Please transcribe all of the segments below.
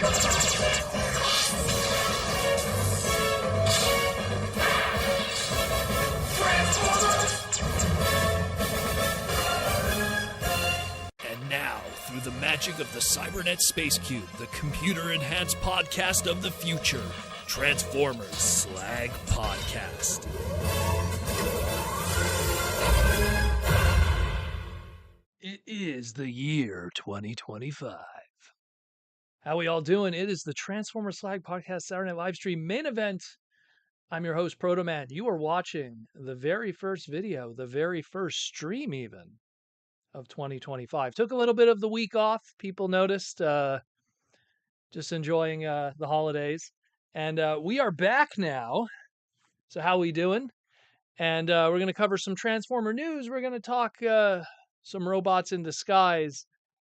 And now, through the magic of the Cybernet Space Cube, the computer-enhanced podcast of the future, Transformers Slag Podcast. It is the year 2025. How we all doing? It is the Transformers Slag Podcast Saturday Night live stream main event. I'm your host, Protoman. You are watching the very first video, the very first stream even, of 2025. Took a little bit of the week off. People noticed, just enjoying the holidays. And we are back now. So how we doing? And we're going to cover some Transformer news. We're going to talk some robots in disguise.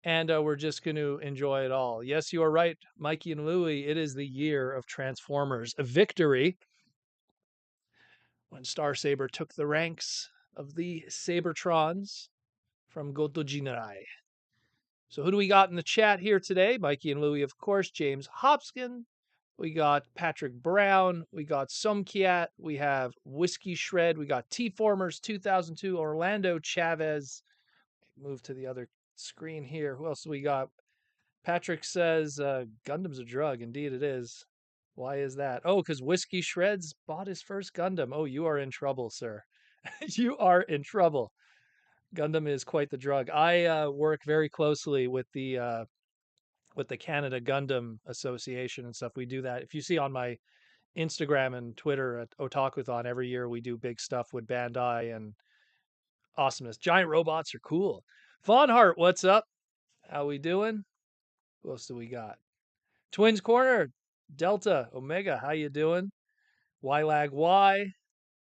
And we're just going to enjoy it all. Yes, you are right, Mikey and Louie. It is the year of Transformers. A victory when Starsaber took the ranks of the Sabertrons from Goto Jinrai. So who do we got in the chat here today? Mikey and Louie, of course. James Hopskin. We got Patrick Brown. We got Somkiat. We have Whiskey Shred. We got T-Formers 2002. Orlando Chavez. Move to the other screen here. Who else do we got? Patrick says Gundam's a drug. Indeed it is. Why is that? Oh, because Whiskey Shreds bought his first Gundam. Oh, you are in trouble, sir. You are in trouble. Gundam is quite the drug. I work very closely with the Canada Gundam Association and stuff. We do that. If you see on my Instagram and Twitter at Otakuthon, every year we do big stuff with Bandai and awesomeness. Giant robots are cool. Fawn Heart, what's up? How we doing? Who else do we got? Twins Corner, Delta, Omega, how you doing? Ylag Y,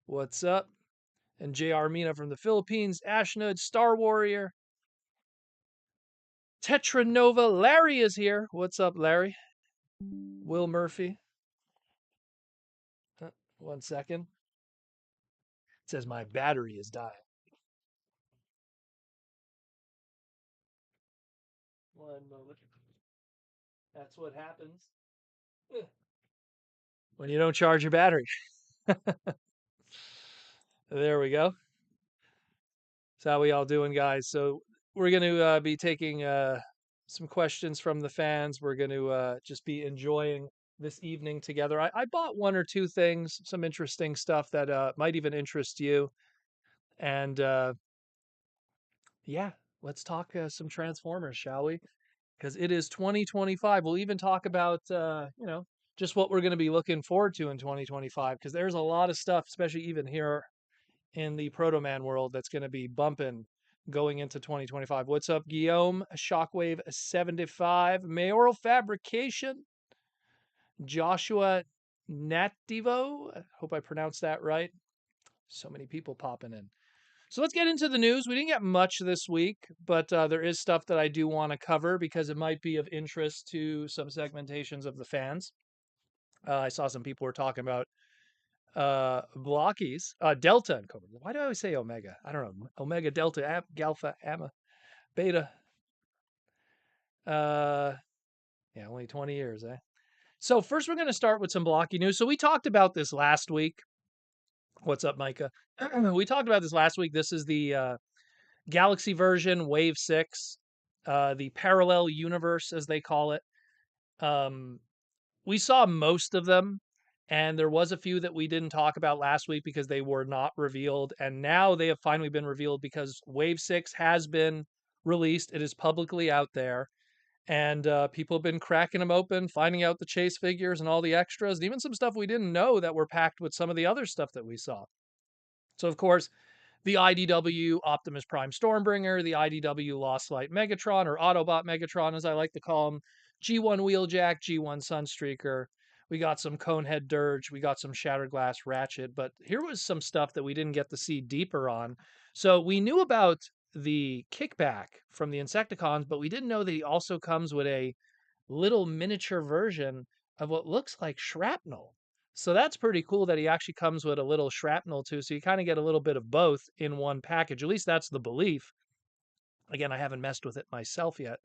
what's up? And JR Mina from the Philippines, Ashnud, Star Warrior, Tetranova, Larry is here. What's up, Larry? Will Murphy. 1 second. It says my battery is dying. 1 moment. That's what happens when you don't charge your battery. There we go. So how we all doing, guys? So we're going to be taking some questions from the fans. We're going to just be enjoying this evening together. I bought 1 or 2 things, some interesting stuff that might even interest you. And yeah, let's talk some Transformers, shall we? Because it is 2025. We'll even talk about, just what we're going to be looking forward to in 2025. Because there's a lot of stuff, especially even here in the Proto-Man world, that's going to be bumping going into 2025. What's up, Guillaume? Shockwave 75. Mayoral Fabrication. Joshua Nativo. I hope I pronounced that right. So many people popping in. So let's get into the news. We didn't get much this week, but there is stuff that I do want to cover because it might be of interest to some segmentations of the fans. I saw some people were talking about Blokees, Delta and Cobra. Why do I always say Omega? I don't know. Omega, Delta, Alpha, Gamma, Beta. Yeah, only 20 years, eh? So first we're going to start with some Blocky news. So we talked about this last week. What's up, Micah? We talked about this last week. This is the Galaxy version, Wave 6, the parallel universe, as they call it. We saw most of them, and there was a few that we didn't talk about last week because they were not revealed, and now they have finally been revealed because Wave 6 has been released. It is publicly out there, and people have been cracking them open, finding out the chase figures and all the extras, and even some stuff we didn't know that were packed with some of the other stuff that we saw. So, of course, the IDW Optimus Prime Stormbringer, the IDW Lost Light Megatron, or Autobot Megatron, as I like to call him, G1 Wheeljack, G1 Sunstreaker. We got some Conehead Dirge. We got some Shattered Glass Ratchet. But here was some stuff that we didn't get to see deeper on. So we knew about the kickback from the Insecticons, but we didn't know that he also comes with a little miniature version of what looks like shrapnel. So that's pretty cool that he actually comes with a little shrapnel too. So you kind of get a little bit of both in one package. At least that's the belief. Again, I haven't messed with it myself yet.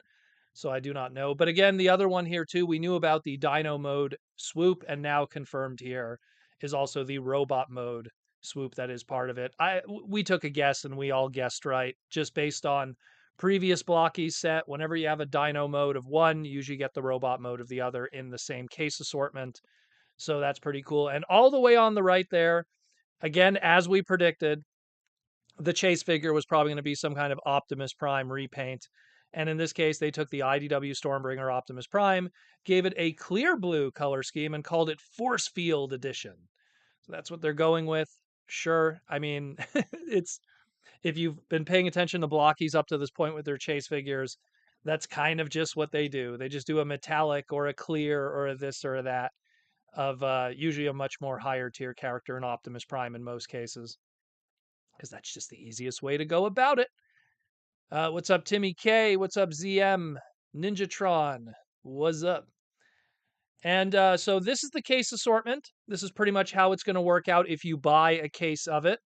so I do not know. But again, the other one here too, we knew about the Dino mode swoop, and now confirmed here is also the robot mode swoop that is part of it. We took a guess and we all guessed right, just based on previous Blocky set. Whenever you have a Dino mode of one, you usually get the robot mode of the other in the same case assortment. So that's pretty cool. And all the way on the right there, again, as we predicted, the chase figure was probably going to be some kind of Optimus Prime repaint. And in this case, they took the IDW Stormbringer Optimus Prime, gave it a clear blue color scheme, and called it Force Field Edition. So that's what they're going with. Sure. I mean, it's if you've been paying attention to Blockies up to this point with their chase figures, that's kind of just what they do. They just do a metallic or a clear or a this or a that of usually a much more higher tier character in Optimus Prime in most cases, because that's just the easiest way to go about it. What's up, Timmy K? What's up, ZM? Ninjatron? What's up? And so this is the case assortment. This is pretty much how it's going to work out if you buy a case of it.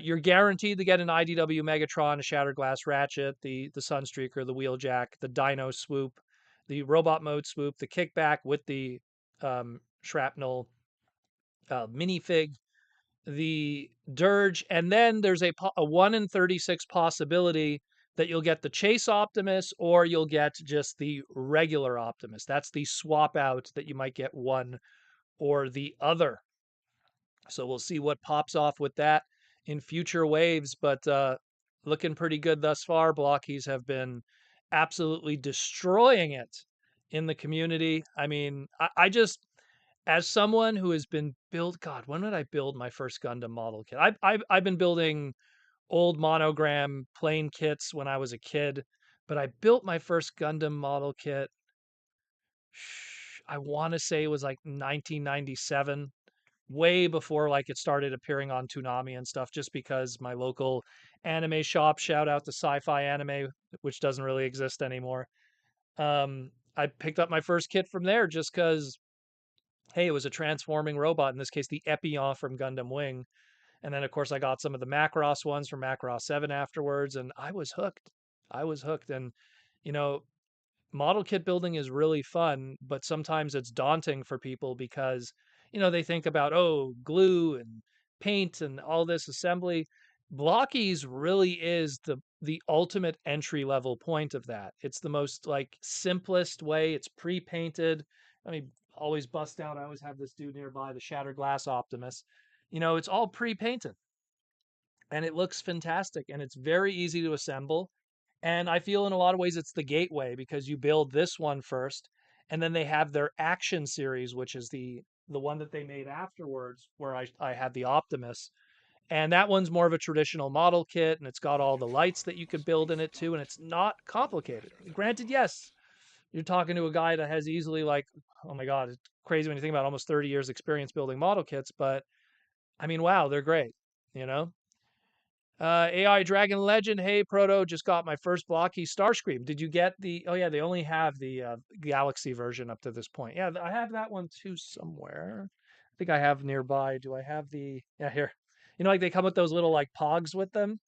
You're guaranteed to get an IDW Megatron, a Shattered Glass Ratchet, the Sunstreaker, the Wheeljack, the Dino Swoop, the Robot Mode Swoop, the Kickback with the Shrapnel minifig, the Dirge, and then there's a 1 in 36 possibility that you'll get the Chase Optimus or you'll get just the regular Optimus. That's the swap out that you might get one or the other. So we'll see what pops off with that in future waves, but looking pretty good thus far. Blockies have been absolutely destroying it in the community. I mean, I just, as someone who has been built, God, when did I build my first Gundam model kit? I've been building old monogram plain kits when I was a kid, but I built my first Gundam model kit. I want to say it was like 1997, way before like it started appearing on Toonami and stuff, just because my local anime shop, shout out to Sci-Fi Anime, which doesn't really exist anymore. I picked up my first kit from there just because, hey, it was a transforming robot, in this case, the Epion from Gundam Wing. And then, of course, I got some of the Macross ones from Macross 7 afterwards, and I was hooked. I was hooked. And, you know, model kit building is really fun, but sometimes it's daunting for people because, they think about, oh, glue and paint and all this assembly. Blockies really is the ultimate entry level point of that. It's the most like simplest way. It's pre-painted. Let me always bust out. I always have this dude nearby, the Shattered Glass Optimus. It's all pre-painted and it looks fantastic and it's very easy to assemble. And I feel in a lot of ways it's the gateway because you build this one first and then they have their action series, which is the one that they made afterwards where I had the Optimus. And that one's more of a traditional model kit and it's got all the lights that you could build in it too, and it's not complicated. Granted, yes, you're talking to a guy that has easily like, oh my God, it's crazy when you think about almost 30 years experience building model kits, but I mean, wow, they're great, you know? AI Dragon Legend. Hey, Proto, just got my first blocky Starscream. Did you get the? Oh, yeah, they only have the Galaxy version up to this point. Yeah, I have that one too somewhere. I think I have nearby. Do I have the? Yeah, here. Like they come with those little like pogs with them.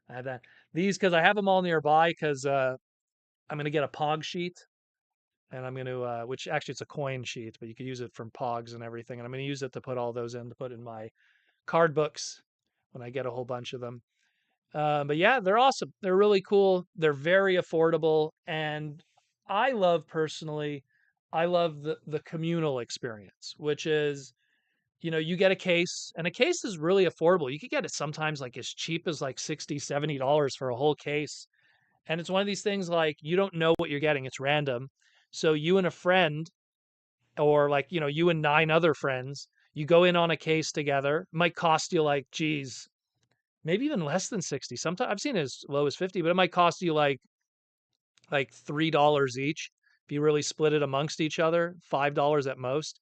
I have that. These because I have them all nearby because I'm going to get a pog sheet and I'm going to, which actually it's a coin sheet, but you could use it from pogs and everything. And I'm going to use it to put all those in to put in my card books when I get a whole bunch of them. But yeah, they're awesome. They're really cool. They're very affordable, and I love personally, I love the communal experience, which is, you get a case, and a case is really affordable. You could get it sometimes like as cheap as like $60, $70 for a whole case. And it's one of these things like you don't know what you're getting. It's random. So you and a friend, or like, you and 9 other friends, you go in on a case together. Might cost you like, geez, maybe even less than 60. Sometimes I've seen it as low as 50, but it might cost you like $3 each if you really split it amongst each other, $5 at most.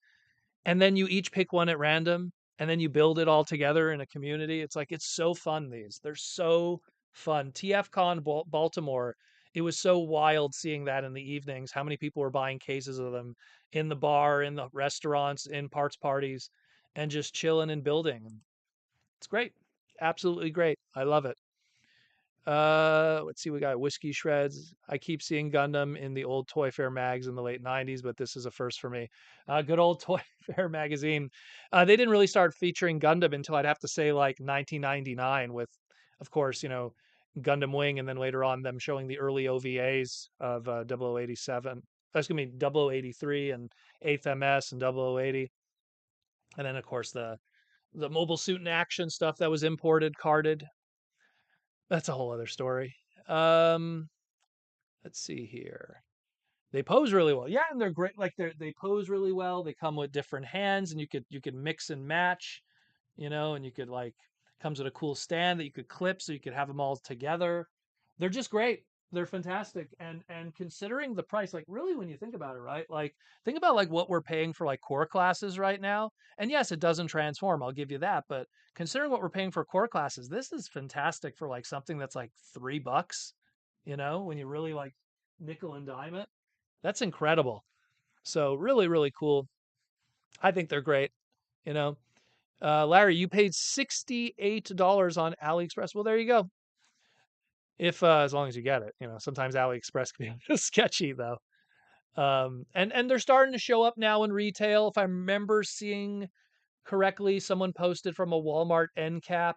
And then you each pick one at random and then you build it all together in a community. It's like it's so fun these. They're so fun. TFCon Baltimore, it was so wild seeing that in the evenings, how many people were buying cases of them in the bar, in the restaurants, in parts parties, and just chilling and building. It's great. Absolutely great. I love it. Let's see, we got Whiskey Shreds. I keep seeing Gundam in the old Toy Fair mags in the late 90s, but this is a first for me. Good old Toy Fair magazine. They didn't really start featuring Gundam until I'd have to say like 1999 with, of course, Gundam Wing, and then later on them showing the early OVAs of 0087. That's going to be 0083 and 8th MS and 0080. And then, of course, the mobile suit in action stuff that was imported, carded. That's a whole other story. Um, let's see here. They pose really well. Yeah, and they're great. Like they pose really well. They come with different hands, and you could mix and match, and you could like comes with a cool stand that you could clip, so you could have them all together. They're just great. They're fantastic. And considering the price, like really when you think about it, right? Like think about like what we're paying for like core classes right now. And yes, it doesn't transform. I'll give you that. But considering what we're paying for core classes, this is fantastic for like something that's like $3, when you really like nickel and dime it. That's incredible. So really, really cool. I think they're great. You know, Larry, you paid $68 on AliExpress. Well, there you go. If as long as you get it, sometimes AliExpress can be sketchy though. And they're starting to show up now in retail. If I remember seeing correctly, someone posted from a Walmart end cap,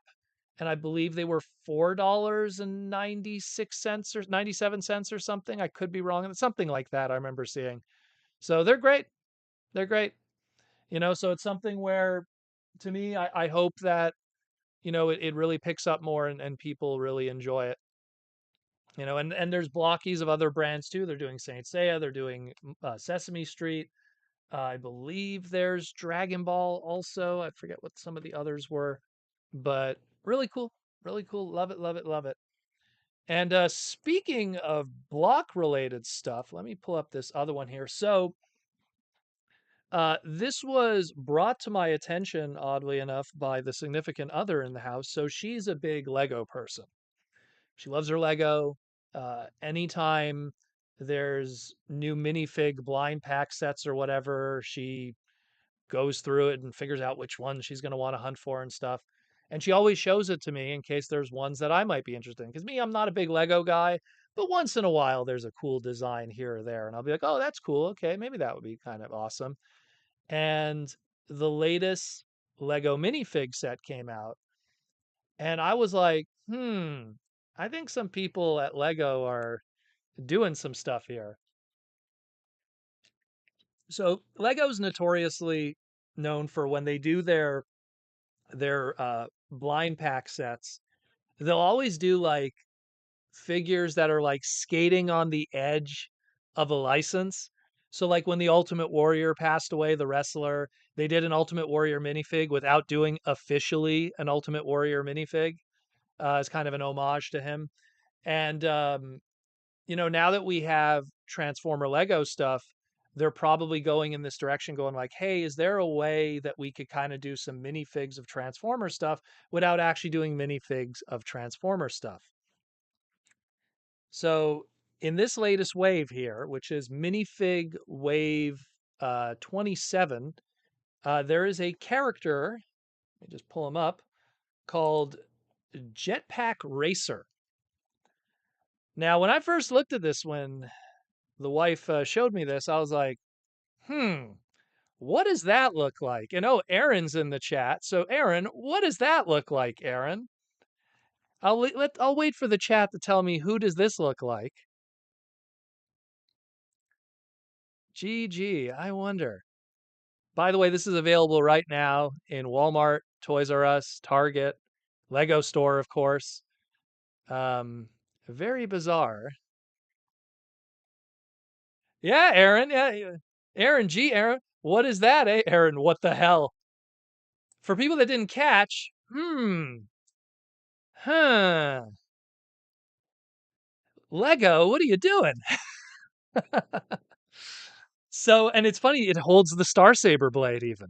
and I believe they were $4.96 or 97 cents or something. I could be wrong. Something like that. I remember seeing. So they're great. They're great. So it's something where, to me, I hope that it really picks up more and people really enjoy it. And there's blockies of other brands too. They're doing Saint Seiya. They're doing Sesame Street. I believe there's Dragon Ball also. I forget what some of the others were, but really cool. Really cool. Love it, love it, love it. And speaking of block related stuff, let me pull up this other one here. So this was brought to my attention, oddly enough, by the significant other in the house. So she's a big Lego person. She loves her Lego. Anytime there's new minifig blind pack sets or whatever, she goes through it and figures out which ones she's going to want to hunt for and stuff. And she always shows it to me in case there's ones that I might be interested in. Because me, I'm not a big Lego guy, but once in a while there's a cool design here or there. And I'll be like, oh, that's cool. Okay, maybe that would be kind of awesome. And the latest Lego minifig set came out. And I was like, I think some people at Lego are doing some stuff here. So Lego's notoriously known for when they do their blind pack sets, they'll always do like figures that are like skating on the edge of a license. So like when the Ultimate Warrior passed away, the wrestler, they did an Ultimate Warrior minifig without doing officially an Ultimate Warrior minifig as kind of an homage to him. And now that we have Transformer Lego stuff, they're probably going in this direction, going like, hey, is there a way that we could kind of do some minifigs of Transformer stuff without actually doing minifigs of Transformer stuff? So in this latest wave here, which is minifig wave 27, there is a character, let me just pull him up, called Jetpack Racer. Now, when I first looked at this, when the wife showed me this, I was like, what does that look like? And oh, Aaron's in the chat. So, Aaron, what does that look like, Aaron? I'll wait for the chat to tell me who does this look like. GG, I wonder. By the way, this is available right now in Walmart, Toys R Us, Target, Lego Store, of course. Very bizarre. Yeah, Aaron. Yeah, Aaron G. Aaron, what is that, eh? Aaron, what the hell? For people that didn't catch, huh. Lego, what are you doing? So, and it's funny, it holds the Star Saber blade even.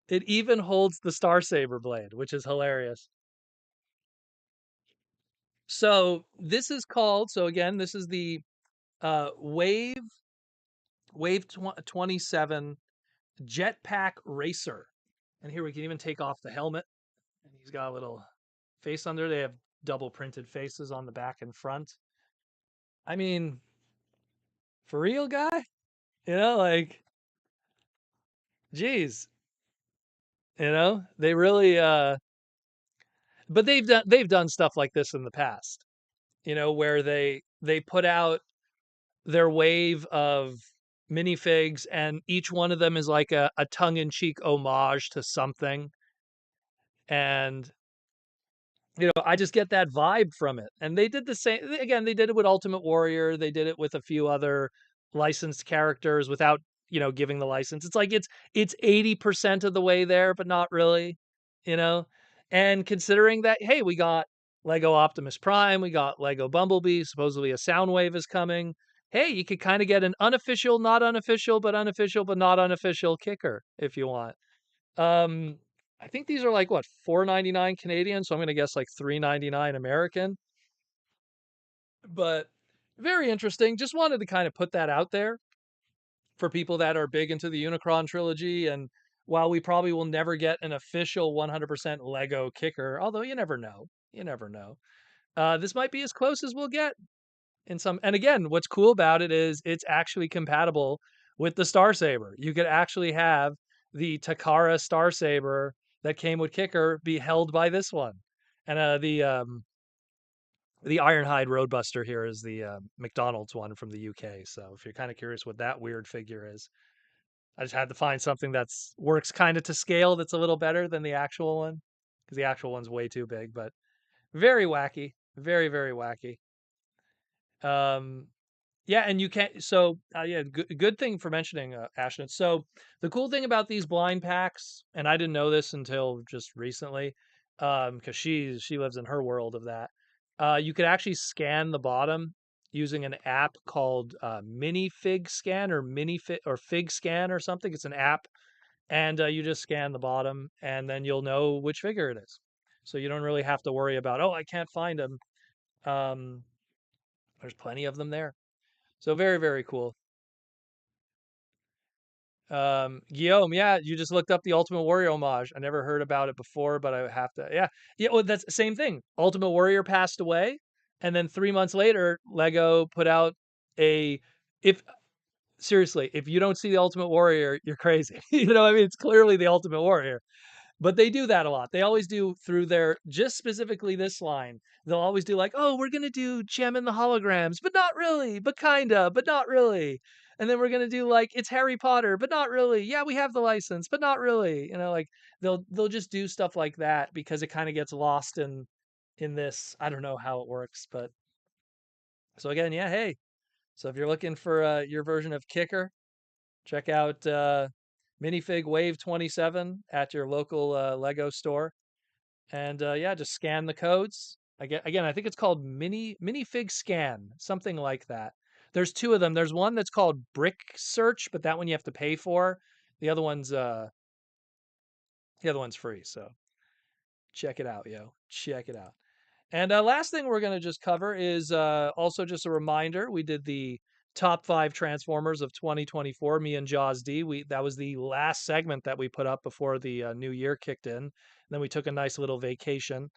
It even holds the Star Saber blade, which is hilarious. So, this is called, so again, this is the Wave 27 Jetpack Racer. And here we can even take off the helmet. And he's got a little face under. They have double printed faces on the back and front. I mean, for real, guy? Like, geez, they really but they've done stuff like this in the past, where they put out their wave of minifigs and each one of them is like a tongue-in-cheek homage to something. And I just get that vibe from it. And they did the same again, they did it with Ultimate Warrior, they did it with a few other licensed characters without, giving the license. It's like it's 80% of the way there, but not really, you know? And considering that, hey, we got Lego Optimus Prime, we got Lego Bumblebee, supposedly a Soundwave is coming. Hey, you could kind of get an unofficial, not unofficial, but unofficial, but not unofficial kicker if you want. Um, I think these are like what, 4.99 Canadian, so I'm gonna guess like 3.99 American. But very interesting. Just wanted to kind of put that out there for people that are big into the Unicron trilogy. And while we probably will never get an official 100% Lego kicker, although you never know, you never know. This might be as close as we'll get in some. And again, what's cool about it is it's actually compatible with the Star Saber. You could actually have the Takara Star Saber that came with kicker be held by this one. And the Ironhide Roadbuster here is the McDonald's one from the UK. So if you're kind of curious what that weird figure is, I just had to find something that's works kind of to scale that's a little better than the actual one because the actual one's way too big. But very wacky, very very wacky. Um, Yeah, and you can't. So, yeah, good thing for mentioning, Ashton. So, the cool thing about these blind packs, and I didn't know this until just recently, because she lives in her world of that. You could actually scan the bottom using an app called Minifig Scan or Minifig or Fig Scan or something. It's an app, and you just scan the bottom, and then you'll know which figure it is. So you don't really have to worry about, oh, I can't find them. Um, there's plenty of them there. So very, very cool. Guillaume, yeah, you just looked up the Ultimate Warrior homage. I never heard about it before, but I have to. Yeah, yeah. Well, that's the same thing. Ultimate Warrior passed away, and then 3 months later, Lego put out a. If seriously, if you don't see the Ultimate Warrior, you're crazy. I mean, it's clearly the Ultimate Warrior. But they do that a lot. They always do through their just specifically this line. They'll always do like, "Oh, we're gonna do Gem and the Holograms, but not really, but kinda, but not really." And then we're gonna do like it's Harry Potter, but not really. Yeah, we have the license, but not really. Like they'll just do stuff like that because it kind of gets lost in this. I don't know how it works, but so again, yeah, hey. So if you're looking for your version of Kicker, check out Minifig Wave 27 at your local Lego store. And yeah, just scan the codes. Again, I think it's called Minifig Scan, something like that. There's two of them. There's one that's called Brick Search, but that one you have to pay for. The other one's uh the other one's free. So check it out, yo. Check it out. And last thing we're gonna just cover is also just a reminder. We did the top 5 Transformers of 2024. Me and Jaws D. That was the last segment that we put up before the new year kicked in. And then we took a nice little vacation.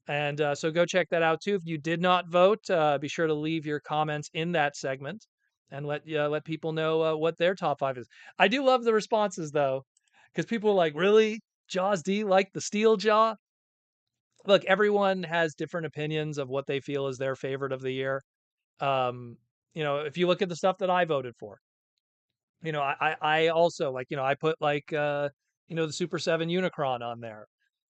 And so go check that out too. If you did not vote, be sure to leave your comments in that segment and let people know what their top 5 is. I do love the responses though, because people are like, "Really, Jaws D like the Steel Jaw?" Look, everyone has different opinions of what they feel is their favorite of the year. Um, if you look at the stuff that I voted for, I also like, I put like the Super 7 Unicron on there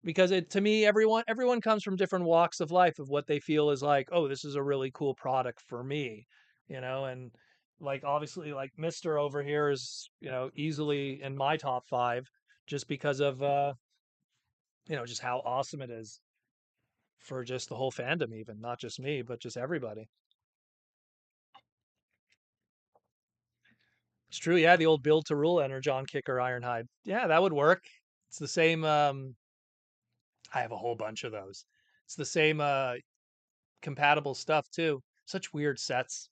because it to me everyone comes from different walks of life of what they feel is like, oh, this is a really cool product for me, and like obviously like Mr. over here is, easily in my top 5 just because of just how awesome it is for just the whole fandom, even not just me, but just everybody. It's true. Yeah, the old build to rule Energon kicker Ironhide. Yeah, that would work. It's the same. I have a whole bunch of those. It's the same compatible stuff too. Such weird sets.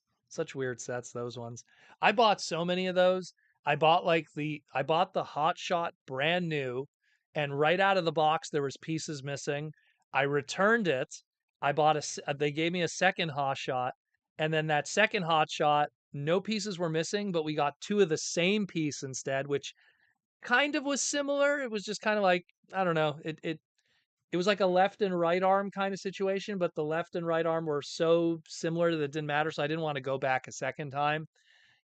Those ones. I bought so many of those. I bought the Hot Shot brand new, and right out of the box there was pieces missing. I returned it. they gave me a second hot shot, and then that second hot shot, no pieces were missing, but we got two of the same piece instead, which kind of was similar. It was just kind of like, I don't know, it was like a left and right arm kind of situation, but the left and right arm were so similar that it didn't matter. So I didn't want to go back a second time.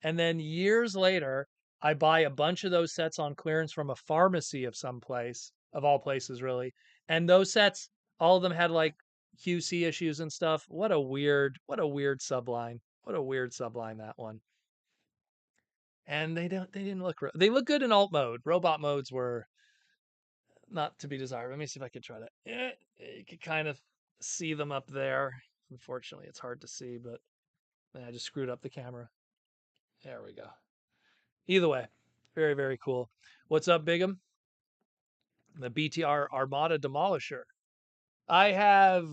And then years later, I buy a bunch of those sets on clearance from a pharmacy of some place, of all places, really. And those sets, all of them had like QC issues and stuff. What a weird subline. What a weird subline that one. And they didn't look, they look good in alt mode. Robot modes were not to be desired. Let me see if I could try to, you could kind of see them up there. Unfortunately, it's hard to see, but I just screwed up the camera. There we go. Either way, very, very cool. What's up, Bigum? The BTR Armada Demolisher. I have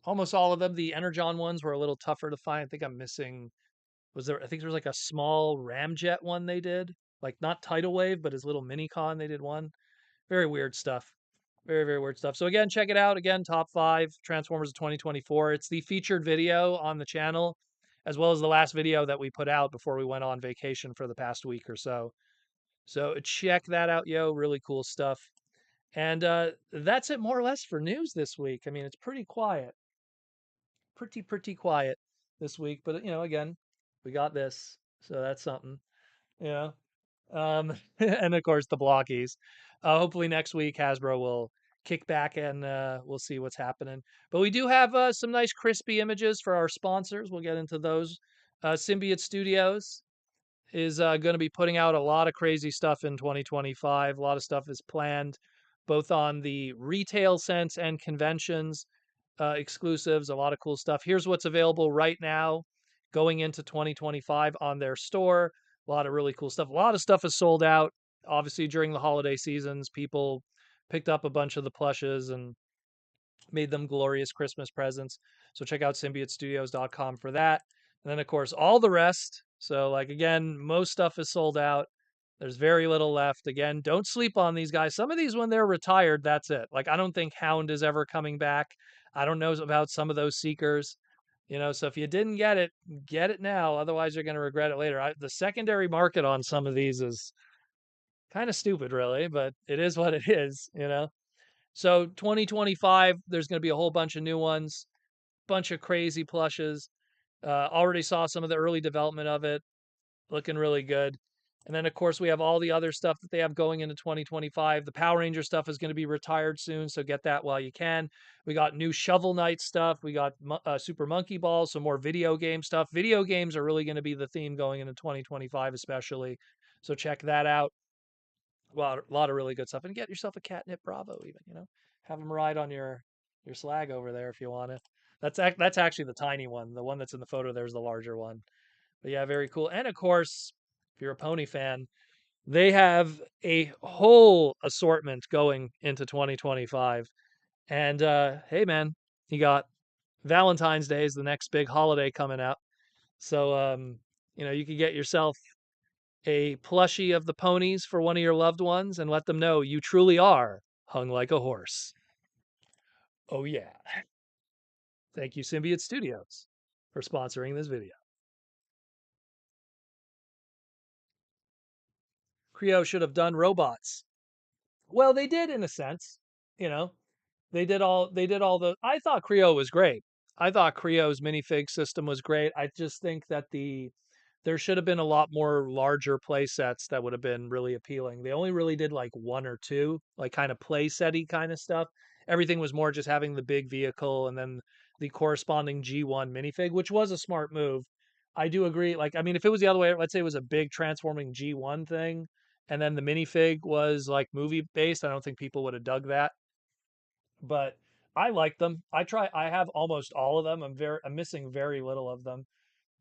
almost all of them. The Energon ones were a little tougher to find. I think I'm missing. I think there was like a small Ramjet one they did. Like not Tidal Wave, but his little mini con, they did one. Very weird stuff. Very, very weird stuff. So again, check it out. Again, top 5 Transformers of 2024. It's the featured video on the channel, as well as the last video that we put out before we went on vacation for the past week or so. So check that out, yo. Really cool stuff. And that's it more or less for news this week. I mean, it's pretty quiet. Pretty quiet this week. But, again, we got this. So that's something, you know. And of course, the Blokees. Hopefully next week, Hasbro will kick back and we'll see what's happening. But we do have some nice crispy images for our sponsors. We'll get into those. Symbiote Studios is going to be putting out a lot of crazy stuff in 2025. A lot of stuff is planned, both on the retail sense and conventions exclusives. A lot of cool stuff. Here's what's available right now, going into 2025 on their store. A lot of really cool stuff. A lot of stuff is sold out. Obviously, during the holiday seasons, people picked up a bunch of the plushes and made them glorious Christmas presents. So check out symbiotestudios.com for that. And then, of course, all the rest. So, like, again, most stuff is sold out. There's very little left. Again, don't sleep on these guys. Some of these, when they're retired, that's it. Like, I don't think Hound is ever coming back. I don't know about some of those Seekers. So if you didn't get it now. Otherwise, you're going to regret it later. The secondary market on some of these is kind of stupid, really, but it is what it is. So 2025, there's going to be a whole bunch of new ones, bunch of crazy plushes. Already saw some of the early development of it, looking really good. And then, of course, we have all the other stuff that they have going into 2025. The Power Ranger stuff is going to be retired soon, so get that while you can. We got new Shovel Knight stuff. We got Super Monkey Ball, some more video game stuff. Video games are really going to be the theme going into 2025, especially. So check that out. A lot of really good stuff. And get yourself a Catnip Bravo, even. Have them ride on your Slag over there if you want to. That's actually the tiny one. The one that's in the photo there's the larger one. But yeah, very cool. And of course, if you're a pony fan, they have a whole assortment going into 2025. And hey, man, you got Valentine's Day is the next big holiday coming up. So, you could get yourself a plushie of the ponies for one of your loved ones and let them know you truly are hung like a horse. Oh, yeah. Thank you, Symbiote Studios, for sponsoring this video. Creo should have done robots. Well, they did in a sense, you know. They did all the I thought Creo was great. I thought Creo's minifig system was great. I just think that there should have been a lot more larger play sets that would have been really appealing. They only really did like one or two, like kind of play setty kind of stuff. Everything was more just having the big vehicle and then the corresponding G1 minifig, which was a smart move. I do agree. Like, I mean, if it was the other way, let's say it was a big transforming G1 thing, and then the minifig was like movie based, I don't think people would have dug that. But I like them. I have almost all of them. I'm missing very little of them.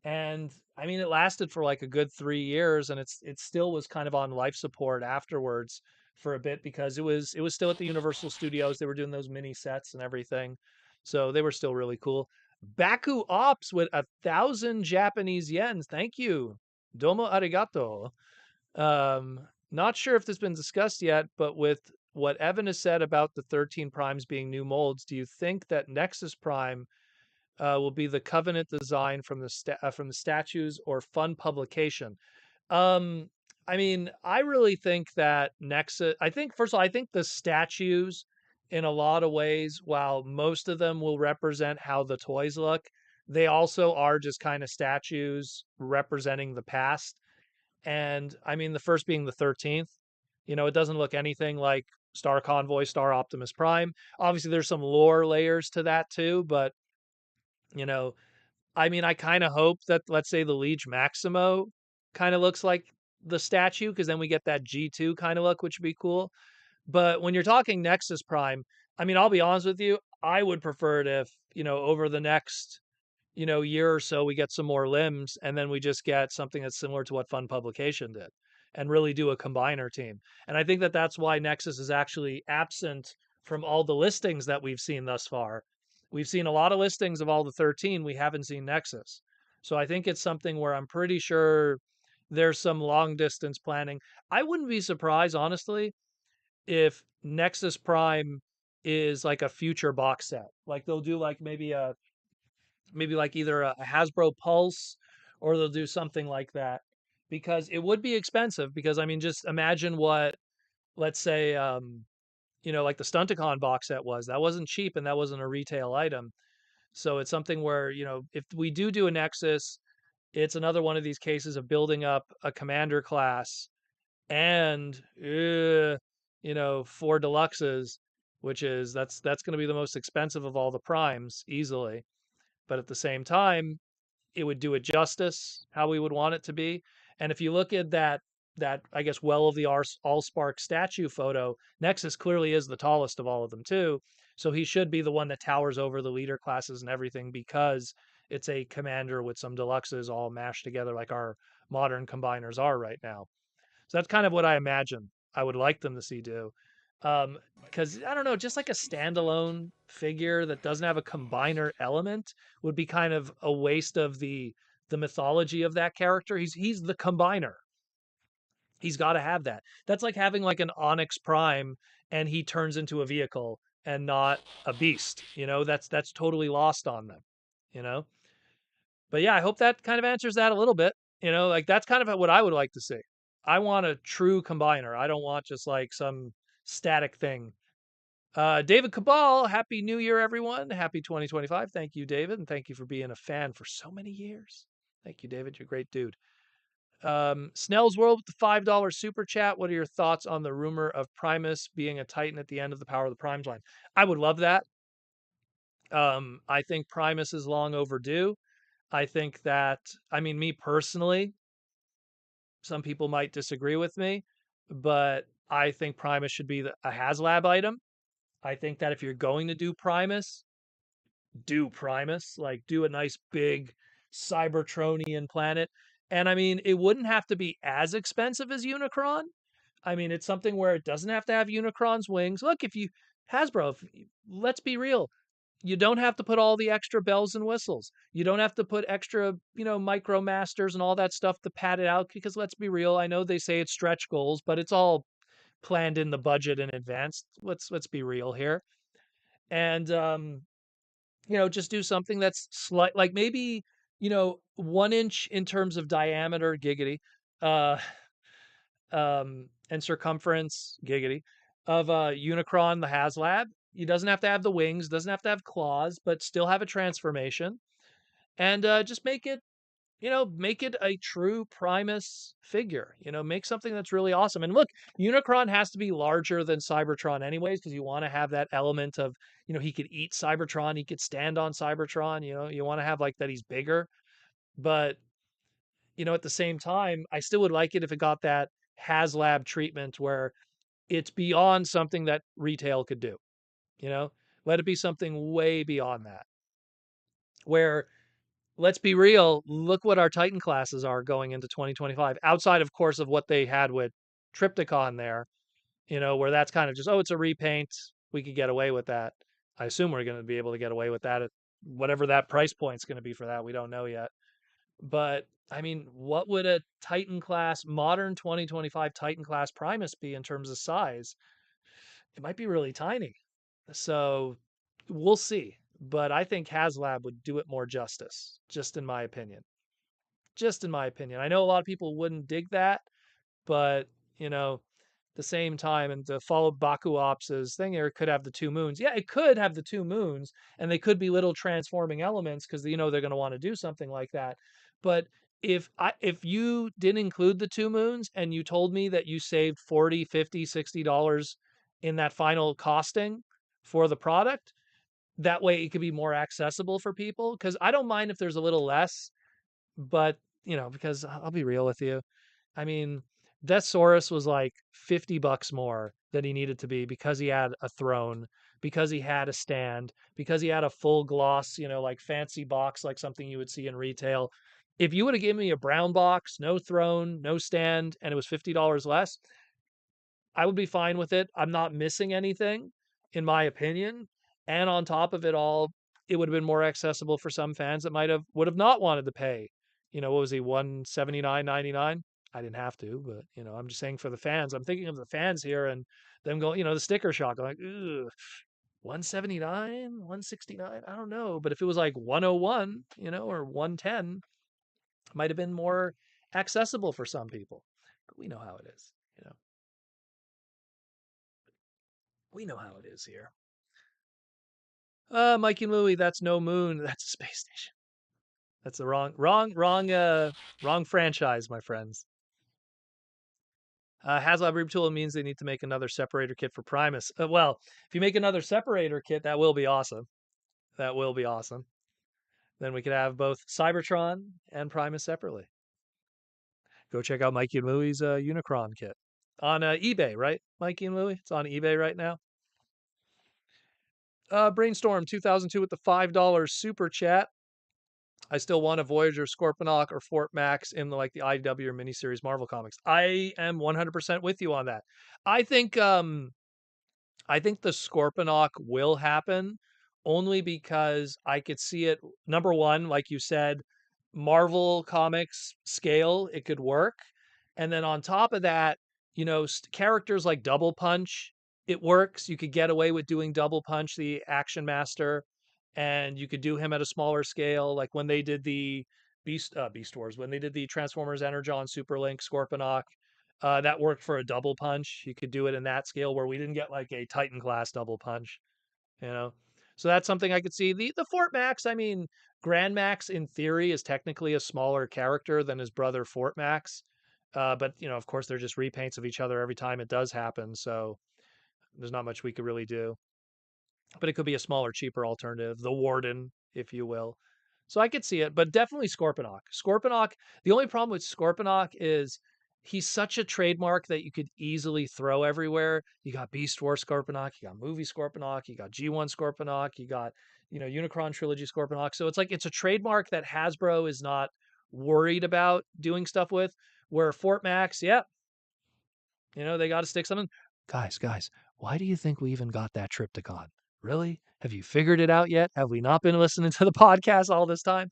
And I mean, it lasted for like a good 3 years, and it still was kind of on life support afterwards for a bit because it was still at the Universal Studios. They were doing those mini sets and everything, so they were still really cool. Baku Ops with 1,000 Japanese yens. Thank you, domo arigato. Not sure if this has been discussed yet, but with what Evan has said about the 13 primes being new molds, do you think that Nexus Prime will be the Covenant design from from the statues or fun publication? Um, I mean, I really think that Nexus. I think first of all, I think the statues, in a lot of ways, while most of them will represent how the toys look, they also are just kind of statues representing the past. And I mean, the first being the 13th, it doesn't look anything like Star Convoy, Star Optimus Prime. Obviously, there's some lore layers to that too, but you know, I mean, I kind of hope that, let's say, the Liege Maximo kind of looks like the statue, because then we get that G2 kind of look, which would be cool. But when you're talking Nexus Prime, I mean, I'll be honest with you, I would prefer it if, over the next year or so, we get some more limbs, and then we just get something that's similar to what Fun Publication did, and really do a combiner team. And I think that that's why Nexus is actually absent from all the listings that we've seen thus far. We've seen a lot of listings of all the 13. We haven't seen Nexus. So I think it's something where I'm pretty sure there's some long distance planning. I wouldn't be surprised, honestly, if Nexus Prime is like a future box set. Like they'll do like maybe like either a Hasbro Pulse, or they'll do something like that, because it would be expensive. Because I mean, just imagine what, let's say, like the Stunticon box set was. That wasn't cheap, and that wasn't a retail item. So it's something where, if we do a Nexus, it's another one of these cases of building up a commander class and, 4 deluxes, which is that's going to be the most expensive of all the primes easily. But at the same time, it would do it justice how we would want it to be. And if you look at that I guess well of the Allspark statue photo, Nexus clearly is the tallest of all of them too. So he should be the one that towers over the leader classes and everything, because it's a commander with some deluxes all mashed together like our modern combiners are right now. So that's kind of what I imagine I would like them to see do. Um, because I don't know, just like a standalone figure that doesn't have a combiner element would be kind of a waste of the mythology of that character. He's the combiner. He's got to have that. That's like having like an Onyx Prime and he turns into a vehicle and not a beast. That's totally lost on them. You know. But yeah, I hope that kind of answers that a little bit. Like that's kind of what I would like to see. I want a true combiner. I don't want just like some static thing. David Cabal, happy New Year, everyone. Happy 2025. Thank you, David, and thank you for being a fan for so many years. Thank you, David. You're a great dude. Snell's World with the $5 super chat. What are your thoughts on the rumor of Primus being a Titan at the end of the Power of the Primes line? I would love that. I think Primus is long overdue. I think that, I mean, me personally, some people might disagree with me, but I think Primus should be a HasLab item. I think that if you're going to do Primus, do Primus. Like, do a nice big Cybertronian planet. And I mean, it wouldn't have to be as expensive as Unicron. I mean, it's something where it doesn't have to have Unicron's wings. Look, if you, Hasbro, let's be real, you don't have to put all the extra bells and whistles. You don't have to put extra, micro masters and all that stuff to pad it out, because let's be real, I know they say it's stretch goals, but it's all planned in the budget in advance. Let's be real here. And just do something that's slight, like maybe, 1 inch in terms of diameter, giggity, uh and circumference, giggity, of Unicron, the HasLab. He doesn't have to have the wings, doesn't have to have claws, but still have a transformation. And just make it a true Primus figure. Make something that's really awesome. And look, Unicron has to be larger than Cybertron anyways, because you want to have that element of, he could eat Cybertron, he could stand on Cybertron. You want to have like that he's bigger. But at the same time, I still would like it if it got that HasLab treatment where it's beyond something that retail could do. You know, let it be something way beyond that. Where, let's be real, look what our Titan classes are going into 2025. Outside, of course, of what they had with Triptychon there, where that's kind of just, oh, it's a repaint. We could get away with that. I assume we're going to be able to get away with that at whatever that price point's going to be for that. We don't know yet. But I mean, what would a Titan class, modern 2025 Titan class Primus be in terms of size? It might be really tiny. So we'll see. But I think HasLab would do it more justice, just in my opinion. Just in my opinion. I know a lot of people wouldn't dig that, but you know, the same time, and to follow Baku Ops's thing here, it could have the two moons. Yeah, it could have the two moons, and they could be little transforming elements because they're going to want to do something like that. But if you didn't include the two moons and you told me that you saved 40, 50, $60 in that final costing for the product, that way it could be more accessible for people. Because I don't mind if there's a little less, but because I'll be real with you, I mean, Deathsaurus was like $50 more than he needed to be because he had a throne, because he had a stand, because he had a full gloss, like fancy box, like something you would see in retail. If you would have given me a brown box, no throne, no stand, and it was $50 less, I would be fine with it. I'm not missing anything, in my opinion. And on top of it all, it would have been more accessible for some fans that would have not wanted to pay. What was he, 179.99? I didn't have to, but I'm just saying for the fans. I'm thinking of the fans here and them going, the sticker shock. I'm like, ugh, 179, 169. I don't know. But if it was like 101, or 110, it might have been more accessible for some people. But we know how it is, you know. We know how it is here. Mikey and Louie, that's no moon. That's a space station. That's the wrong franchise, my friends. HasLab Retool means they need to make another separator kit for Primus. Well, if you make another separator kit, that will be awesome. That will be awesome. Then we could have both Cybertron and Primus separately. Go check out Mikey and Louie's Unicron kit on eBay, right? Mikey and Louie, it's on eBay right now. Brainstorm 2002 with the $5 super chat. I still want a Voyager, Scorponok, or Fort Max in the IDW or miniseries Marvel comics. I am 100% with you on that. I think I think the Scorponok will happen only because I could see it. Number one, like you said, Marvel Comics scale, it could work. And then on top of that, characters like Double Punch, it works. You could get away with doing Double Punch, the Action Master, and you could do him at a smaller scale. Like when they did the Beast Wars, when they did the Transformers Energon Superlink Scorponok, that worked for a double punch. You could do it in that scale where we didn't get like a Titan class double punch, you know. So that's something I could see. The Fort Max, I mean, Grand Max in theory is technically a smaller character than his brother Fort Max. But of course they're just repaints of each other every time it does happen. So there's not much we could really do. But it could be a smaller, cheaper alternative, the Warden, if you will. So I could see it, but definitely Scorponok. Scorponok, the only problem with Scorponok is he's such a trademark that you could easily throw everywhere. You got Beast Wars Scorponok, you got movie Scorponok, you got G1 Scorponok, you got, Unicron Trilogy Scorponok. So it's a trademark that Hasbro is not worried about doing stuff with. Where Fort Max, yep, they got to stick something. Guys, why do you think we even got that Triptychon? Really? Have you figured it out yet? Have we not been listening to the podcast all this time?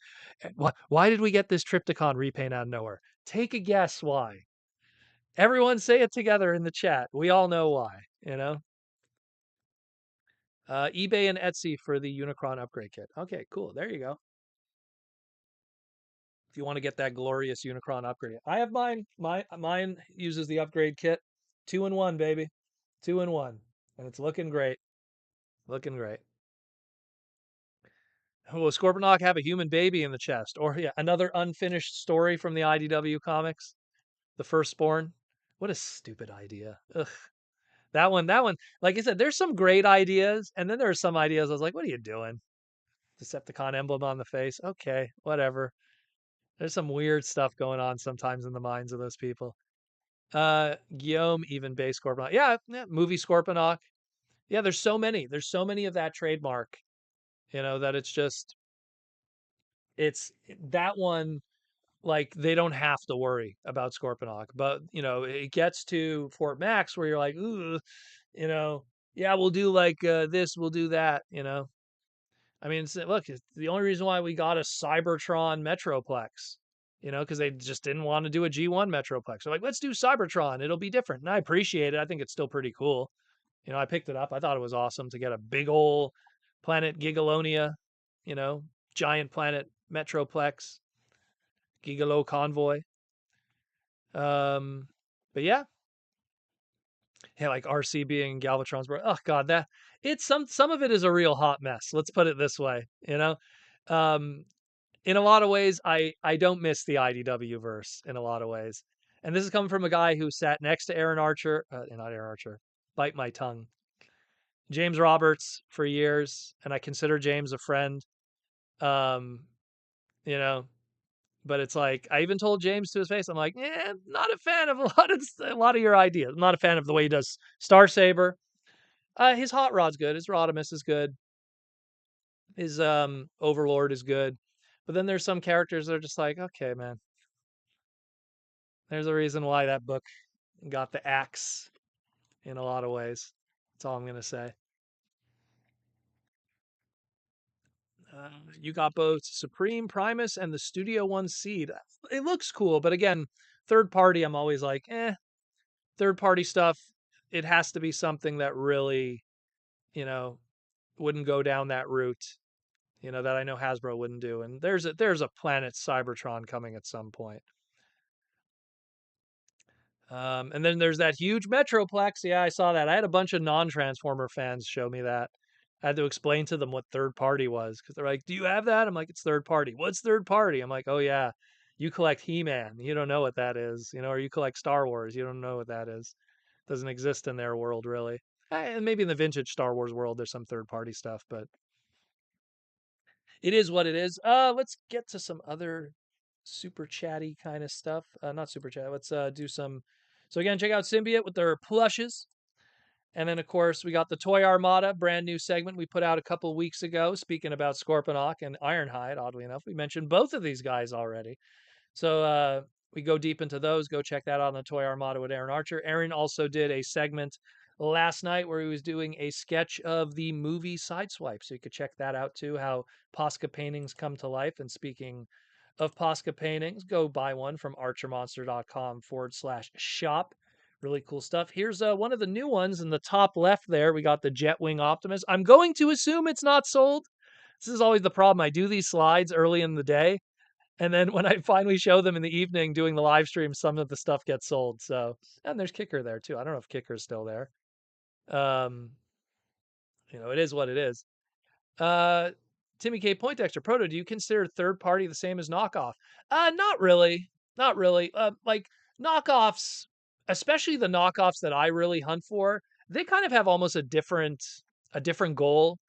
Why did we get this Triptychon repaint out of nowhere? Take a guess why. Everyone say it together in the chat. We all know why. eBay and Etsy for the Unicron upgrade kit. Okay, cool. There you go. If you want to get that glorious Unicron upgrade. I have mine. Mine uses the upgrade kit. 2-in-1, baby. 2-in-1. And it's looking great. Looking great. Will Scorponok have a human baby in the chest? Or yeah, another unfinished story from the IDW comics? The Firstborn? What a stupid idea. Ugh. That one, like I said, there's some great ideas, and then there are some ideas I was like, what are you doing? Decepticon emblem on the face. Okay, whatever. There's some weird stuff going on sometimes in the minds of those people. Guillaume, even base Scorponok. Yeah, movie Scorponok. Yeah, there's so many. There's so many of that trademark, that it's that one, like they don't have to worry about Scorponok. But it gets to Fort Max where you're like, ooh, you know, yeah, we'll do like this, we'll do that. I mean, look, it's the only reason why we got a Cybertron Metroplex. Because they just didn't want to do a G1 Metroplex. So like, let's do Cybertron. It'll be different. And I appreciate it. I think it's still pretty cool. I picked it up. I thought it was awesome to get a big ol' planet Gigalonia, you know, giant planet Metroplex, Gigalo convoy. Um, but yeah, like RC being Galvatron's brother. Oh God, that it's some of it is a real hot mess. Let's put it this way, Um, in a lot of ways, I don't miss the IDW verse in a lot of ways, and this is coming from a guy who sat next to Aaron Archer, not Aaron Archer, bite my tongue, James Roberts for years, and I consider James a friend. Um, you know, but it's like I even told James to his face, I'm like, yeah, not a fan of a lot of your ideas. I'm not a fan of the way he does Star Saber. His hot rod's good. His Rodimus is good. His Overlord is good. But then there's some characters that are just like, okay, man. There's a reason why that book got the axe in a lot of ways. That's all I'm gonna say. You got both Supreme Primus and the Studio One Seed. It looks cool, but again, third party, I'm always like, third party stuff. It has to be something that really, you know, wouldn't go down that route. That I know Hasbro wouldn't do. And there's a Planet Cybertron coming at some point. And then there's that huge Metroplex. Yeah, I saw that. I had a bunch of non-Transformer fans show me that. I had to explain to them what third party was because they're like, "Do you have that?" I'm like, "It's third party." What's third party? I'm like, "Oh yeah, you collect He-Man. You don't know what that is, or you collect Star Wars. You don't know what that is. Doesn't exist in their world really. And maybe in the vintage Star Wars world, there's some third party stuff, but it is what it is. Let's get to some other super chatty kind of stuff. Not super chat. Let's do some. So again, check out Symbiote with their plushes. And then, of course, we got the Toy Armada, brand new segment we put out a couple weeks ago. Speaking about Scorponok and Ironhide, oddly enough, we mentioned both of these guys already. So we go deep into those. Go check that out on the Toy Armada with Aaron Archer. Aaron also did a segment last night where he was doing a sketch of the movie Sideswipe. So you could check that out too, how Posca paintings come to life. And speaking of Posca paintings, go buy one from archermonster.com/shop. Really cool stuff. Here's one of the new ones in the top left there. We got the Jetwing Optimus. I'm going to assume it's not sold. This is always the problem. I do these slides early in the day, and then when I finally show them in the evening doing the live stream, some of the stuff gets sold. So, and there's Kicker there too. I don't know if Kicker's still there. Um, it is what it is. Uh, Timmy K. Poindexter, Proto, do you consider third party the same as knockoff? Not really. Not really. Like knockoffs, especially the knockoffs that I really hunt for, they kind of have almost a different goal.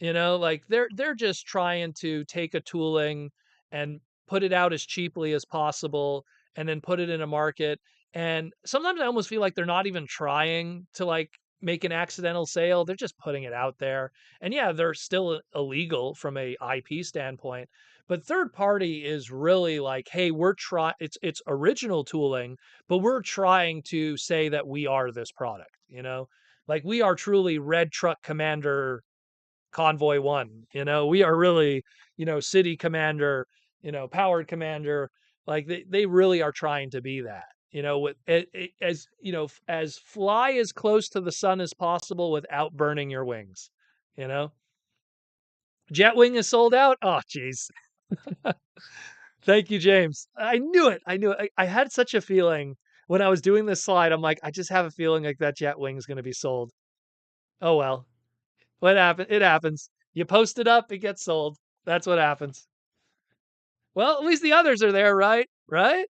Like they're just trying to take a tooling and put it out as cheaply as possible and then put it in a market. And sometimes I almost feel like they're not even trying to like make an accidental sale. They're just putting it out there. And yeah, they're still illegal from a IP standpoint. But third party is really like, hey, it's original tooling, but we're trying to say that we are this product. Like we are truly Red Truck Commander Convoy One. We are really, City Commander, Powered Commander. Like they really are trying to be that. With as as fly as close to the sun as possible without burning your wings. You know, Jetwing is sold out. Oh, jeez. Thank you, James. I knew it. I knew it. I had such a feeling when I was doing this slide. I'm like, I just have a feeling like that Jetwing is going to be sold. Oh well. What happens? It happens. You post it up, it gets sold. That's what happens. Well, at least the others are there, right? Right?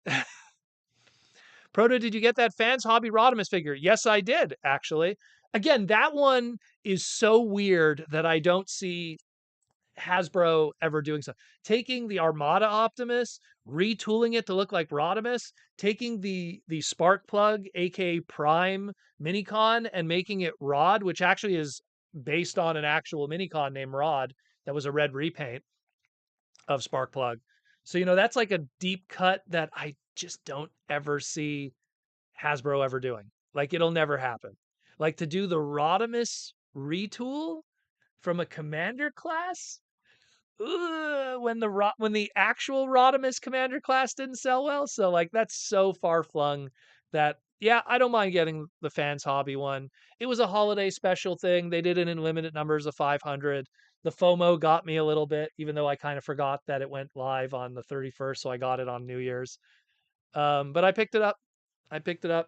Proto, did you get that Fans Hobby Rodimus figure? Yes, I did, actually. Again, that one is so weird that I don't see Hasbro ever doing so. Taking the Armada Optimus, retooling it to look like Rodimus, taking the Spark Plug, aka Prime Minicon, and making it Rod, which actually is based on an actual Minicon named Rod that was a red repaint of Spark Plug. So that's like a deep cut that I just don't ever see Hasbro ever doing. Like it'll never happen. Like to do the Rodimus retool from a commander class, when the actual Rodimus Commander class didn't sell well. So like that's so far flung that Yeah, I don't mind getting the Fans Hobby one. It was a holiday special thing. They did it in limited numbers of 500. The FOMO got me a little bit, even though I kind of forgot that it went live on the 31st, so I got it on New Year's. But I picked it up. I picked it up.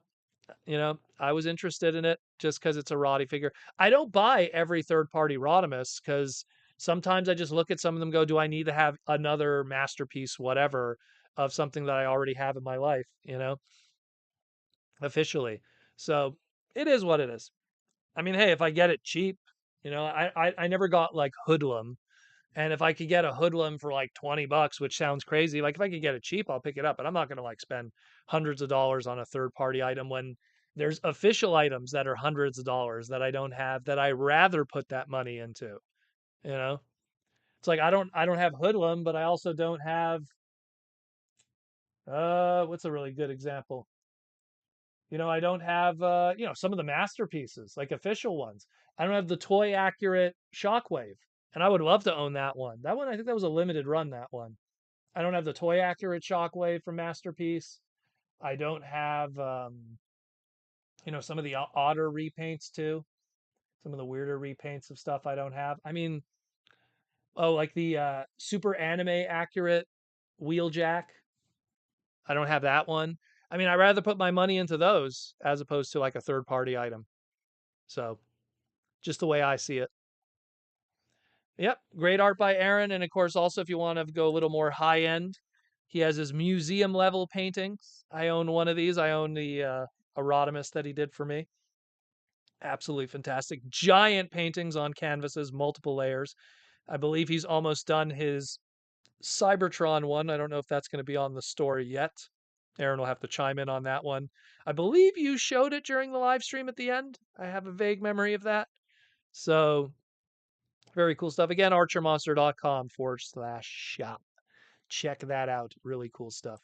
I was interested in it just because it's a Roddy figure. I don't buy every third party Rodimus because sometimes I just look at some of them and go, do I need to have another masterpiece, whatever, of something that I already have in my life, officially. So it is what it is. I mean, hey, if I get it cheap, I never got like Hoodlum. And if I could get a Hoodlum for like $20, which sounds crazy, like if I could get it cheap, I'll pick it up. But I'm not going to like spend hundreds of dollars on a third party item when there's official items that are hundreds of dollars that I don't have that I rather put that money into. You know, it's like I don't have Hoodlum, but I also don't have what's a really good example? I don't have some of the masterpieces, like official ones. I don't have the toy accurate Shockwave, and I would love to own that one. That one, I think that was a limited run. That one. I don't have the toy accurate Shockwave from Masterpiece. I don't have some of the odder repaints too. Some of the weirder repaints of stuff I don't have. I mean, like the super anime accurate Wheeljack. I don't have that one. I mean, I'd rather put my money into those as opposed to like a third party item. So just the way I see it. Yep, great art by Aaron, and of course, also if you want to go a little more high end, he has his museum level paintings. I own one of these. I own the Erotimus that he did for me. Absolutely fantastic. Giant paintings on canvases, multiple layers. I believe he's almost done his Cybertron one. I don't know if that's going to be on the store yet. Aaron will have to chime in on that one. I believe you showed it during the live stream at the end. I have a vague memory of that. So very cool stuff. Again, archermonster.com/shop. Check that out. Really cool stuff.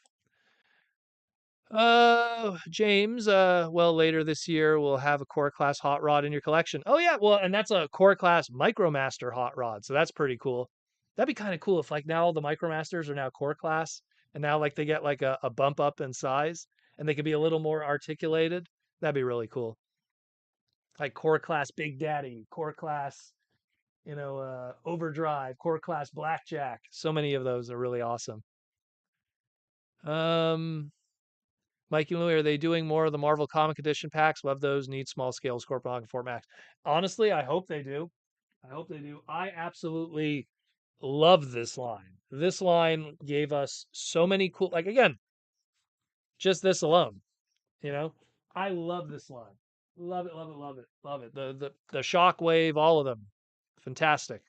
James, well, later this year we'll have a core class hot rod in your collection. Oh yeah, well, and that's a core class Micromaster hot rod, so that's pretty cool. That'd be kind of cool if like now all the Micromasters are now core class, and now like they get like a bump up in size, and they could be a little more articulated. That'd be really cool. Like core class Big Daddy, core class, Overdrive, core class Blackjack. So many of those are really awesome. Um, Mikey Louie, are they doing more of the Marvel Comic Edition packs? Love those. Need small scale Scorpion and Fort Max. Honestly, I hope they do. I hope they do. I absolutely love this line. This line gave us so many cool, like again, just this alone. You know, I love this line. Love it, love it, love it, love it. The Shockwave, all of them, fantastic.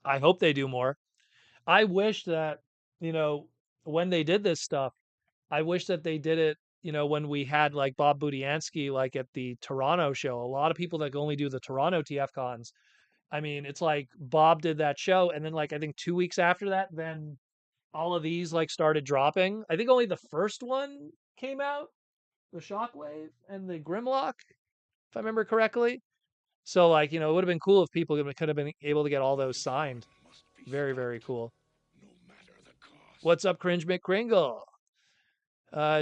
I hope they do more. I wish that you know when they did this stuff I wish that they did it, when we had like Bob Budiansky, like at the Toronto show. A lot of people that only do the Toronto TF cons. I mean, it's like Bob did that show, and then like I think 2 weeks after that, then all of these like started dropping. I think only the first one came out, the Shockwave and the Grimlock, if I remember correctly. So like, it would have been cool if people could have been able to get all those signed. Very, very cool. What's up, Cringe McCringle?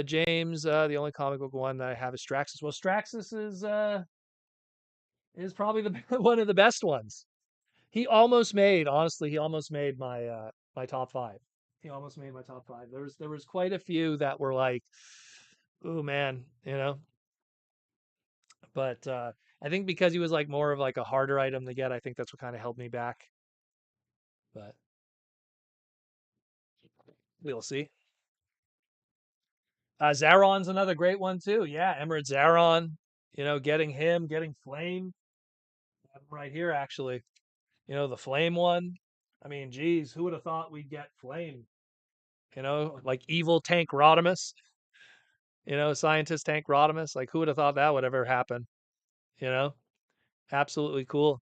James, the only comic book one that I have is Straxus. Well, Straxus is probably the one of the best ones. Honestly, he almost made my top five. He almost made my top five. There was quite a few that were like, oh man, But I think because he was like more of like a harder item to get, I think that's what kind of held me back. But we'll see. Zaron's another great one too. Yeah, Emerald Zaron. Getting Flame. I have him right here actually. The Flame one. I mean, geez, who would have thought we'd get Flame? Like evil Tank Rodimus. Scientist Tank Rodimus. Like, who would have thought that would ever happen? You know, Absolutely cool.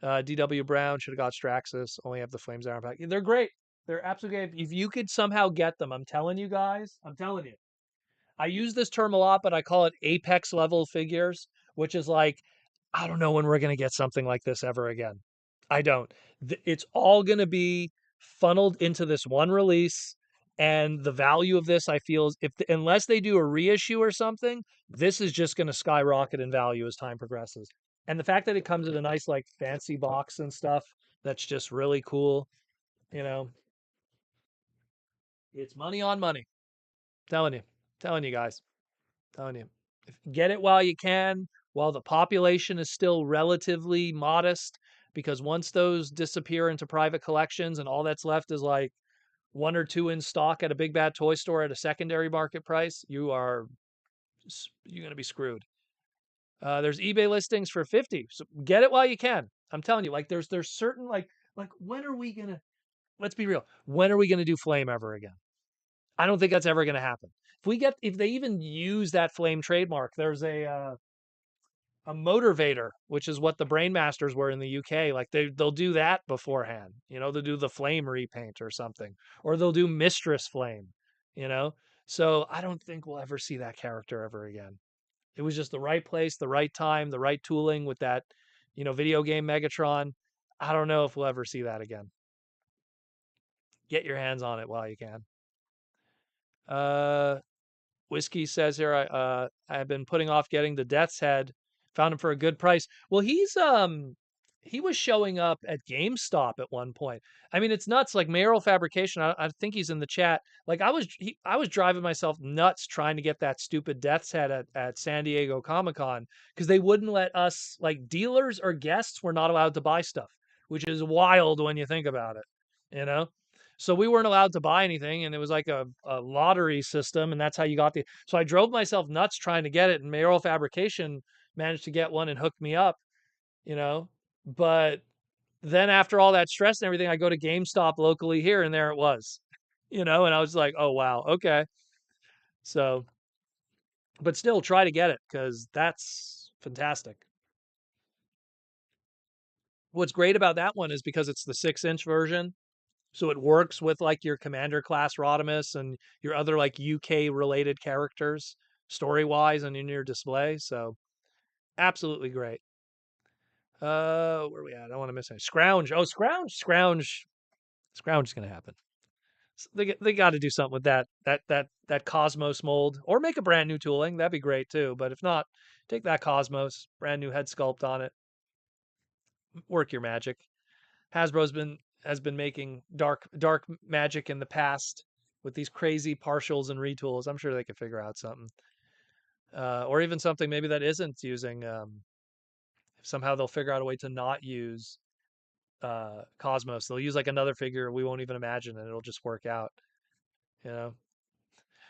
D.W. Brown should have got Straxus. Only have the Flames Iron Pack. They're great. They're absolutely great. If you could somehow get them, I'm telling you guys, I'm telling you. I use this term a lot, but I call it apex level figures, which is like, I don't know when we're going to get something like this ever again. I don't. It's all going to be funneled into this one release, And the value of this, I feel, is unless they do a reissue or something, this is just going to skyrocket in value as time progresses. And the fact that it comes in a nice, like, fancy box and stuff, that's just really cool. You know, it's money on money. Telling you, telling you guys, telling you. Get it while you can, while the population is still relatively modest, because once those disappear into private collections and all that's left is like one or two in stock at a big bad toy store at a secondary market price, you're going to be screwed. There's eBay listings for 50. So get it while you can. I'm telling you, like there's certain like when are we going to, let's be real. When are we going to do flame ever again? I don't think that's ever going to happen. If they even use that flame trademark, there's a motivator, which is what the Brainmasters were in the UK. Like they'll do that beforehand. They'll do the flame repaint or something, or they'll do Mistress Flame. You know, so I don't think we'll ever see that character ever again. It was just the right place, the right time, the right tooling with that, video game Megatron. I don't know if we'll ever see that again. Get your hands on it while you can. Uh, Whiskey says here, I've been putting off getting the Death's Head. Found him for a good price. Well, he was showing up at GameStop at one point. I mean, it's nuts. Like Mayoral Fabrication, I think he's in the chat. Like I was driving myself nuts trying to get that stupid Death's Head at San Diego Comic Con because they wouldn't let us, like, dealers or guests were not allowed to buy stuff, which is wild when you think about it. You know. So we weren't allowed to buy anything, and it was like a lottery system, and that's how you got the. So I drove myself nuts trying to get it, and Mayoral Fabrication managed to get one and hook me up, you know. But then after all that stress and everything, I go to GameStop locally here, and there it was, and I was like, oh wow, okay. So, but still, try to get it because that's fantastic. What's great about that one is because it's the 6-inch version. So it works with like your Commander class Rodimus and your other like UK related characters story wise and in your display. So absolutely great. Where are we at? I don't want to miss any. Scrounge. Oh, Scrounge is gonna happen. They got to do something with that Cosmos mold, or make a brand new tooling. That'd be great too. But if not, take that Cosmos, brand new head sculpt on it. Work your magic. Has been making dark magic in the past with these crazy partials and retools. I'm sure they could figure out something, or even something maybe that isn't using. Somehow they'll figure out a way to not use Cosmos. They'll use like another figure we won't even imagine, and it'll just work out. You know,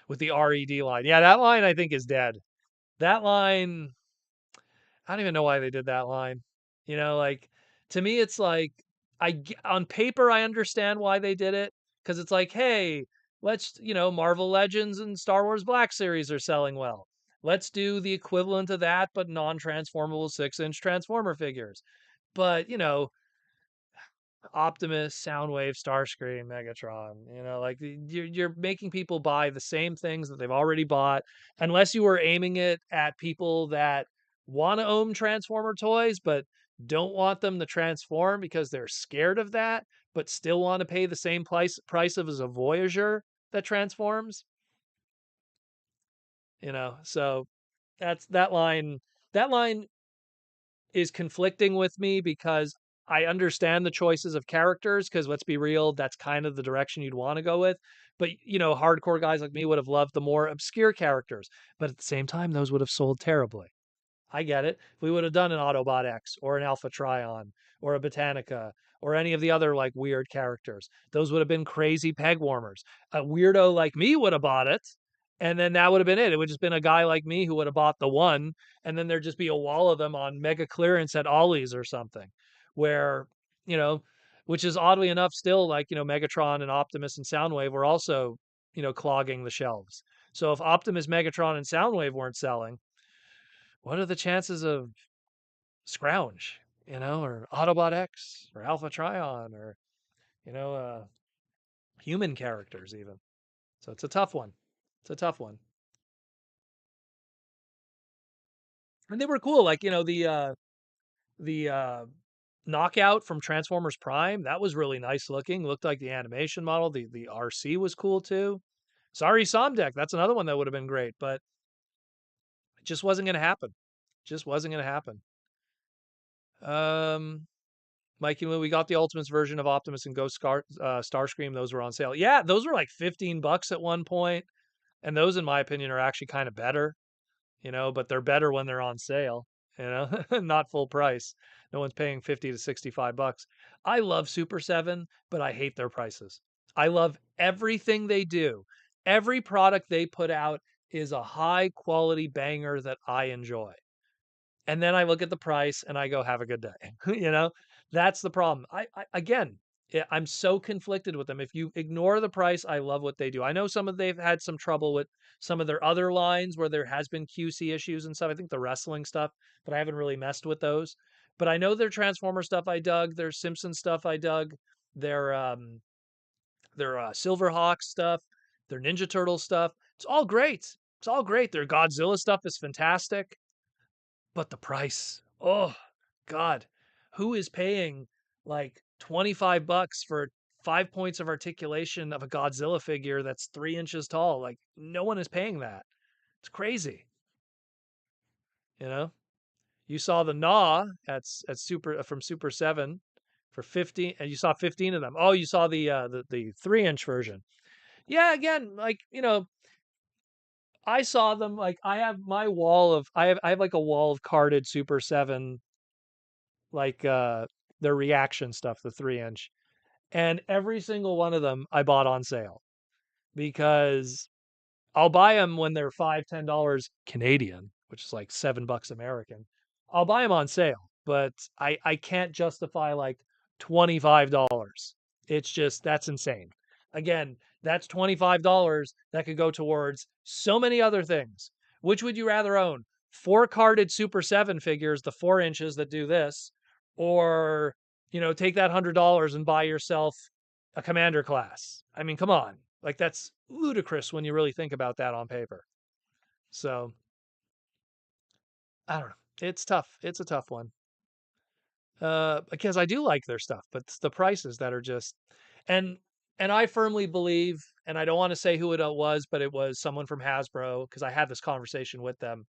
with the RED line. Yeah, that line I think is dead. That line, I don't even know why they did that line. Like, to me, it's like on paper I understand why they did it because it's like, hey, Marvel Legends and Star Wars Black Series are selling well. Let's do the equivalent of that, but non-transformable 6-inch Transformer figures. But Optimus, Soundwave, Starscream, Megatron. Like you're making people buy the same things that they've already bought, unless you were aiming it at people that want to own Transformer toys but don't want them to transform because they're scared of that, but still want to pay the same price of as a Voyager that transforms. So that's that line. That line is conflicting with me because I understand the choices of characters because let's be real, that's kind of the direction you'd want to go with. But hardcore guys like me would have loved the more obscure characters. But at the same time, those would have sold terribly. I get it. If we would have done an Autobot X or an Alpha Trion or a Botanica or any of the other like weird characters, those would have been crazy peg warmers. A weirdo like me would have bought it, and then that would have been it. It would just been a guy like me who would have bought the one, and then there'd just be a wall of them on mega clearance at Ollie's or something, where you know, which is oddly enough still like Megatron and Optimus and Soundwave were also clogging the shelves. So if Optimus, Megatron, and Soundwave weren't selling, what are the chances of Scrounge, or Autobot X, or Alpha Trion, or you know, uh, human characters even? So it's a tough one. It's a tough one. And they were cool, like the Knockout from Transformers Prime, that was really nice looking. Looked like the animation model. The RC was cool too. Sorry, Somdeck. That's another one that would have been great, but it just wasn't going to happen. Just wasn't going to happen. Um, Mikey, when we got the Ultimates version of Optimus and Ghost Starscream, those were on sale. Yeah, those were like $15 at one point, and those, in my opinion, are actually kind of better. But they're better when they're on sale, not full price. No one's paying 50 to $65. I love Super 7, but I hate their prices. I love everything they do. Every product they put out is a high quality banger that I enjoy. And then I look at the price and I go, have a good day. That's the problem. Again, I'm so conflicted with them. If you ignore the price, I love what they do. I know they've had some trouble with some of their other lines where there has been QC issues and stuff. I think the wrestling stuff, but I haven't really messed with those. But I know their Transformer stuff I dug, their Simpson stuff I dug, their Silverhawk stuff, their Ninja Turtle stuff. It's all great. It's all great. Their Godzilla stuff is fantastic. But the price, oh God, who is paying like $25 for 5 points of articulation of a Godzilla figure that's 3 inches tall? Like no one is paying that. It's crazy. You know, you saw the Gnaw at Super from Super 7 for 15, and you saw 15 of them. Oh, you saw the 3-inch version. Yeah, again, like, I saw them. Like I have my wall of I have like a wall of carded Super 7, like their reaction stuff, the 3-inch. And every single one of them I bought on sale because I'll buy them when they're $5, $10 Canadian, which is like $7 American. I'll buy them on sale, but I can't justify like $25. It's just that's insane. Again, that's $25 that could go towards so many other things. Which would you rather own? Four carded Super 7 figures, the 4 inches that do this, or take that $100 and buy yourself a commander class. I mean, come on. Like that's ludicrous when you really think about that on paper. So I don't know. It's tough. It's a tough one. Because I do like their stuff, but it's the prices that are just and and I firmly believe, and I don't want to say who it was, but it was someone from Hasbro because I had this conversation with them.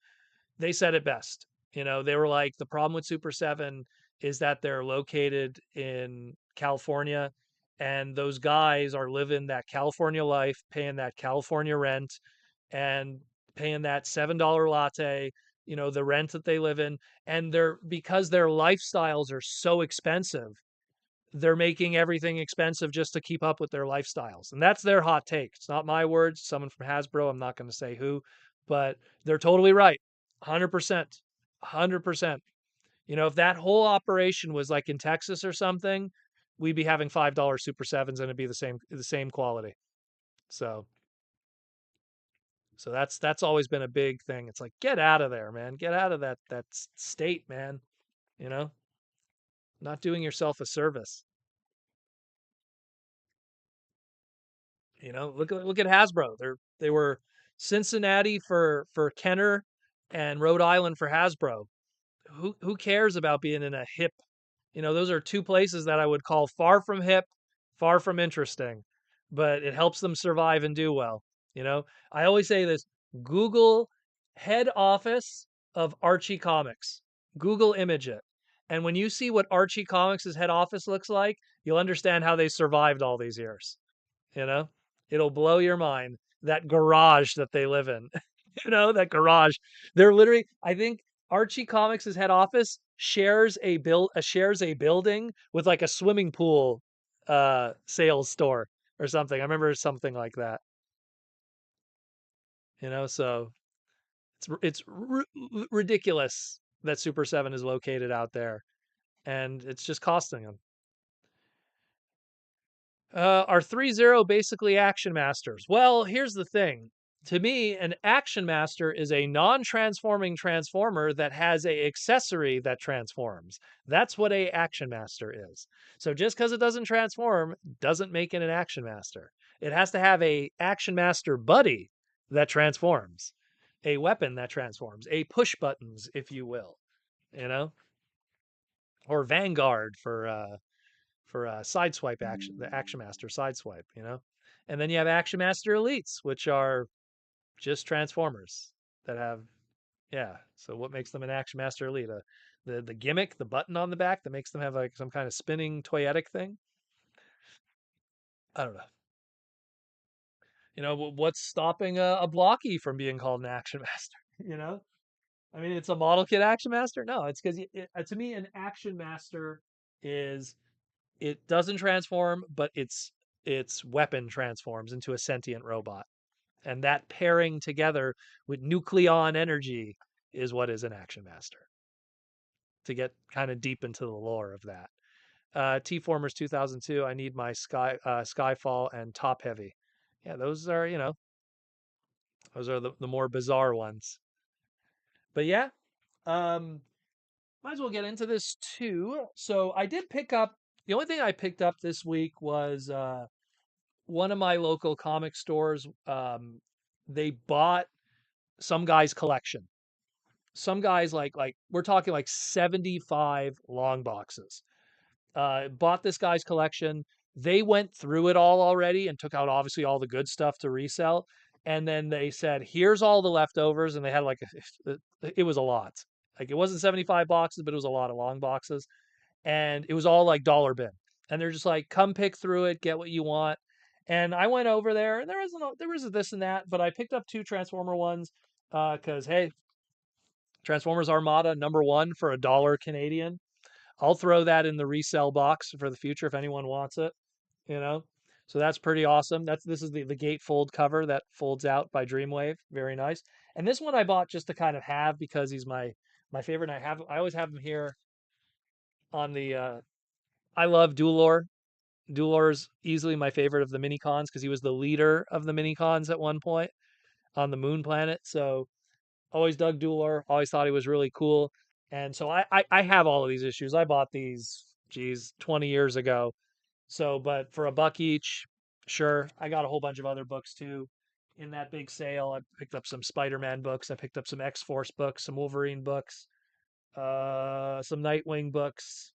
They said it best. They were like, the problem with Super 7 is that they're located in California, and those guys are living that California life, paying that California rent, and paying that $7 latte, the rent that they live in. And because their lifestyles are so expensive, they're making everything expensive just to keep up with their lifestyles. And that's their hot take. It's not my words. Someone from Hasbro, I'm not going to say who, but they're totally right. 100%. 100%. If that whole operation was like in Texas or something, we'd be having $5 Super 7s and it'd be the same quality. So that's always been a big thing. It's like, get out of there, man. Get out of that state, man. You know, not doing yourself a service. Look at Hasbro. They were Cincinnati for Kenner and Rhode Island for Hasbro. Who cares about being in a hip? Those are two places that I would call far from hip, far from interesting, but it helps them survive and do well. I always say this: Google head office of Archie Comics. Google image it. And when you see what Archie Comics' head office looks like, you'll understand how they survived all these years. You know, it'll blow your mind. That garage that they live in, that garage. They're literally, I think Archie Comics' head office shares a building with like a swimming pool sales store or something. I remember something like that. So it's ridiculous that Super 7 is located out there, and it's just costing them. Are 3-0 basically action masters? Well, here's the thing. To me, an action master is a non-transforming transformer that has a accessory that transforms. That's what a action master is. So just because it doesn't transform doesn't make it an action master. It has to have a action master buddy that transforms, a weapon that transforms, a push buttons, if you will. You know? or Vanguard for sideswipe action, the Action Master sideswipe, you know. And then you have Action Master Elites, which are just Transformers that have, yeah. So what makes them an Action Master Elite? The gimmick, the button on the back that makes them have like some kind of spinning toyetic thing. I don't know. You know, what's stopping a Blocky from being called an Action Master? You know, I mean, it's a model kit Action Master. No, it's because to me, an Action Master is, it doesn't transform, but its weapon transforms into a sentient robot, and that pairing together with nucleon energy is what is an Action Master. To get kind of deep into the lore of that, T-Formers 2002. I need my Skyfall and Top Heavy. Yeah, those are, you know, those are the more bizarre ones. But yeah, um, might as well get into this too. So I did pick up, the only thing I picked up this week was one of my local comic stores. They bought some guy's collection. Some guys like we're talking like 75 long boxes. Bought this guy's collection. They went through it all already and took out obviously all the good stuff to resell. And then they said, "Here's all the leftovers." And they had like it was a lot. Like it wasn't 75 boxes, but it was a lot of long boxes, and it was all like dollar bin. And they're just like, "Come pick through it, get what you want." And I went over there, and there was a this and that, but I picked up two Transformer ones because hey, Transformers Armada #1 for $1 Canadian. I'll throw that in the resell box for the future if anyone wants it, you know. So that's pretty awesome. This is the gatefold cover that folds out by Dreamwave. Very nice. And this one I bought just to kind of have because he's my favorite. And I always have him here on the I love Duelor. Duelor's easily my favorite of the mini cons because he was the leader of the mini cons at one point on the moon planet. So always dug Duelor. Always thought he was really cool. And so I have all of these issues. I bought these, geez, 20 years ago. So, but for $1 each, sure. I got a whole bunch of other books too. In that big sale, I picked up some Spider-Man books. I picked up some X-Force books, some Wolverine books, some Nightwing books,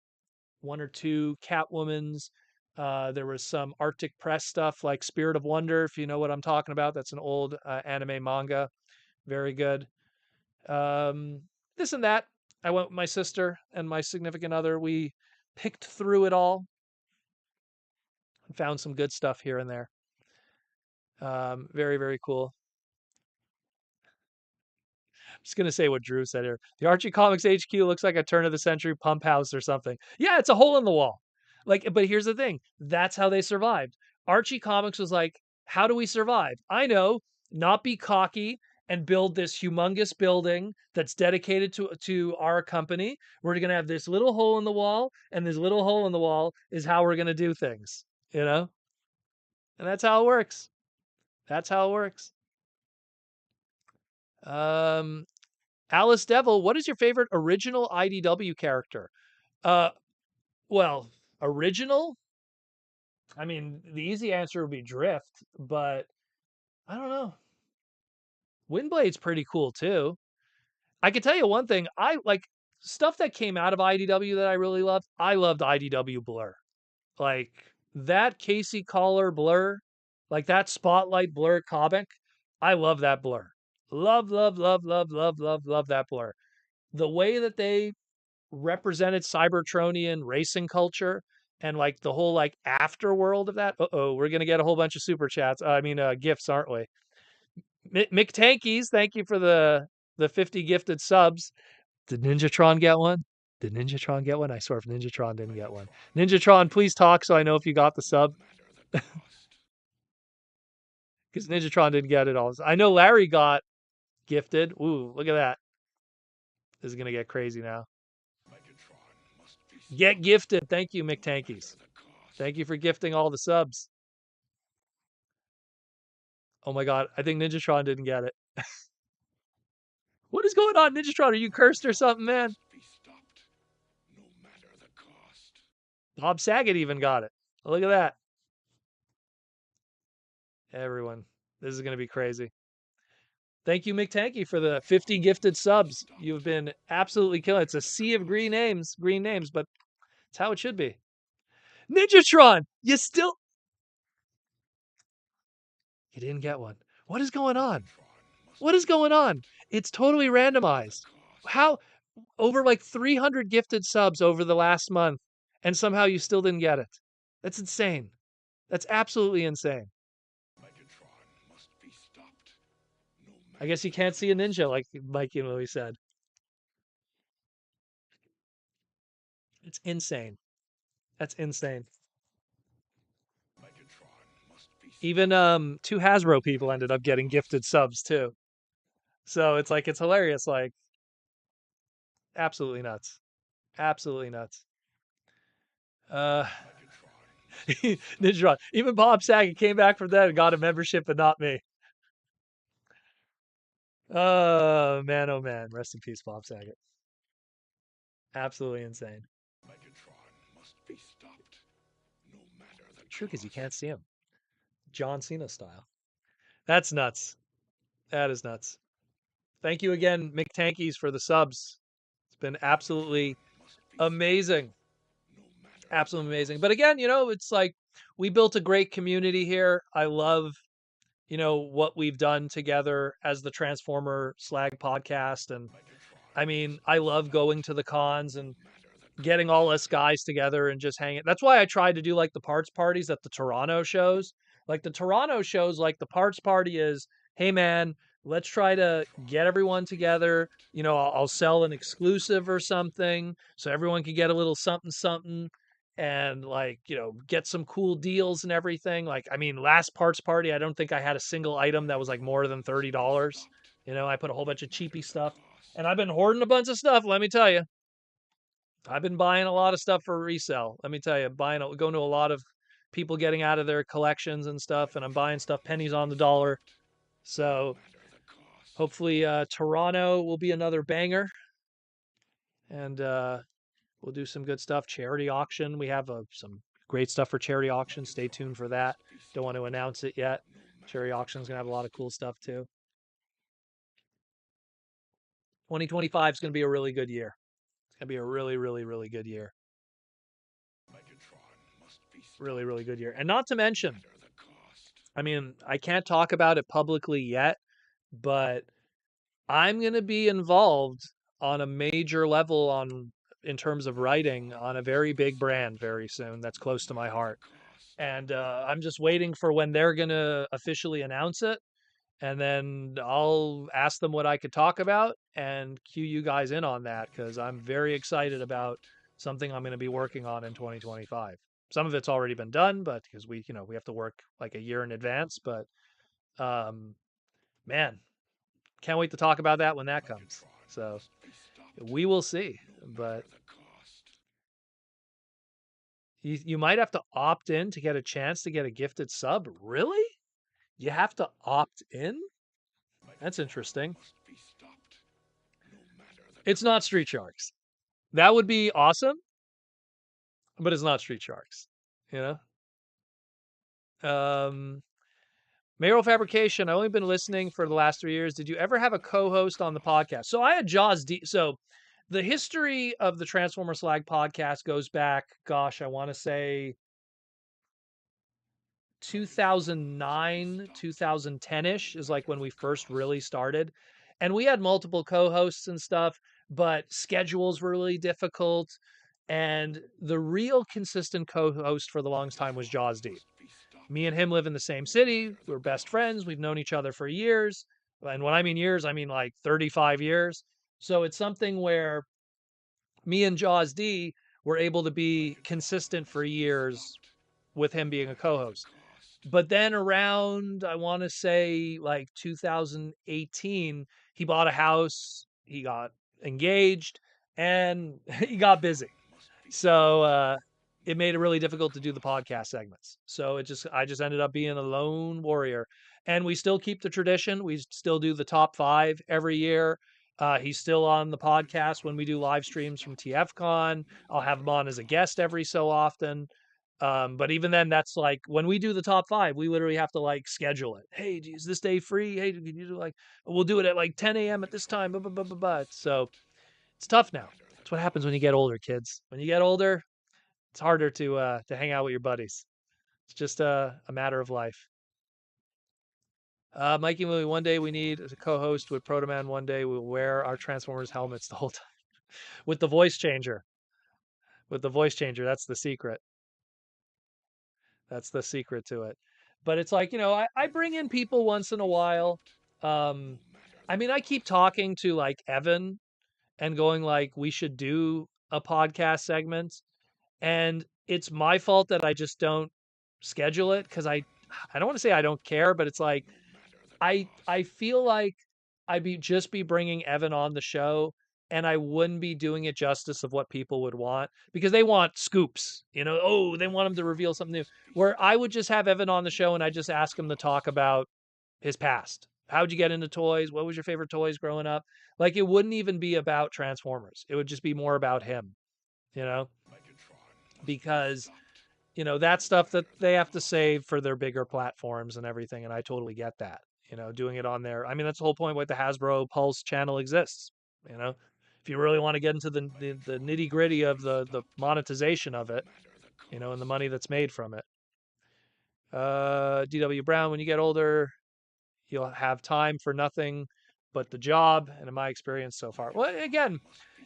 one or two Catwoman's. There was some Arctic Press stuff like Spirit of Wonder, if you know what I'm talking about. That's an old anime manga. Very good. Um, this and that. I went with my sister and my significant other. We picked through it all and found some good stuff here and there. Very, very cool. Just gonna say what Drew said here. The Archie Comics HQ looks like a turn of the century pump house or something. Yeah, it's a hole in the wall. Like, but here's the thing. That's how they survived. Archie Comics was like, how do we survive? I know, not be cocky and build this humongous building that's dedicated to our company. We're gonna have this little hole in the wall, and this little hole in the wall is how we're gonna do things, you know? And that's how it works. That's how it works. Um, Alice Devil, what is your favorite original IDW character? Uh, well, original? I mean, the easy answer would be Drift, but I don't know. Windblade's pretty cool too. I can tell you one thing. I like stuff that came out of IDW that I really loved. I loved IDW Blur. Like that Casey Collar Blur, like that Spotlight Blur comic. I love that Blur. Love, love, love, love, love, love, love that Blur. The way that they represented Cybertronian racing culture and like the whole like afterworld of that. Uh-oh, we're gonna get a whole bunch of super chats. I mean, gifts, aren't we? Mick Tankies, thank you for the 50 gifted subs. Did Ninjatron get one? Did Ninjatron get one? I swear if Ninjatron didn't get one. Ninjatron, please talk so I know if you got the sub. Because Ninjatron didn't get it all. I know Larry got gifted. Ooh, look at that. This is gonna get crazy now. Get gifted. Thank you, Mick Tankies. Thank you for gifting all the subs. Oh my god, I think Ninjatron didn't get it. What is going on, Ninjatron? Are you cursed or something, man? Bob Saget even got it. Look at that. Everyone. This is going to be crazy. Thank you, Mick Tanky, for the 50 gifted subs. You've been absolutely killing it. It's a sea of green names, but It's how it should be. Ninjatron, you didn't get one. What is going on? What is going on? It's totally randomized. How over like 300 gifted subs over the last month, and somehow you still didn't get it. That's insane. That's absolutely insane. I guess you can't see a ninja like Mikey and Louie said. It's insane. That's insane. Even two Hasbro people ended up getting gifted subs too. So it's like it's hilarious, like absolutely nuts. Absolutely nuts. Uh Ninja. Even Bob Saget came back from that and got a membership, but not me. Oh man. Rest in peace, Bob Saget. Absolutely insane. True, because you can't see him. John Cena style. That's nuts. That is nuts. Thank you again, Mick Tankies, for the subs. It's been absolutely amazing. Absolutely amazing. But again, it's like we built a great community here. I love, what we've done together as the Transformer Slag podcast. And I mean, I love going to the cons and getting all us guys together and just hanging. That's why I tried to do like the parts parties at the Toronto shows. Like the Toronto shows, like the parts party is, hey man, let's try to get everyone together. I'll sell an exclusive or something so everyone can get a little something something and like, get some cool deals and everything. Like, I mean, last parts party, I don't think I had a single item that was like more than $30. I put a whole bunch of cheapy stuff and I've been hoarding a bunch of stuff, let me tell you. I've been buying a lot of stuff for resale. Let me tell you, going to a lot of people getting out of their collections and stuff, and I'm buying stuff pennies on the dollar. So hopefully Toronto will be another banger, and we'll do some good stuff. Charity auction. We have some great stuff for charity auction. Stay tuned for that. Don't want to announce it yet. Charity auction is going to have a lot of cool stuff too. 2025 is going to be a really good year. It's going to be a really, really, really good year. Really, really good year. And not to mention, I mean, I can't talk about it publicly yet, but I'm going to be involved on a major level in terms of writing on a very big brand very soon that's close to my heart. And I'm just waiting for when they're going to officially announce it. And then I'll ask them what I could talk about and cue you guys in on that because I'm very excited about something I'm going to be working on in 2025. Some of it's already been done, but because we have to work like a year in advance. But um, man, can't wait to talk about that when that comes. So we will see. But you might have to opt in to get a chance to get a gifted sub. Really? You have to opt in? That's interesting. It's not Street Sharks. That would be awesome, but it's not Street Sharks. You Mayoral Fabrication. I've only been listening for the last 3 years. Did you ever have a co-host on the podcast? So I had Jaws D. So the history of the Transformers Slag podcast goes back, gosh, I want to say 2009, 2010-ish is like when we first really started. And we had multiple co-hosts and stuff, but schedules were really difficult. And the real consistent co-host for the longest time was Jaws D. Me and him live in the same city. We're best friends. We've known each other for years. And when I mean years, I mean like 35 years. So it's something where me and Jaws D were able to be consistent for years with him being a co-host. But then around, I want to say like 2018, he bought a house, he got engaged, and he got busy. So it made it really difficult to do the podcast segments. So I just ended up being a lone warrior. And we still keep the tradition. We still do the top 5 every year. He's still on the podcast when we do live streams from TFCon. I'll have him on as a guest every so often. But even then, that's like when we do the top 5, we literally have to like schedule it. Hey, is this day free? Hey, can you do like we'll do it at like 10 a.m. at this time. Blah, blah, blah, blah, blah. So it's tough now. That's what happens when you get older, kids. When you get older, It's harder to hang out with your buddies. It's just a matter of life. Mikey Movie, one day we need a co-host with Proto Man. One day we'll wear our Transformers helmets the whole time with the voice changer. With the voice changer, that's the secret. That's the secret to it. But it's like, I bring in people once in a while. Um, I mean, I keep talking to like Evan and going like, we should do a podcast segment. And it's my fault that I just don't schedule it because I don't want to say I don't care, but it's like I feel like I'd be bringing Evan on the show, and I wouldn't be doing it justice of what people would want because they want scoops, oh, they want him to reveal something new. Where I would just have Evan on the show and I just ask him to talk about his past. How'd you get into toys? What was your favorite toys growing up? Like it wouldn't even be about Transformers. It would just be more about him, you know, because that stuff that they have to save for their bigger platforms and everything. And I totally get that, doing it on there. I mean, that's the whole point why the Hasbro Pulse channel exists. You know, if you really want to get into the nitty gritty of the monetization of it, and the money that's made from it. DW Brown, when you get older, you'll have time for nothing but the job. And in my experience so far, well, again,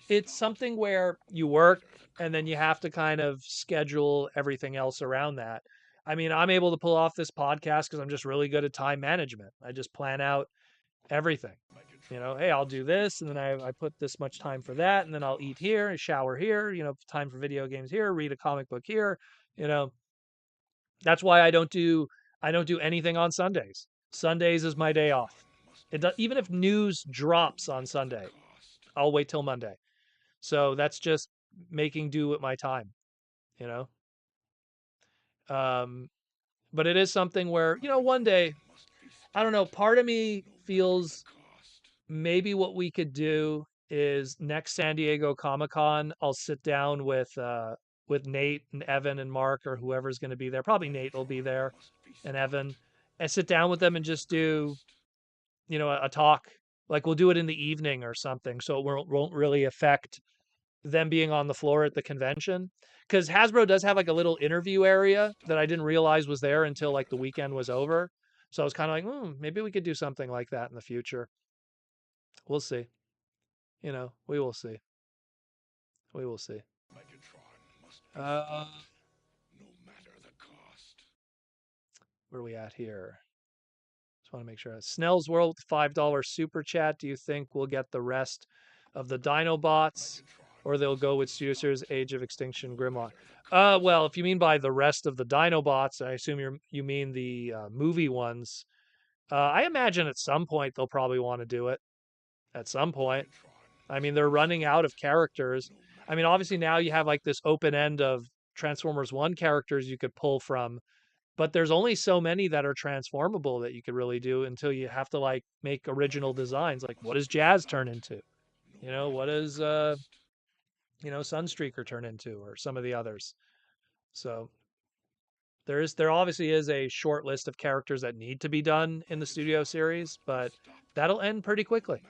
it's something where you work and then you have to kind of schedule everything else around that. I mean, I'm able to pull off this podcast because I'm just really good at time management. I just plan out everything. Hey, I'll do this, and then I put this much time for that, and then I'll eat here, shower here, time for video games here, read a comic book here. You know, that's why I don't do anything on Sundays. Sundays is my day off. Even if news drops on Sunday, I'll wait till Monday. So that's just making do with my time, you know? Um, but it is something where, one day, I don't know, part of me feels maybe what we could do is next San Diego Comic-Con, I'll sit down with Nate and Evan and Mark or whoever's going to be there. Probably Nate will be there and Evan, and sit down with them and just do, a talk. Like we'll do it in the evening or something so it won't really affect them being on the floor at the convention, because Hasbro does have like a little interview area that I didn't realize was there until like the weekend was over. So I was kind of like, maybe we could do something like that in the future. We'll see. We will see. We will see. Uh, where are we at here? Just want to make sure. Snell's World $5 super chat. Do you think we'll get the rest of the Dinobots, or they'll go with Studio Series Age of Extinction Grimlock? Well, if you mean by the rest of the Dinobots, I assume you mean the movie ones. I imagine at some point they'll probably want to do it. At some point, I mean, they're running out of characters. I mean, obviously now you have like this open end of Transformers One characters you could pull from, but there's only so many that are transformable that you could really do until you have to like make original designs. Like, what does Jazz turn into? What does Sunstreaker turn into, or some of the others? So there obviously is a short list of characters that need to be done in the studio series, but that'll end pretty quickly.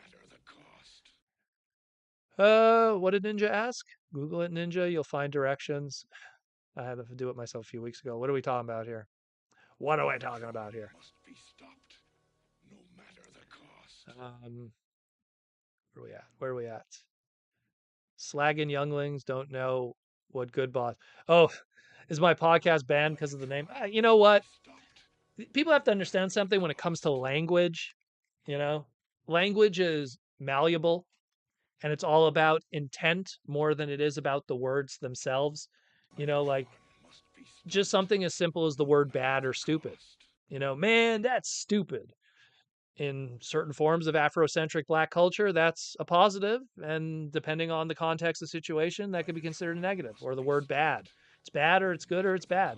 What did Ninja ask? Google it, Ninja. You'll find directions. I had to do it myself a few weeks ago. What are we talking about here? What are we talking about here? Where are we at? Where are we at? Slag and Younglings don't know what good boss. Oh, is my podcast banned because of the name? You know what? People have to understand something when it comes to language. You know, language is malleable, and it's all about intent more than it is about the words themselves. Like just something as simple as the word bad or stupid. Man, that's stupid. In certain forms of Afrocentric Black culture, that's a positive, and depending on the context of the situation, that could be considered a negative. Or the word bad. It's bad, or it's good, or it's bad.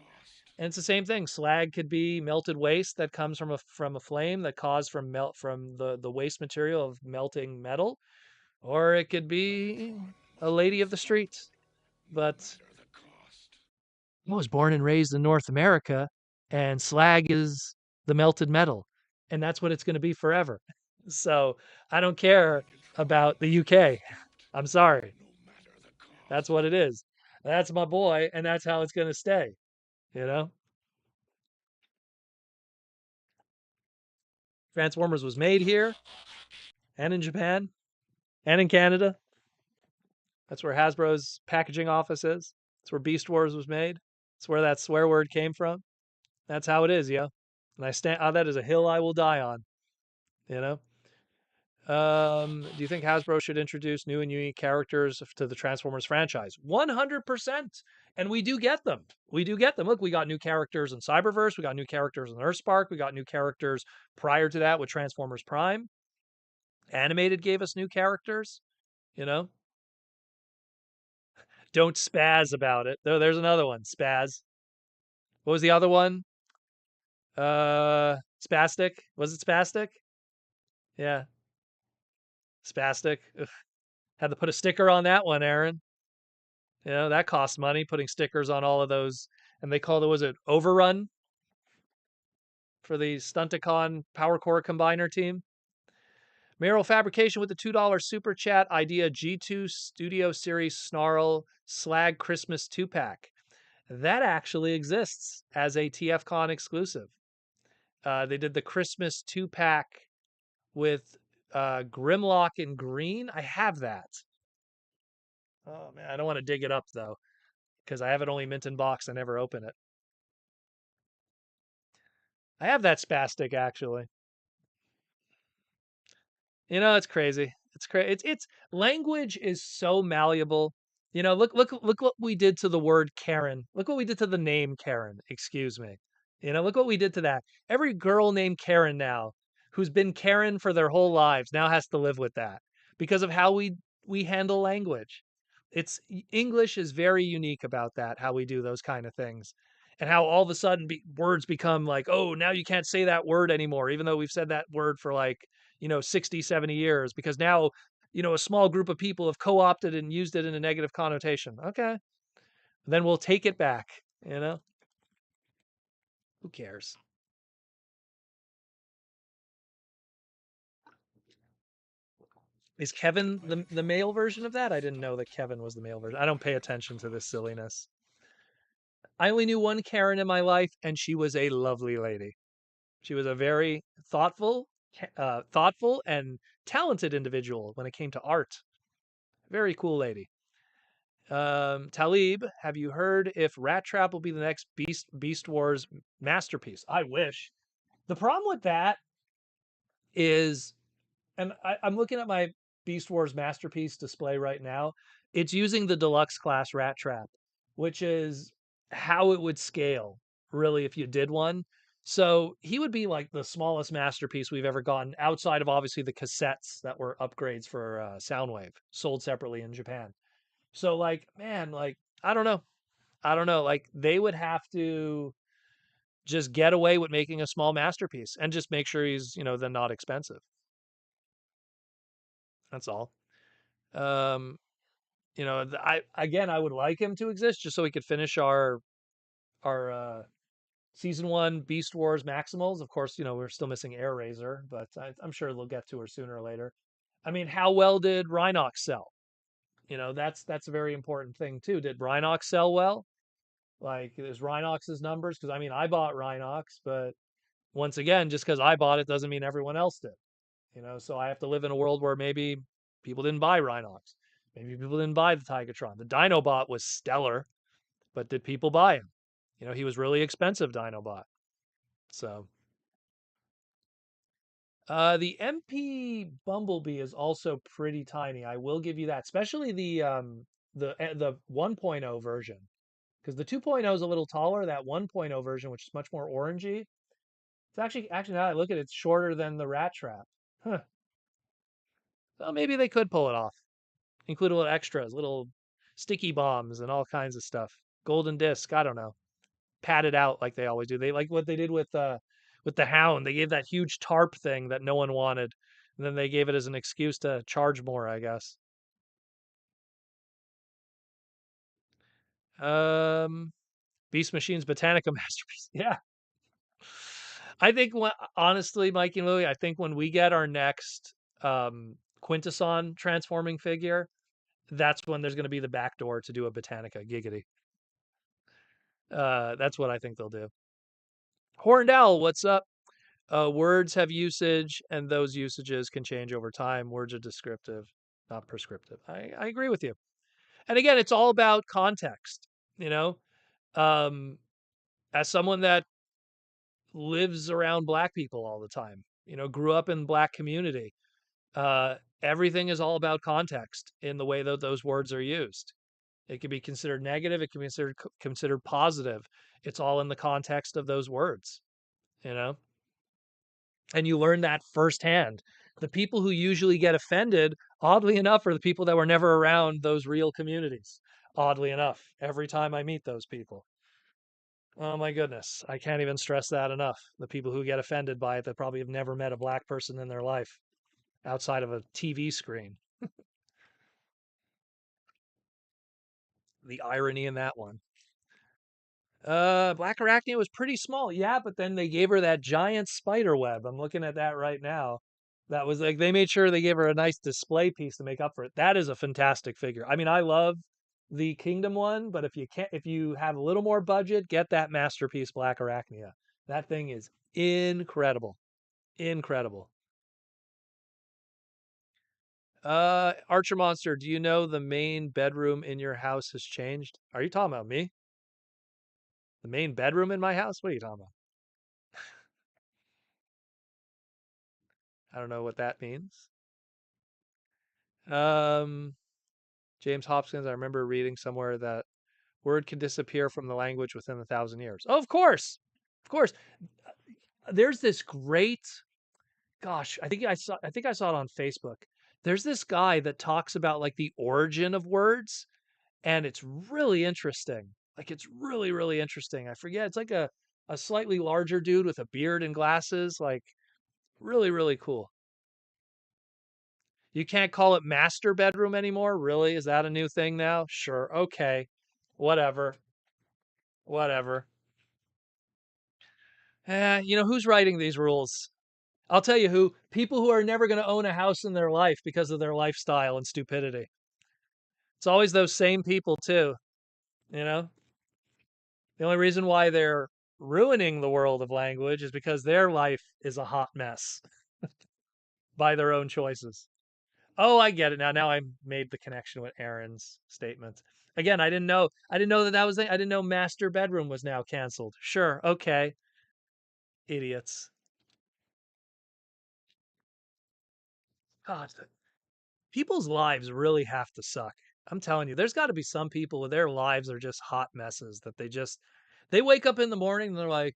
And it's the same thing. Slag could be melted waste that comes from a flame that caused from the waste material of melting metal, or it could be a lady of the streets. But I was born and raised in North America, and slag is the melted metal, and that's what it's going to be forever. So I don't care about the UK. I'm sorry. That's what it is. That's my boy, and that's how it's gonna stay. You know, Transformers was made here and in Japan and in Canada. That's where Hasbro's packaging office is. That's where Beast Wars was made. That's where that swear word came from. That's how it is, yo. And I stand. Oh, that is a hill I will die on. You know. Do you think Hasbro should introduce new and unique characters to the Transformers franchise? 100%. And we do get them. We do get them. Look, we got new characters in Cyberverse. We got new characters in Earthspark. We got new characters prior to that with Transformers Prime. Animated gave us new characters. You know, don't spaz about it. There's another one. Spaz. What was the other one? Spastic. Was it Spastic? Yeah, Spastic. Ugh. Had to put a sticker on that one, Aaron. You know, that costs money putting stickers on all of those. And they called it, was it Overrun for the Stunticon Power Core Combiner team? Merrill Fabrication with the $2 super chat idea G2 Studio Series Snarl Slag Christmas 2-pack. That actually exists as a TFCon exclusive. They did the Christmas 2-pack with Grimlock in green. I have that. Oh man, I don't want to dig it up though, because I have it only mint in box. I never open it. I have that spastic actually. You know, it's crazy. It's crazy. It's language is so malleable. You know, look what we did to the word Karen. Look what we did to the name Karen. Excuse me. You know, look what we did to that. Every girl named Karen now, who's been Karen for their whole lives, now has to live with that because of how we handle language. English is very unique about that, how we do those kind of things. And how all of a sudden words become like, oh, now you can't say that word anymore, even though we've said that word for like 60, 70 years because now, a small group of people have co-opted and used it in a negative connotation. Okay. Then we'll take it back, you know? Who cares? Is Kevin the male version of that? I didn't know that Kevin was the male version. I don't pay attention to this silliness. I only knew one Karen in my life, and she was a lovely lady. She was a very thoughtful and talented individual when it came to art. Very cool lady. Talib, have you heard if Rat Trap will be the next Beast Wars masterpiece? I wish. The problem with that is, and I'm looking at my Beast Wars masterpiece display right now. It's using the deluxe class Rat Trap, which is how it would scale really if you did one. So he would be like the smallest masterpiece we've ever gotten outside of obviously the cassettes that were upgrades for Soundwave sold separately in Japan. So like, man, like I don't know. I don't know. Like they would have to just get away with making a small masterpiece and just make sure he's, then not expensive. That's all. Um, I would like him to exist just so we could finish our season one Beast Wars Maximals. Of course, we're still missing Air Razor, but I'm sure they'll get to her sooner or later. I mean, how well did Rhinox sell? That's a very important thing too. Did Rhinox sell well? Like, is Rhinox's numbers? Because I mean, I bought Rhinox, but once again, just because I bought it doesn't mean everyone else did. So I have to live in a world where maybe people didn't buy Rhinox. Maybe people didn't buy the Tigatron. The Dinobot was stellar, but did people buy him? He was really expensive, Dinobot. So the MP Bumblebee is also pretty tiny. I will give you that, especially the 1.0 version. Because the 2.0 is a little taller. That 1.0 version, which is much more orangey, it's actually now that I look at it, it's shorter than the Rat Trap. Huh. Well, maybe they could pull it off. Include a little extras, little sticky bombs, and all kinds of stuff. Golden disc. I don't know. Pad it out like they always do. They like what they did with the Hound. They gave that huge tarp thing that no one wanted, and then they gave it as an excuse to charge more. I guess. Um, Beast Machines Botanica masterpiece. Yeah. I think honestly, Mikey and Louie, I think when we get our next Quintesson transforming figure, that's when there's going to be the back door to do a Botanica. Giggity. That's what I think they'll do. Horned Owl, what's up? Words have usage, and those usages can change over time. Words are descriptive, not prescriptive. I agree with you. And again, it's all about context. You know, um, as someone that lives around black people all the time, grew up in black community, uh, everything is all about context in the way that those words are used. It can be considered negative. It can be considered positive. It's all in the context of those words. You know. And you learn that firsthand. The people who usually get offended, oddly enough, are the people that were never around those real communities. Oddly enough, every time I meet those people. Oh my goodness, I can't even stress that enough. The people who get offended by it that probably have never met a black person in their life outside of a TV screen. The irony in that one. Black Arachnia was pretty small. Yeah, but then they gave her that giant spider web. I'm looking at that right now. That was like they made sure they gave her a nice display piece to make up for it. That is a fantastic figure. I mean, I love the Kingdom one, but if you have a little more budget, get that masterpiece Black Arachnia. That thing is incredible. Incredible. Archer Monster, do you know the main bedroom in your house has changed? Are you talking about me? The main bedroom in my house? What are you talking about? I don't know what that means. Um, James Hopkins, I remember reading somewhere that word can disappear from the language within 1,000 years. Oh, of course. Of course. There's this great, gosh, I think I saw it on Facebook. There's this guy that talks about like the origin of words, and it's really interesting. Like it's really, really interesting. I forget. It's like a slightly larger dude with a beard and glasses. Like really, really cool. You can't call it master bedroom anymore? Really? Is that a new thing now? Sure. Okay. Whatever. Whatever. Who's writing these rules? I'll tell you who. People who are never going to own a house in their life because of their lifestyle and stupidity. It's always those same people, too. You know? The only reason why they're ruining the world of language is because their life is a hot mess by their own choices. Oh, I get it now. Now I made the connection with Aaron's statement. Again, I didn't know. I didn't know that was. I didn't know master bedroom was now canceled. Sure, okay, idiots. God, people's lives really have to suck. I'm telling you, there's got to be some people where their lives are just hot messes that they wake up in the morning and they're like,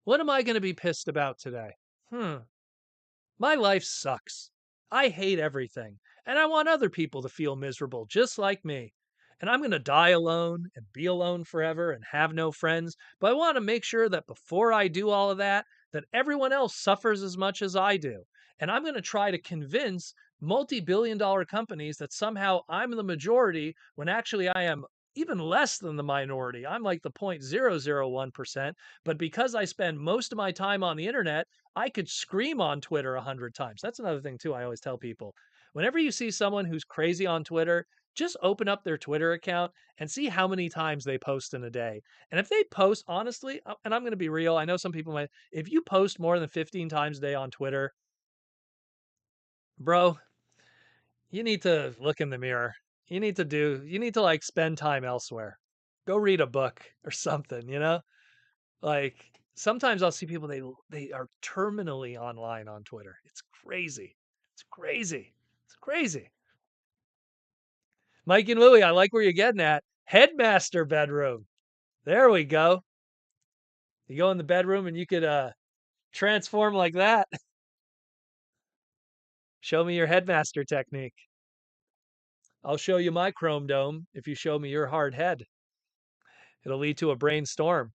"What am I going to be pissed about today?" Hmm. My life sucks. I hate everything, and I want other people to feel miserable just like me. And I'm going to die alone and be alone forever and have no friends, but I want to make sure that before I do all of that, that everyone else suffers as much as I do. And I'm going to try to convince multi-billion-dollar companies that somehow I'm the majority when actually I am even less than the minority. I'm like the 0.001%, but because I spend most of my time on the internet, I could scream on Twitter 100 times. That's another thing too. I always tell people, whenever you see someone who's crazy on Twitter, just open up their Twitter account and see how many times they post in a day. And if they post honestly, and I'm going to be real, I know some people might, if you post more than 15 times a day on Twitter, bro, you need to look in the mirror. You need to like spend time elsewhere. Go read a book or something, you know? Like sometimes I'll see people they are terminally online on Twitter. It's crazy. It's crazy. It's crazy. Mike and Louie, I like where you're getting at. Headmaster bedroom. There we go. You go in the bedroom and you could transform like that. Show me your headmaster technique. I'll show you my chrome dome if you show me your hard head. It'll lead to a brainstorm,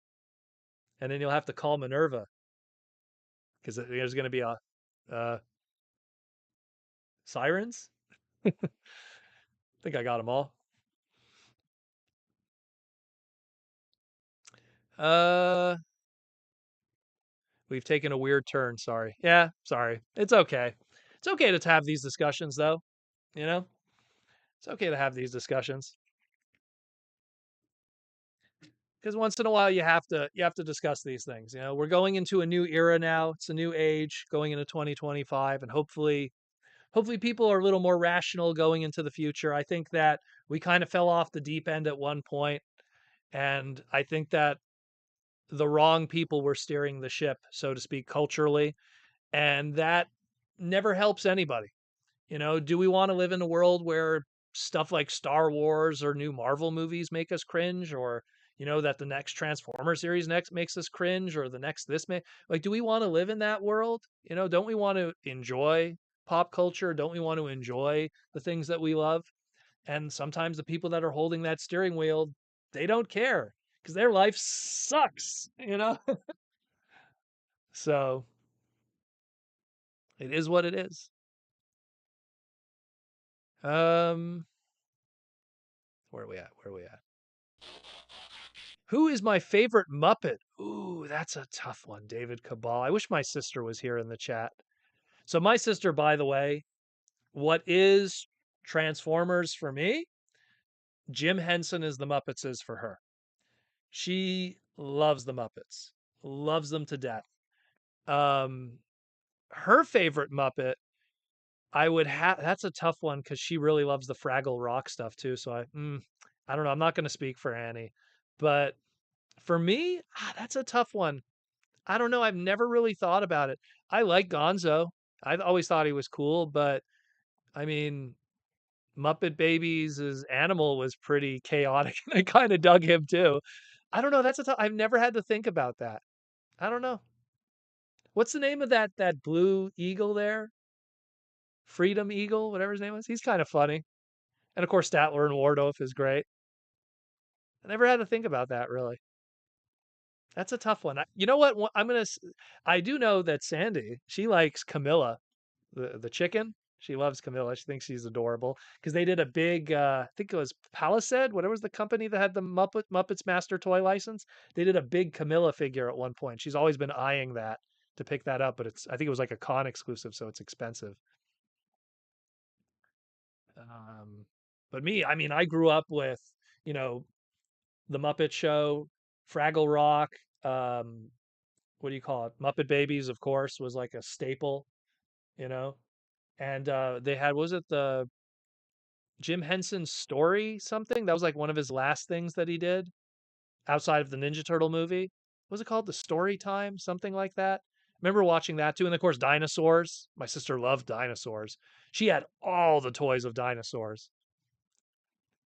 and then you'll have to call Minerva because there's going to be a uh, sirens. I think I got them all. Uh, we've taken a weird turn. Sorry. Yeah, sorry. It's okay. It's okay to have these discussions, though. You know, It's okay to have these discussions because once in a while you have to discuss these things. We're going into a new era now. It's a new age going into 2025, and hopefully people are a little more rational going into the future. I think that we kind of fell off the deep end at one point, and I think that the wrong people were steering the ship, so to speak, culturally, and that never helps anybody. Do we want to live in a world where stuff like Star Wars or new Marvel movies make us cringe, or that the next Transformer series next makes us cringe, or the next this may like do we want to live in that world? Don't we want to enjoy pop culture? Don't we want to enjoy the things that we love? And sometimes the people that are holding that steering wheel, they don't care because their life sucks. So it is what it is. Um, where are we at? Where are we at? Who is my favorite Muppet? Ooh, that's a tough one, David Cabal. I wish my sister was here in the chat. So my sister, by the way, what is Transformers for me? Jim Henson is the Muppets is for her. She loves the Muppets, loves them to death. Um, Her favorite Muppet, I would have. That's a tough one because she really loves the Fraggle Rock stuff too. So I don't know. I'm not going to speak for Annie, but for me, that's a tough one. I don't know. I've never really thought about it. I like Gonzo. I've always thought he was cool, but I mean, Muppet Babies' animal was pretty chaotic, and I kind of dug him too. I don't know. I've never had to think about that. I don't know. What's the name of that blue eagle there? Freedom Eagle, whatever his name was. He's kind of funny, and of course Statler and Wardorf is great. I never had to think about that really. That's a tough one. You know what? I do know that Sandy, she likes Camilla, the chicken. She loves Camilla. She thinks she's adorable because they did a big, I think it was Palisade, whatever was the company that had the Muppets Master Toy license. They did a big Camilla figure at one point. She's always been eyeing that to pick that up, but I think it was like a con exclusive, so it's expensive. Um, but me, I mean, I grew up with, you know, the Muppet Show, Fraggle Rock, um, what do you call it? Muppet Babies, of course, was like a staple, you know. And they had was it the Jim Henson Story something? That was like one of his last things that he did outside of the Ninja Turtle movie. What was it called? The Story Time, something like that. Remember watching that too, and of course dinosaurs. My sister loved dinosaurs. She had all the toys of dinosaurs.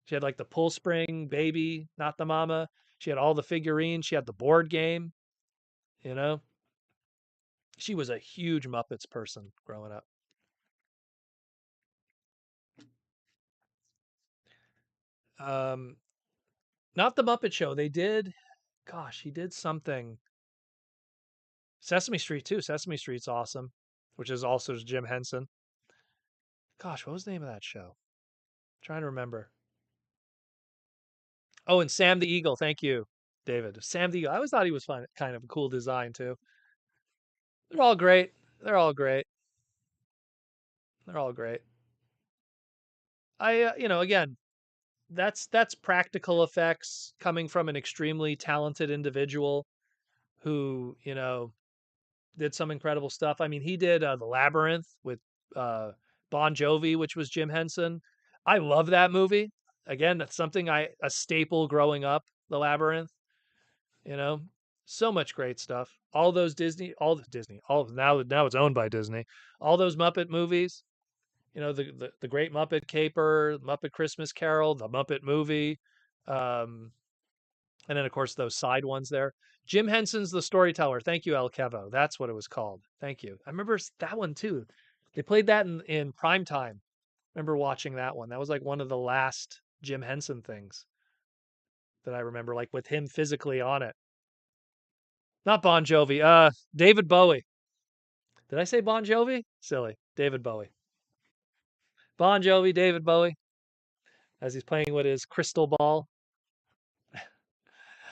She had like the pull spring baby, not the mama. She had all the figurines. She had the board game. You know, she was a huge Muppets person growing up. Um, Not the Muppet Show. They did. Gosh, he did something. Sesame Street too. Sesame Street's awesome, which is also Jim Henson. Gosh, what was the name of that show? I'm trying to remember. Oh, and Sam the Eagle. Thank you, David. Sam the Eagle. I always thought he was fun, kind of a cool design too. They're all great. They're all great. They're all great. Again, that's practical effects coming from an extremely talented individual who did some incredible stuff. I mean, he did the Labyrinth with uh, Bon Jovi, which was Jim Henson. I love that movie. Again, that's something a staple growing up. The Labyrinth, you know, so much great stuff. All those Disney, all the Disney, all now it's owned by Disney. All those Muppet movies. The Great Muppet Caper, Muppet Christmas Carol, the Muppet movie, um, and then of course those side ones there. Jim Henson's The Storyteller. Thank you, El Kevo. That's what it was called. Thank you. I remember that one too. They played that in prime time. Remember watching that one. That was like one of the last Jim Henson things that I remember, like with him physically on it. Not Bon Jovi. David Bowie. Did I say Bon Jovi? Silly. David Bowie. Bon Jovi, David Bowie, as he's playing with his crystal ball.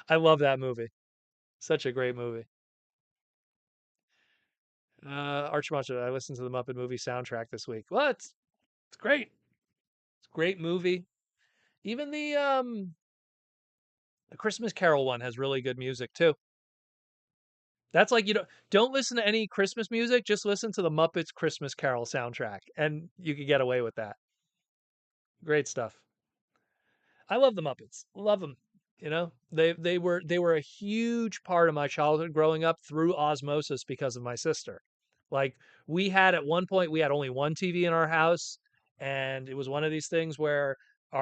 I love that movie. Such a great movie. Archie Muncher, I listened to the Muppet movie soundtrack this week. Well, it's great. Great movie. Even the Christmas Carol one has really good music too. That's like, don't listen to any Christmas music, just listen to the Muppets Christmas Carol soundtrack and you could get away with that. Great stuff. I love the Muppets. Love them. They were a huge part of my childhood growing up through osmosis because of my sister. Like we had at one point we had only one TV in our house, and it was one of these things where we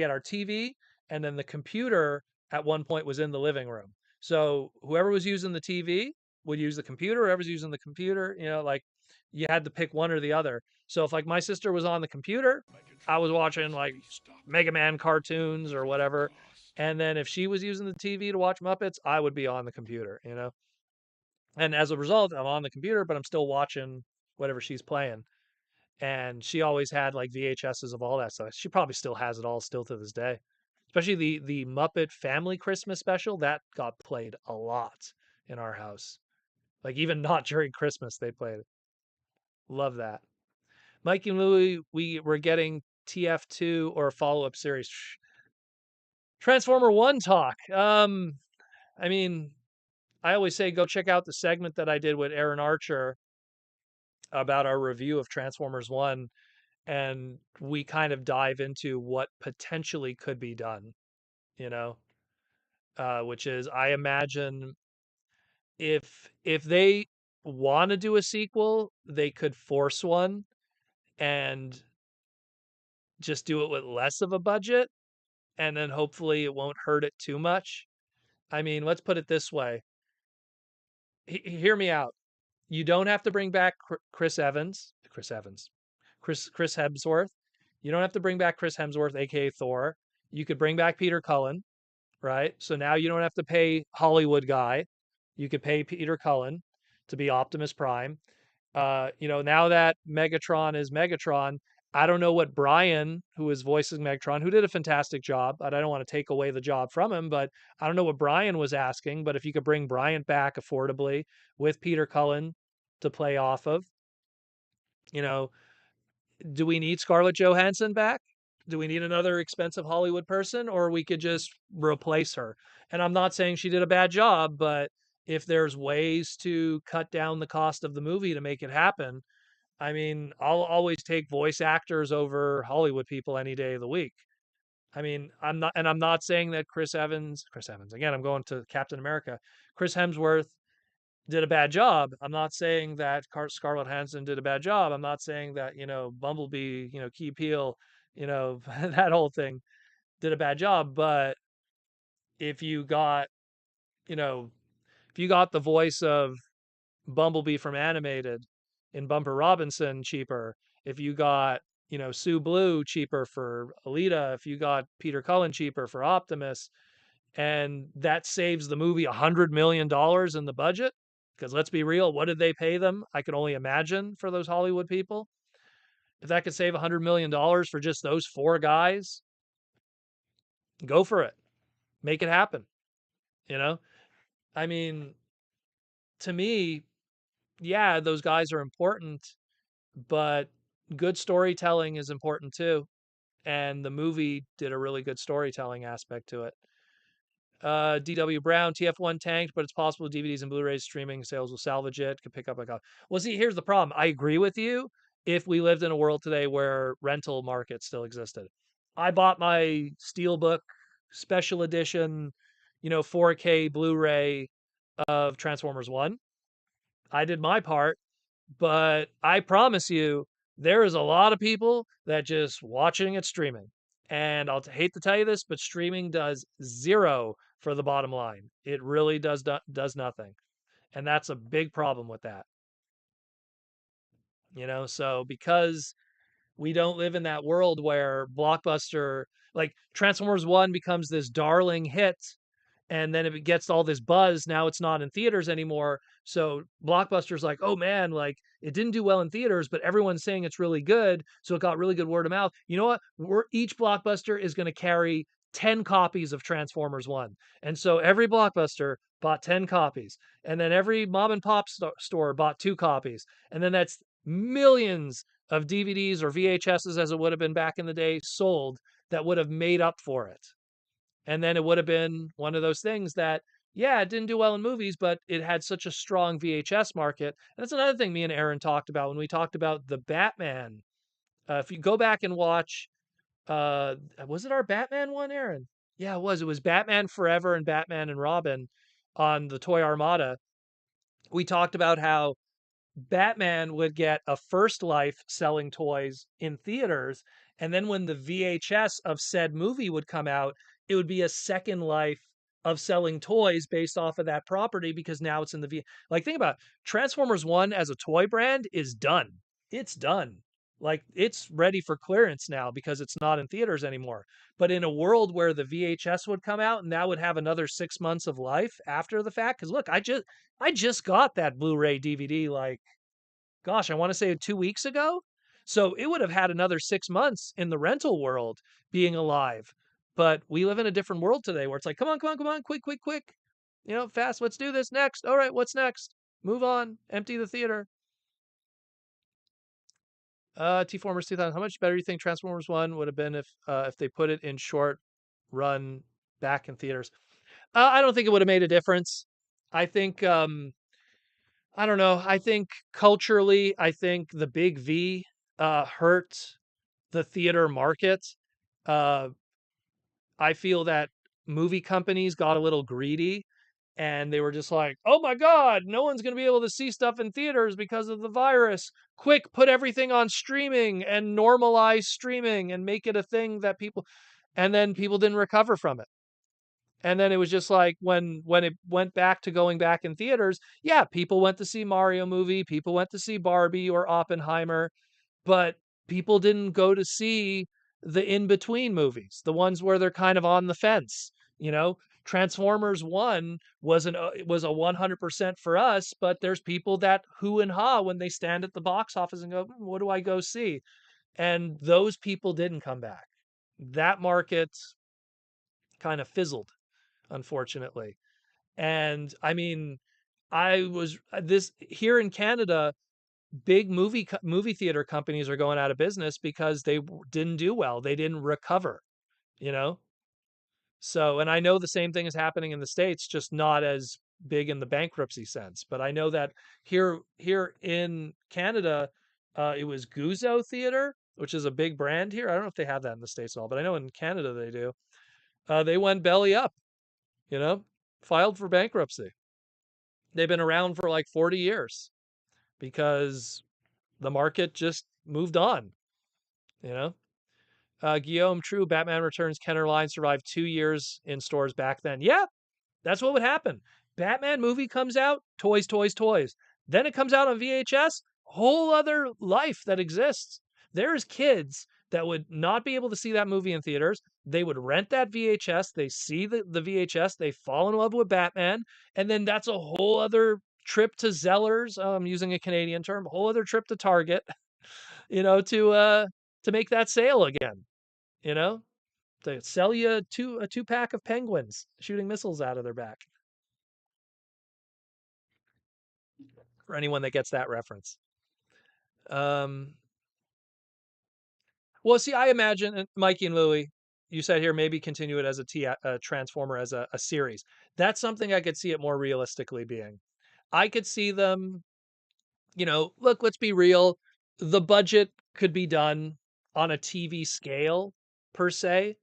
had our TV, and then the computer at one point was in the living room. So whoever was using the TV would use the computer, whoever's using the computer, like you had to pick one or the other. So if like my sister was on the computer, I was watching like Mega Man cartoons or whatever. And then if she was using the TV to watch Muppets, I would be on the computer. And as a result, I'm on the computer, but I'm still watching whatever she's playing. And she always had like VHSs of all that stuff. She probably still has it all still to this day. Especially the Muppet Family Christmas special, that got played a lot in our house. Like even not during Christmas, they played it. Love that. Mike and Louie, we were getting TF2 or a follow-up series. Transformer 1 talk. I mean, I always say go check out the segment that I did with Aaron Archer about our review of Transformers 1, and we kind of dive into what potentially could be done, you know, which is I imagine if they want to do a sequel, they could force one and just do it with less of a budget, and then hopefully it won't hurt it too much. I mean, let's put it this way. Hear me out. You don't have to bring back Chris Hemsworth. You don't have to bring back Chris Hemsworth, aka Thor. You could bring back Peter Cullen, right? So now you don't have to pay Hollywood guy. You could pay Peter Cullen to be Optimus Prime. Now that Megatron is Megatron, I don't know what Brian, who is voicing Megatron, who did a fantastic job, but I don't want to take away the job from him, but I don't know what Brian was asking, but if you could bring Brian back affordably with Peter Cullen to play off of, you know, do we need Scarlett Johansson back? Do we need another expensive Hollywood person, or we could just replace her? And I'm not saying she did a bad job, but if there's ways to cut down the cost of the movie to make it happen, I mean, I'll always take voice actors over Hollywood people any day of the week. I mean, I'm not saying that Chris Evans, again, I'm going to Captain America, Chris Hemsworth did a bad job. I'm not saying that Scarlett Johansson did a bad job. I'm not saying that, Bumblebee, Key Peele, that whole thing did a bad job. But if you got, you know, if you got the voice of Bumblebee from animated in Bumper Robinson cheaper, if you got, Sue Blue cheaper for Alita, if you got Peter Cullen cheaper for Optimus, and that saves the movie $100 million in the budget, because let's be real, what did they pay them? I can only imagine for those Hollywood people. If that could save $100 million for just those four guys, go for it. Make it happen. You know, I mean, to me, yeah, those guys are important, but good storytelling is important too. And the movie did a really good storytelling aspect to it. DW Brown, TF1 tanked, but it's possible DVDs and Blu-rays streaming sales will salvage it. Could pick up like a. Well, see, here's the problem. I agree with you. If we lived in a world today where rental markets still existed, I bought my Steelbook special edition, 4K Blu-ray of Transformers One. I did my part, but I promise you, there is a lot of people that just watching it streaming. And I'll hate to tell you this, but streaming does zero for the bottom line. It really does nothing. And that's a big problem with that. So because we don't live in that world where Blockbuster, like Transformers 1 becomes this darling hit, and then if it gets all this buzz, now it's not in theaters anymore. So Blockbuster's like, oh man, like it didn't do well in theaters, but everyone's saying it's really good, so it got really good word of mouth. You know what? Each Blockbuster is going to carry 10 copies of Transformers 1. And so every Blockbuster bought 10 copies. And then every mom and pop store bought 2 copies. And then that's millions of DVDs or VHSs, as it would have been back in the day, sold that would have made up for it. And then it would have been one of those things that, yeah, it didn't do well in movies, but it had such a strong VHS market. And that's another thing me and Aaron talked about when we talked about the Batman. If you go back and watch, was it our Batman one, Aaron? Yeah, it was. It was Batman Forever and Batman and Robin on the Toy Armada. We talked about how Batman would get a first life selling toys in theaters, and then when the VHS of said movie would come out, it would be a second life of selling toys based off of that property because now it's in the like think about it, Transformers 1 as a toy brand is done. It's done. Like it's ready for clearance now because it's not in theaters anymore. But in a world where the VHS would come out and that would have another 6 months of life after the fact, cuz look, I just got that Blu-ray DVD like gosh, I want to say 2 weeks ago. So it would have had another 6 months in the rental world being alive. But we live in a different world today where it's like, come on, come on, come on, quick, quick, quick. Fast, let's do this next. All right, what's next? Move on, empty the theater. T-Formers 2000. How much better do you think Transformers 1 would have been if they put it in short run back in theaters? I don't think it would have made a difference. I think I don't know. I think culturally, I think the big V hurt the theater market. Uh, I feel that movie companies got a little greedy and they were just like, oh my God, no one's going to be able to see stuff in theaters because of the virus. Quick, put everything on streaming and normalize streaming and make it a thing that people, and then people didn't recover from it. And then it was just like when it went back to going back in theaters, yeah, people went to see Mario movie, people went to see Barbie or Oppenheimer, but people didn't go to see the in-between movies, the ones where they're kind of on the fence, you know? Transformers 1 was a 100% for us, but there's people that who and ha when they stand at the box office and go, "What do I go see?" And those people didn't come back. That market kind of fizzled, unfortunately. And I mean, I was this here in Canada, big movie theater companies are going out of business because they didn't do well. They didn't recover, you know? So, and I know the same thing is happening in the States, just not as big in the bankruptcy sense. But I know that here in Canada, it was Guzzo Theater, which is a big brand here. I don't know if they have that in the States at all, but I know in Canada they do. They went belly up, you know, filed for bankruptcy. They've been around for like 40 years because the market just moved on, you know? Guillaume, true, Batman Returns Kenner line survived 2 years in stores back then. Yeah, that's what would happen. Batman movie comes out, toys, toys, toys. Then it comes out on VHS, whole other life that exists. There's kids that would not be able to see that movie in theaters. They would rent that VHS, they see the VHS, they fall in love with Batman, and then that's a whole other trip to Zellers, using a Canadian term, whole other trip to Target, to make that sale again, you know? To sell you a two pack of penguins shooting missiles out of their back. For anyone that gets that reference. Um, well, see, I imagine Mikey and Louie, you said here maybe continue it as a Transformer as a series. That's something I could see it more realistically being. I could see them, look, let's be real. The budget could be done on a TV scale per se,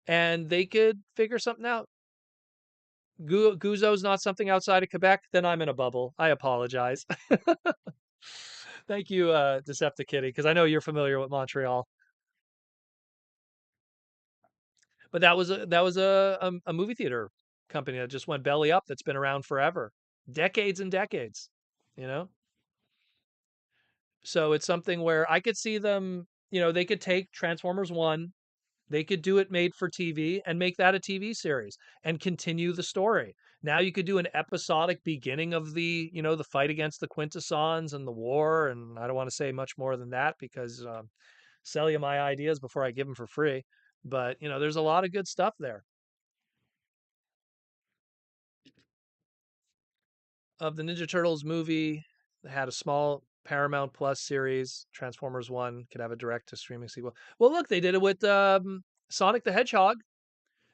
and they could figure something out. Guzzo's not something outside of Quebec, then I'm in a bubble. I apologize. Thank you, Decepticitty, because I know you're familiar with Montreal. But that was a movie theater company that just went belly up. That's been around forever, decades and decades. You know, so it's something where I could see them. They could take Transformers One, they could do it made for TV and make that a TV series and continue the story. Now you could do an episodic beginning of the fight against the Quintessons and the war. And I don't want to say much more than that because sell you my ideas before I give them for free. But there's a lot of good stuff there. Of the Ninja Turtles movie that had a small Paramount Plus series, Transformers 1 could have a direct to streaming sequel. Well, look, they did it with Sonic the Hedgehog.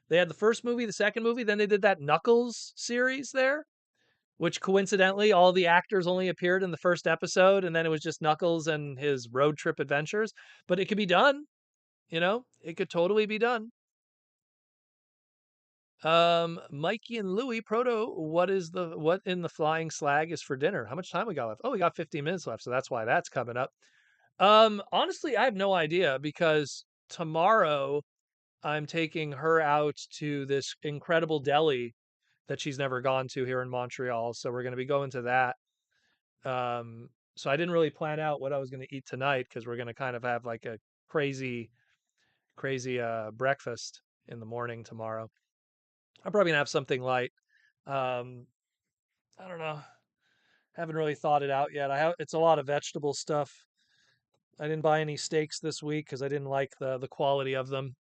They had the first movie, the second movie, then they did that Knuckles series there, which coincidentally all the actors only appeared in the first episode, and then it was just Knuckles and his road trip adventures. But it could be done, it could totally be done. Mikey and Louie, Proto, what in the flying slag is for dinner? How much time we got left? Oh, we got 15 minutes left, so that's why that's coming up. Honestly, I have no idea because tomorrow I'm taking her out to this incredible deli that she's never gone to here in Montreal. So we're going to be going to that. So I didn't really plan out what I was going to eat tonight because we're going to kind of have like a crazy, crazy breakfast in the morning tomorrow. I'm probably gonna have something light. Um, I don't know. Haven't really thought it out yet. It's a lot of vegetable stuff. I didn't buy any steaks this week because I didn't like the quality of them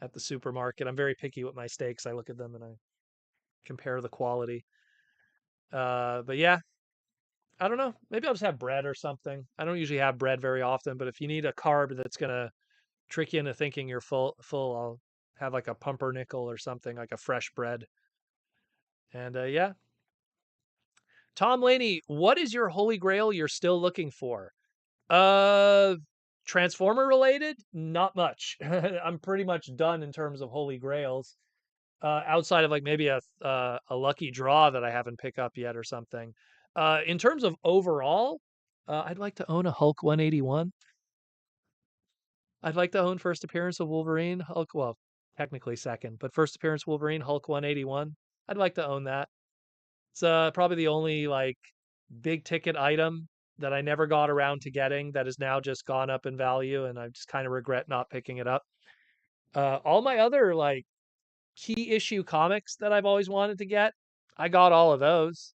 at the supermarket. I'm very picky with my steaks. I look at them and I compare the quality. But yeah, I don't know. Maybe I'll just have bread or something. I don't usually have bread very often, but if you need a carb that's gonna trick you into thinking you're full, I'll have like a pumpernickel or something, like a fresh bread. And yeah, Tom Laney, what is your holy grail you're still looking for? Uh, Transformer related? Not much. I'm pretty much done in terms of holy grails. Outside of like maybe a lucky draw that I haven't picked up yet or something. In terms of overall, I'd like to own a Hulk 181. I'd like to own first appearance of Wolverine, Hulk. Well, technically second, but first appearance Wolverine, Hulk 181. I'd like to own that. It's probably the only like big ticket item that I never got around to getting that has now just gone up in value, and I just kind of regret not picking it up. All my other like key issue comics that I've always wanted to get, I got all of those.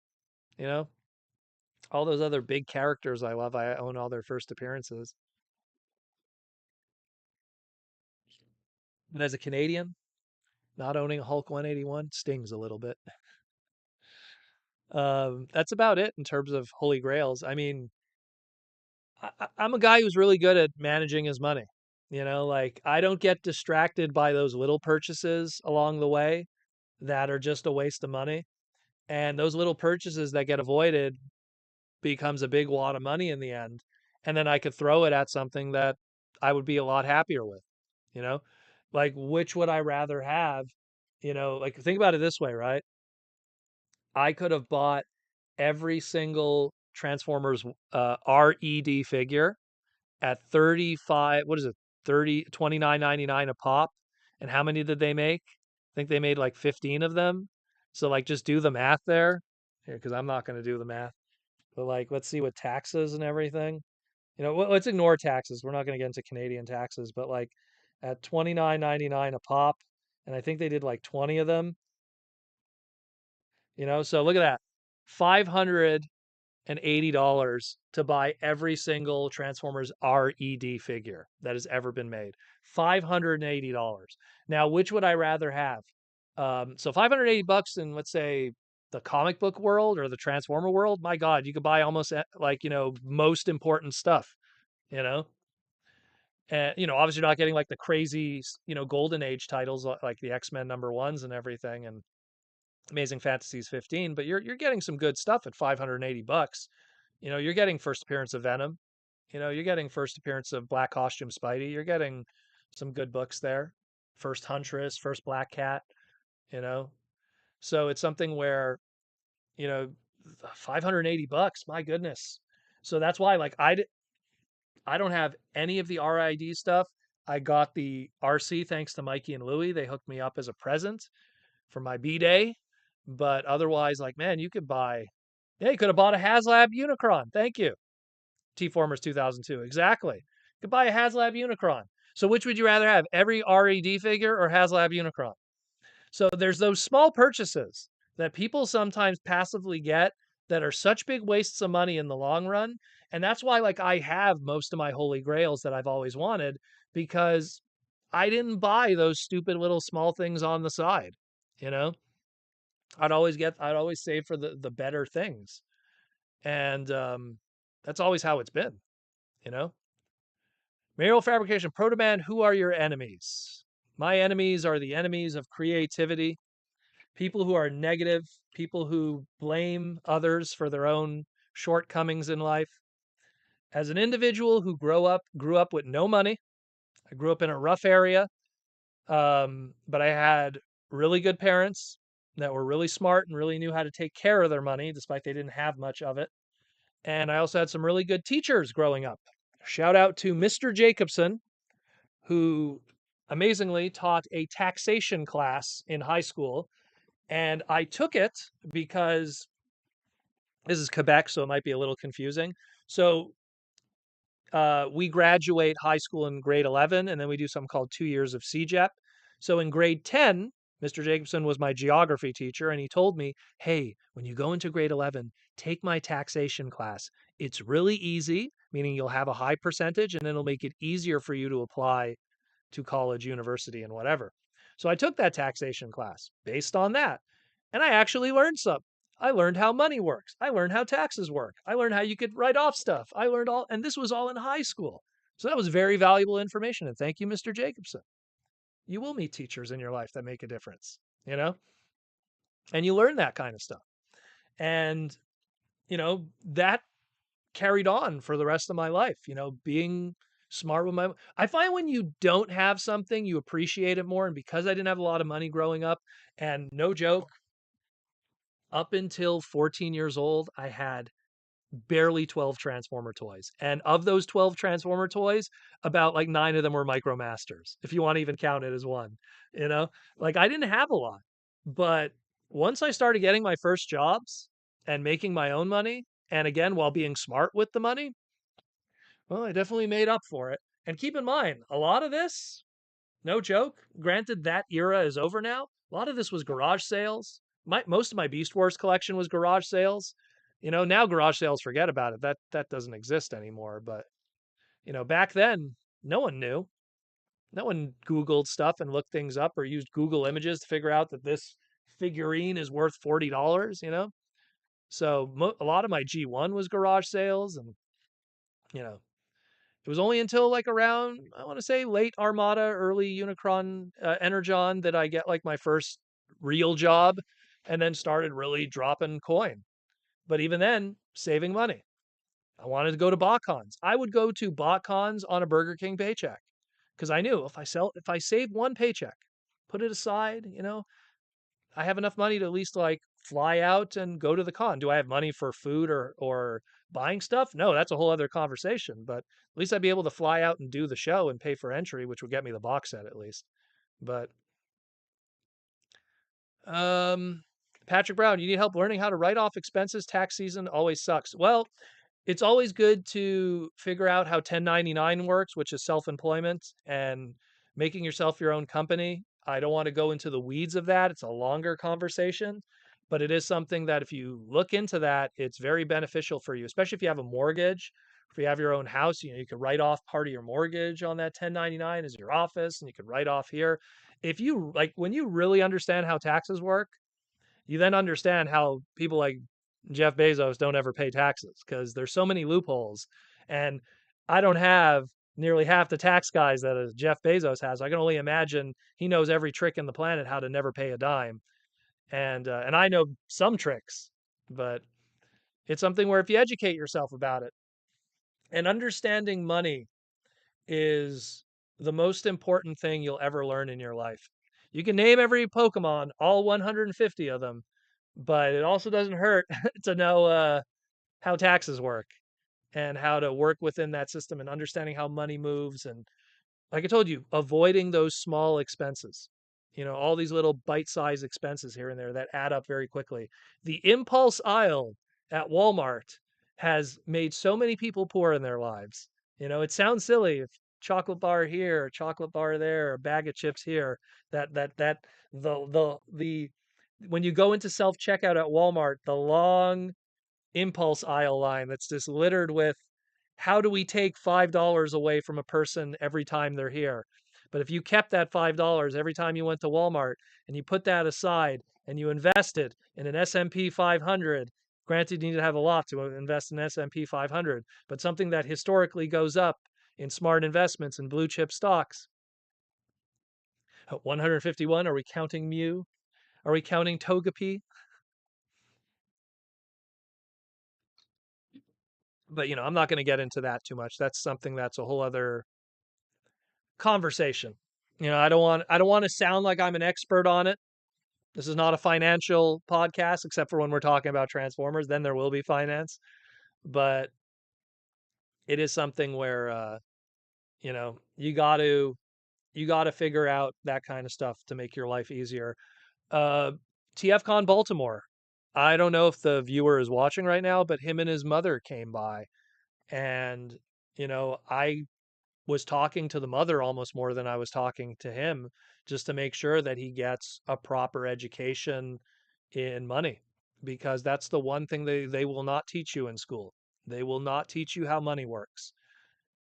You know, all those other big characters I love, I own all their first appearances. But as a Canadian, not owning a Hulk 181 stings a little bit. That's about it in terms of holy grails. I mean, I'm a guy who's really good at managing his money. Like I don't get distracted by those little purchases along the way that are just a waste of money. And those little purchases that get avoided becomes a big wad of money in the end. And then I could throw it at something that I would be a lot happier with, you know? Like which would I rather have? Like think about it this way, right? I could have bought every single Transformers RED figure at 35, what is it? 29.99 a pop. And how many did they make? I think they made like 15 of them. So like just do the math there. Here, because I'm not going to do the math. But like let's see what taxes and everything. Let's ignore taxes. We're not going to get into Canadian taxes, but like at 29.99 a pop, and I think they did like 20 of them, so look at that. 500 and $80 to buy every single Transformers RED figure that has ever been made. $580. Now, which would I rather have? So 580 bucks in, let's say, the comic book world or the Transformer world. My God, you could buy almost like, most important stuff, you know? And, obviously you're not getting like the crazy, golden age titles like the X-Men number ones and everything and Amazing Fantasies 15, but you're getting some good stuff at 580 bucks. You're getting first appearance of Venom. You're getting first appearance of Black Costume Spidey. You're getting some good books there. First Huntress, first Black Cat, you know. So it's something where, you know, 580 bucks, my goodness. So that's why like I don't have any of the RID stuff. I got the RC thanks to Mikey and Louie. They hooked me up as a present for my B-Day. But otherwise, like, man, yeah, you could have bought a HasLab Unicron. Thank you. T-Formers 2002. Exactly. You could buy a HasLab Unicron. So which would you rather have? Every RED figure or HasLab Unicron? So there's those small purchases that people sometimes passively get that are such big wastes of money in the long run. And that's why like I have most of my holy grails that I've always wanted because I didn't buy those stupid little small things on the side. You know, I'd always save for the better things. And That's always how it's been, you know? Material fabrication, Proto Man, who are your enemies? My enemies are the enemies of creativity, people who are negative, people who blame others for their own shortcomings in life. As an individual who grew up with no money, I grew up in a rough area, but I had really good parents that were really smart and really knew how to take care of their money, despite they didn't have much of it. And I also had some really good teachers growing up. Shout out to Mr. Jacobson, who amazingly taught a taxation class in high school. And I took it because this is Quebec, so it might be a little confusing. So we graduate high school in grade 11, and then we do something called 2 years of CJEP. So in grade 10, Mr. Jacobson was my geography teacher, and he told me, hey, when you go into grade 11, take my taxation class. It's really easy, meaning you'll have a high percentage, and then it'll make it easier for you to apply to college, university, and whatever. So I took that taxation class based on that. And I actually learned some. I learned how money works. I learned how taxes work. I learned how you could write off stuff. I learned all, and this was all in high school. So that was very valuable information. And thank you, Mr. Jacobson. You will meet teachers in your life that make a difference, you know, and you learn that kind of stuff. And, that carried on for the rest of my life, being smart with my I find when you don't have something, you appreciate it more. And because I didn't have a lot of money growing up, and no joke, up until 14 years old, I had barely 12 Transformer toys. And of those 12 Transformer toys, about like 9 of them were MicroMasters, if you want to even count it as one, you know? Like I didn't have a lot. But once I started getting my first jobs and making my own money, and again, while being smart with the money, well, I definitely made up for it. And keep in mind, a lot of this, no joke, granted that era is over now. A lot of this was garage sales. Most of my Beast Wars collection was garage sales. Now garage sales, forget about it. That doesn't exist anymore. But, back then, no one knew. No one Googled stuff and looked things up or used Google Images to figure out that this figurine is worth $40, So a lot of my G1 was garage sales, and you know, it was only until like around, I want to say, late Armada, early Unicron, Energon, that I get like my first real job, and then started really dropping coin. But even then, saving money. I wanted to go to BotCons. I would go to BotCons on a Burger King paycheck because I knew if I save one paycheck, put it aside, I have enough money to at least like fly out and go to the con. Do I have money for food or buying stuff? No, that's a whole other conversation. But at least I'd be able to fly out and do the show and pay for entry, which would get me the box set at least. But um, Patrick Brown, you need help learning how to write off expenses. Tax season always sucks. Well, it's always good to figure out how 1099 works, which is self-employment and making yourself your own company. I don't want to go into the weeds of that. It's a longer conversation, but it is something that if you look into that, it's very beneficial for you, especially if you have a mortgage. If you have your own house, you could write off part of your mortgage on that 1099 as your office, and you could write off here. If you like, when you really understand how taxes work, you then understand how people like Jeff Bezos don't ever pay taxes because there's so many loopholes. And I don't have nearly half the tax guys that a Jeff Bezos has. I can only imagine he knows every trick in the planet how to never pay a dime. And I know some tricks, but it's something where if you educate yourself about it, and understanding money is the most important thing you'll ever learn in your life. You can name every Pokemon, all 150 of them, but it also doesn't hurt to know how taxes work and how to work within that system and understanding how money moves. And like I told you, avoiding those small expenses, all these little bite-sized expenses here and there that add up very quickly. The impulse aisle at Walmart has made so many people poor in their lives. It sounds silly if chocolate bar here, chocolate bar there, a bag of chips here, the when you go into self-checkout at Walmart, the long impulse aisle line that's just littered with how do we take $5 away from a person every time they're here? But if you kept that $5 every time you went to Walmart and you put that aside and you invested in an S&P 500 Granted, you need to have a lot to invest in S&P 500, but something that historically goes up in smart investments and blue chip stocks. 151, are we counting Mu? Are we counting Togepi? But I'm not going to get into that too much. That's something that's a whole other conversation. I don't want to sound like I'm an expert on it. This is not a financial podcast, except for when we're talking about Transformers. Then there will be finance, but it is something where you got to figure out that kind of stuff to make your life easier. Uh, TFCon Baltimore. I don't know if the viewer is watching right now, but him and his mother came by, and I was talking to the mother almost more than I was talking to him, just to make sure that he gets a proper education in money, because that's the one thing they will not teach you in school. They will not teach you how money works.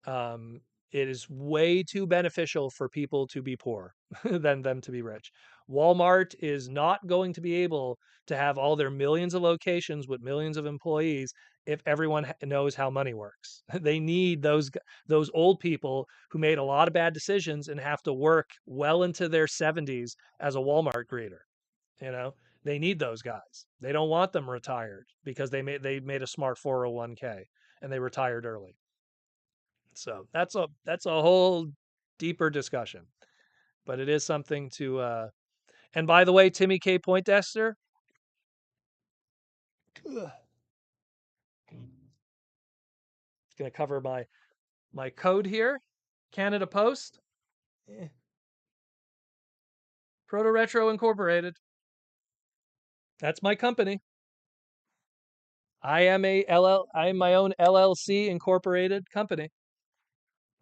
Um, it is way too beneficial for people to be poor than them to be rich. Walmart is not going to be able to have all their millions of locations with millions of employees if everyone knows how money works. They need those old people who made a lot of bad decisions and have to work well into their 70s as a Walmart greeter. You know, they need those guys. They don't want them retired because they made a smart 401k and they retired early. So that's a whole deeper discussion, but it is something to. And by the way, Timmy K. Poindexter, it's going to cover my code here. Canada Post, Proto Retro Incorporated. That's my company. I am my own LLC incorporated company.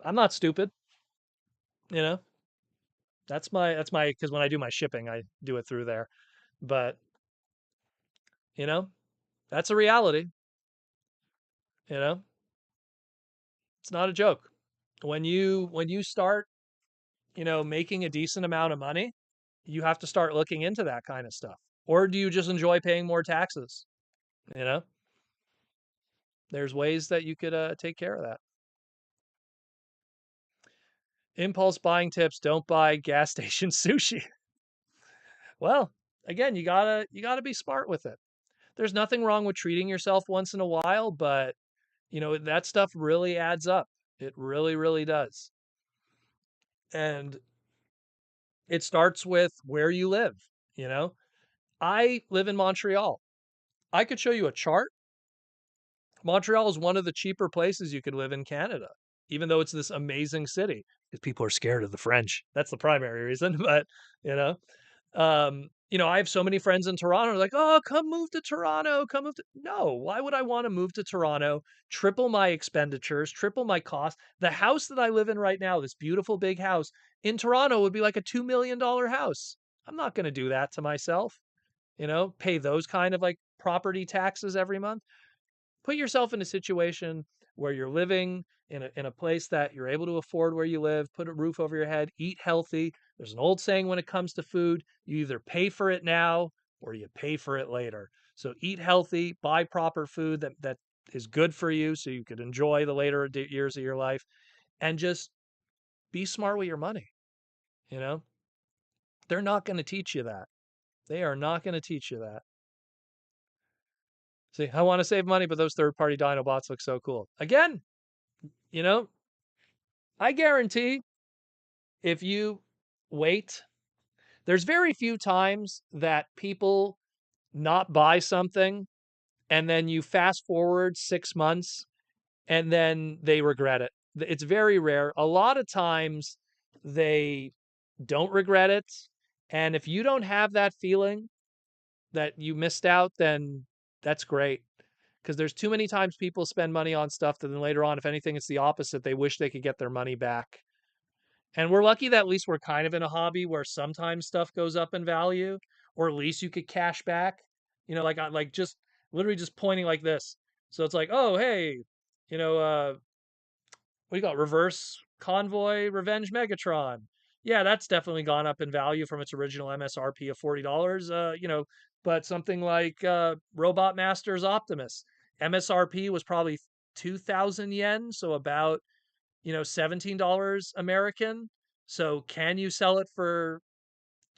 I'm not stupid, you know. That's my because when I do my shipping, I do it through there. But you know, that's a reality. You know, it's not a joke. When you start, making a decent amount of money, you have to start looking into that kind of stuff. Or do you just enjoy paying more taxes? You know, there's ways that you could take care of that. Impulse buying tips: don't buy gas station sushi. Well, again, you gotta be smart with it. There's nothing wrong with treating yourself once in a while, but that stuff really adds up. It really, really does. And it starts with where you live. You know, I live in Montreal. I could show you a chart. Montreal is one of the cheaper places you could live in Canada, even though it's this amazing city, because people are scared of the French. That's the primary reason. But, you know, I have so many friends in Toronto. Like, oh, come move to Toronto. Come move to. No, why would I want to move to Toronto? Triple my expenditures, triple my cost. The house that I live in right now, this beautiful big house in Toronto, would be like a $2 million house. I'm not going to do that to myself. Pay those kind of like property taxes every month. Put yourself in a situation where you're living in a place that you're able to afford where you live, put a roof over your head, eat healthy. There's an old saying when it comes to food: you either pay for it now or you pay for it later. So eat healthy, buy proper food that is good for you so you could enjoy the later years of your life, and just be smart with your money. You know, they're not going to teach you that. They are not going to teach you that. See, I want to save money, but those third-party Dinobots look so cool. Again, you know, I guarantee if you wait, there's very few times that people not buy something and then you fast forward 6 months and then they regret it. It's very rare. A lot of times they don't regret it. And if you don't have that feeling that you missed out, then that's great. Because there's too many times people spend money on stuff that then later on, if anything, it's the opposite. They wish they could get their money back. And we're lucky that at least we're kind of in a hobby where sometimes stuff goes up in value, or at least you could cash back. Like just literally just pointing like this. So it's like, oh hey, what do you got? Reverse Convoy Revenge Megatron. Yeah, that's definitely gone up in value from its original MSRP of $40. But something like Robot Masters Optimus, MSRP was probably 2,000 yen, so about $17 American. So can you sell it for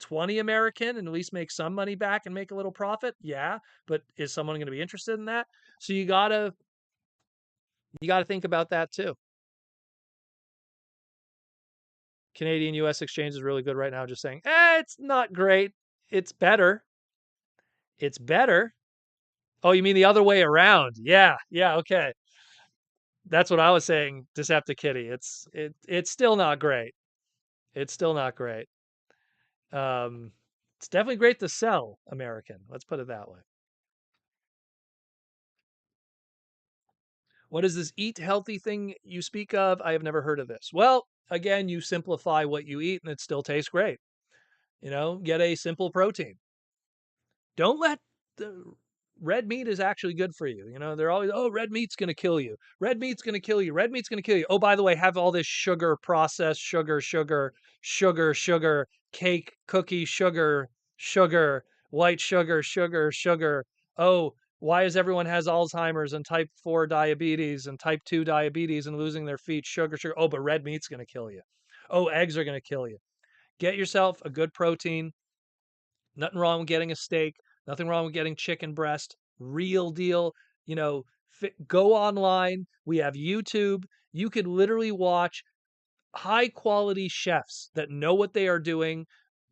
20 American and at least make some money back and make a little profit? Yeah, but is someone going to be interested in that? So you gotta think about that too. Canadian US exchange is really good right now, just saying, it's not great. It's better. It's better. Oh, you mean the other way around? Yeah, yeah, okay. That's what I was saying, Decepticitty. It's still not great. It's still not great. Um, it's definitely great to sell American. Let's put it that way. What is this eat healthy thing you speak of? I have never heard of this. Well, again, you simplify what you eat and it still tastes great. Get a simple protein. Don't let the red meat is actually good for you. They're always, oh, red meat's going to kill you. Red meat's going to kill you. Red meat's going to kill you. Oh, by the way, have all this sugar, processed sugar, sugar, sugar, sugar, cake, cookie, sugar, sugar, white sugar, sugar, sugar. Oh, why is everyone has Alzheimer's and type 4 diabetes and type 2 diabetes and losing their feet? Sugar, sugar. Oh, but red meat's going to kill you. Oh, eggs are going to kill you. Get yourself a good protein. Nothing wrong with getting a steak. Nothing wrong with getting chicken breast. Real deal. Go online. We have YouTube. You could literally watch high quality chefs that know what they are doing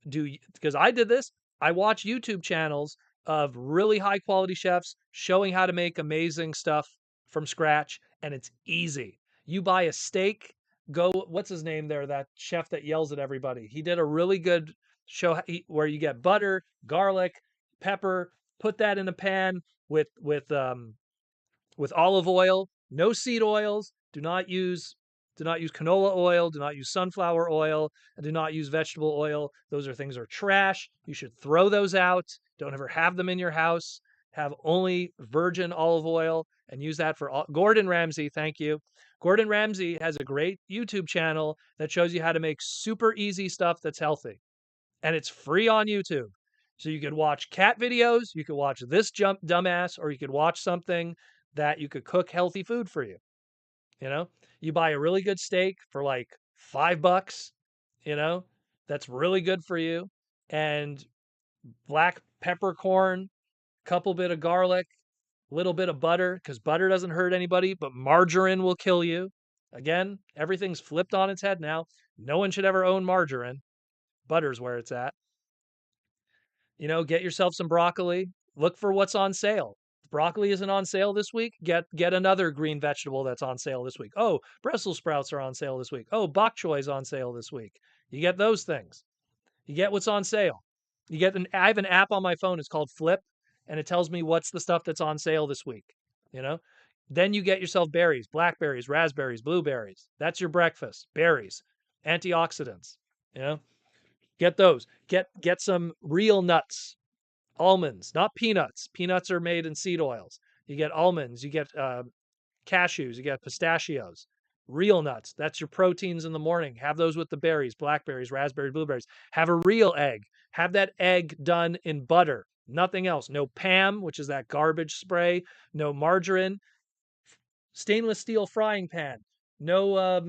do because I did this. I watch YouTube channels of really high quality chefs showing how to make amazing stuff from scratch, and it's easy. You buy a steak, go, what's his name there, that chef that yells at everybody. He did a really good show where you get butter, garlic, pepper, put that in a pan with olive oil, no seed oils. Do not use canola oil, do not use sunflower oil, and do not use vegetable oil. Those are things are trash. You should throw those out. Don't ever have them in your house. Have only virgin olive oil and use that for all. Gordon Ramsay, thank you. Gordon Ramsay has a great YouTube channel that shows you how to make super easy stuff that's healthy. And it's free on YouTube. So you could watch cat videos, you could watch this dumbass, or you could watch something that you could cook healthy food for you. You know, you buy a really good steak for like $5, you know, that's really good for you. And black peppercorn, couple bit of garlic, little bit of butter, because butter doesn't hurt anybody, but margarine will kill you. Again, everything's flipped on its head now. No one should ever own margarine. Butter's where it's at. Get yourself some broccoli. Look for what's on sale. If broccoli isn't on sale this week, get another green vegetable that's on sale this week. Oh, Brussels sprouts are on sale this week. Oh, bok choy is on sale this week. You get those things. You get what's on sale. I have an app on my phone. It's called Flip, and it tells me what's the stuff that's on sale this week. You know, then you get yourself berries, blackberries, raspberries, blueberries. That's your breakfast. Berries, antioxidants. You know, get those. Get some real nuts, almonds, not peanuts. Peanuts are made in seed oils. You get almonds, you get cashews, you get pistachios, real nuts. That's your proteins in the morning. Have those with the berries, blackberries, raspberries, blueberries. Have a real egg. Have that egg done in butter. Nothing else. No Pam, which is that garbage spray. No margarine. Stainless steel frying pan. No,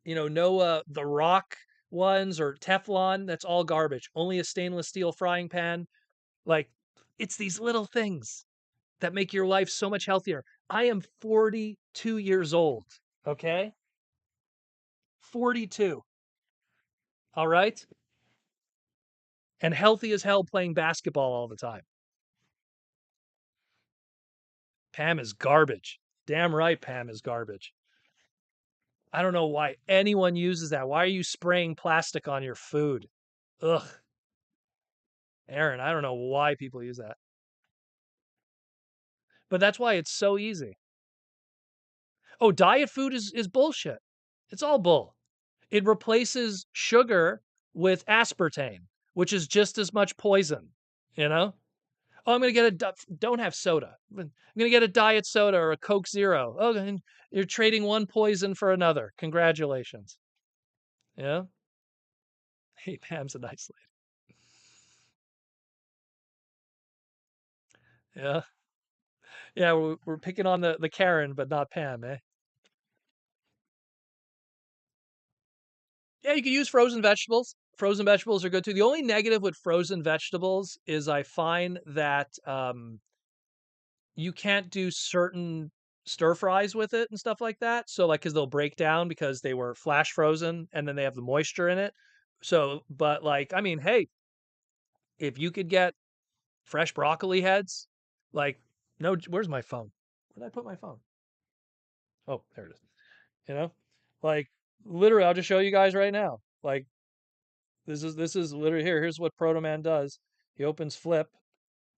no the Rock ones or Teflon. That's all garbage. Only a stainless steel frying pan. Like, it's these little things that make your life so much healthier. I am 42 years old, okay? 42, all right? And healthy as hell playing basketball all the time. Pam is garbage. Damn right, Pam is garbage. I don't know why anyone uses that. Why are you spraying plastic on your food? Ugh, Aaron, I don't know why people use that. But that's why it's so easy. Oh, diet food is bullshit. It's all bull. It replaces sugar with aspartame, which is just as much poison, you know? Oh, I'm going to get don't have soda. I'm going to get a diet soda or a Coke Zero. Oh, and you're trading one poison for another. Congratulations. Yeah. Hey, Pam's a nice lady. Yeah. Yeah, we're picking on the Karen, but not Pam, eh? Yeah, you can use frozen vegetables. Frozen vegetables are good too. The only negative with frozen vegetables is I find that you can't do certain stir fries with it and stuff like that. So like, cause they'll break down because they were flash frozen and then they have the moisture in it. So, but like, I mean, hey, if you could get fresh broccoli heads, like, no, where's my phone? Where did I put my phone? Oh, there it is. You know, like literally, I'll just show you guys right now. Like, this is literally here. Here's what Proto Man does. He opens Flip,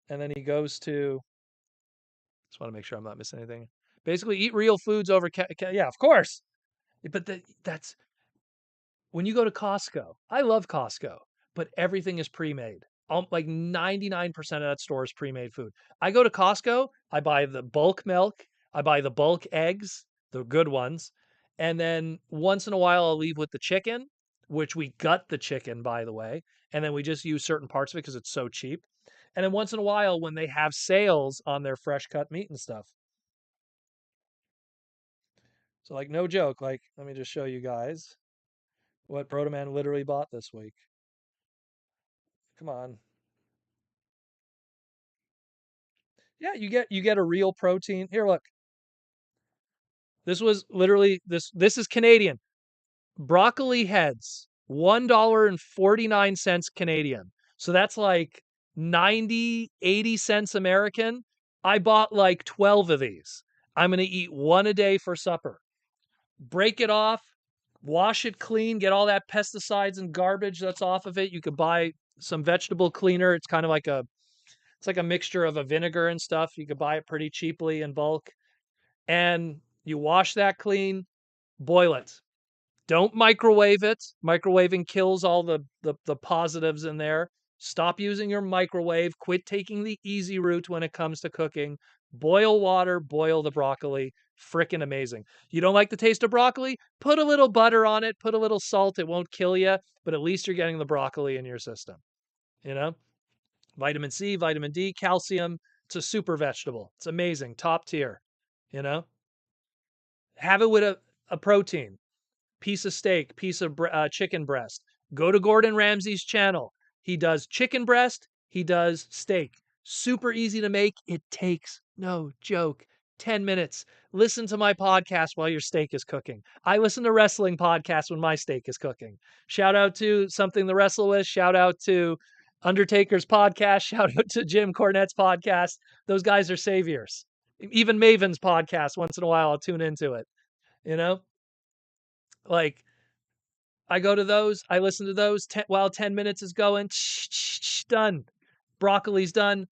and then he goes to. Just want to make sure I'm not missing anything. Basically, eat real foods over. Yeah, of course. But that's when you go to Costco. I love Costco, but everything is pre-made. Like 99% of that store is pre-made food. I go to Costco, I buy the bulk milk, I buy the bulk eggs, the good ones, and then once in a while I'll leave with the chicken, which we gut the chicken, by the way, and then we just use certain parts of it because it's so cheap. And then once in a while when they have sales on their fresh cut meat and stuff. So like no joke, like let me just show you guys what Proto Man literally bought this week. Come on. Yeah, you get a real protein. Here, look. This was literally this is Canadian. Broccoli heads, $1.49 Canadian. So that's like 90, 80 cents American. I bought like 12 of these. I'm going to eat one a day for supper. Break it off, wash it clean, get all that pesticides and garbage that's off of it. You could buy some vegetable cleaner. It's kind of like a mixture of a vinegar and stuff. You could buy it pretty cheaply in bulk. And you wash that clean, boil it. Don't microwave it. Microwaving kills all the positives in there. Stop using your microwave. Quit taking the easy route when it comes to cooking. Boil water, boil the broccoli. Frickin' amazing. You don't like the taste of broccoli? Put a little butter on it, put a little salt. It won't kill you, but at least you're getting the broccoli in your system. You know? Vitamin C, vitamin D, calcium. It's a super vegetable. It's amazing. Top tier. You know? Have it with a protein, piece of steak, piece of chicken breast. Go to Gordon Ramsay's channel. He does chicken breast, he does steak. Super easy to make. It takes, no joke, 10 minutes. Listen to my podcast while your steak is cooking. I listen to wrestling podcasts when my steak is cooking. Shout out to Something to Wrestle With. Shout out to Undertaker's podcast. Shout out to Jim Cornette's podcast. Those guys are saviors. Even Maven's podcast, once in a while, I'll tune into it. You know, like I go to those, I listen to those while 10 minutes is going, done. Broccoli's done.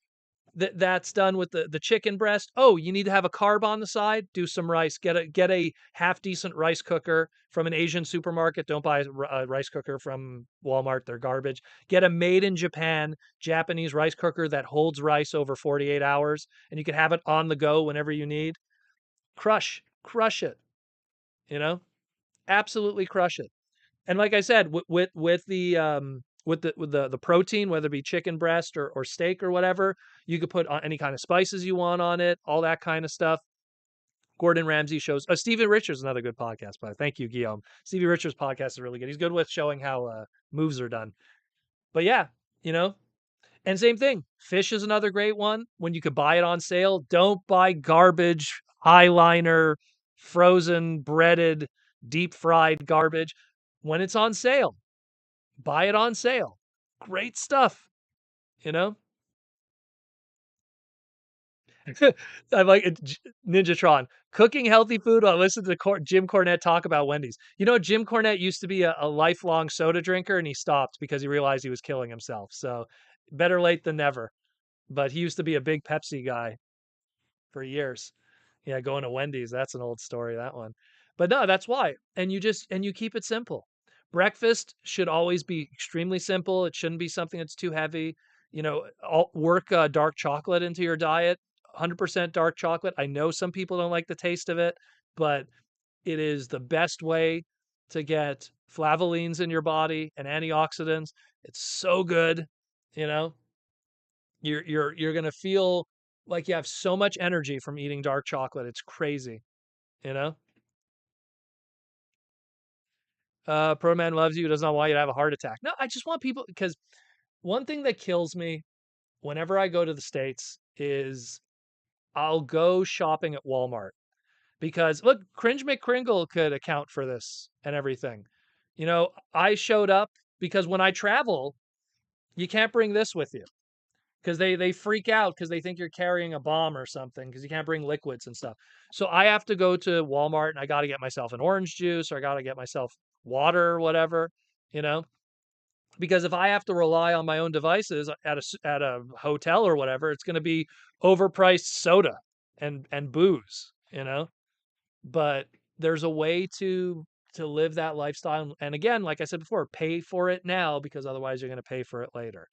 That's done with the chicken breast. Oh, you need to have a carb on the side? Do some rice. Get a half decent rice cooker from an Asian supermarket. Don't buy a rice cooker from Walmart. They're garbage. Get a made in Japan Japanese rice cooker that holds rice over 48 hours and you can have it on the go whenever you need. Crush it, you know? Absolutely crush it. And like I said, with the protein, whether it be chicken breast or steak or whatever, you could put any kind of spices you want on it, all that kind of stuff. Gordon Ramsay shows. Stevie Richards is another good podcast, but thank you, Guillaume. Stevie Richards' podcast is really good. He's good with showing how moves are done. But yeah, you know, and same thing. Fish is another great one. When you could buy it on sale, don't buy garbage, highliner, frozen, breaded, deep fried garbage. When it's on sale, buy it on sale. Great stuff, you know? I like it. Ninjatron. Cooking healthy food while listening to Jim Cornette talk about Wendy's. You know, Jim Cornette used to be a lifelong soda drinker and he stopped because he realized he was killing himself. So better late than never. But he used to be a big Pepsi guy for years. Yeah, going to Wendy's, that's an old story, that one. But no, that's why. And you keep it simple. Breakfast should always be extremely simple. It shouldn't be something that's too heavy. You know, work dark chocolate into your diet. 100% dark chocolate. I know some people don't like the taste of it, but it is the best way. to get flavulins in your body and antioxidants. It's so good, you know. You're gonna feel like you have so much energy from eating dark chocolate. It's crazy, you know. Pro man loves you, does not want you to have a heart attack. No, I just want people because one thing that kills me whenever I go to the States is I'll go shopping at Walmart because look, Cringe McCringle could account for this and everything. You know, I showed up because when I travel, you can't bring this with you because they freak out because they think you're carrying a bomb or something because you can't bring liquids and stuff. So I have to go to Walmart and I got to get myself an orange juice or I got to get myself water or whatever, you know, because if I have to rely on my own devices at a hotel or whatever, it's going to be overpriced soda and booze, you know. But there's a way to live that lifestyle, and again, like I said before, pay for it now because otherwise you're going to pay for it later.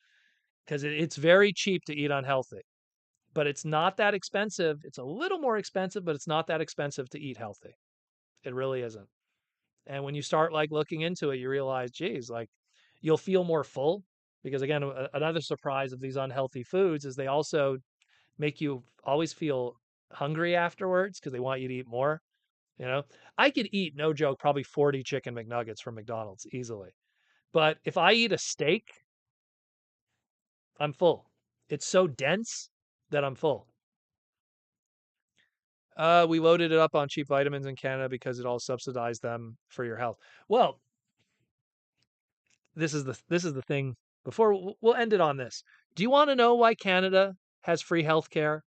Because it's very cheap to eat unhealthy, but it's not that expensive. It's a little more expensive, but it's not that expensive to eat healthy. It really isn't. And when you start like looking into it, you realize, geez, like you'll feel more full because again, another surprise of these unhealthy foods is they also make you always feel hungry afterwards because they want you to eat more. You know, I could eat, no joke, probably 40 chicken McNuggets from McDonald's easily. But if I eat a steak, I'm full. It's so dense that I'm full. We loaded it up on cheap vitamins in Canada because it all subsidized them for your health. Well, this is the thing. Before we'll end it on this. Do you want to know why Canada has free health care?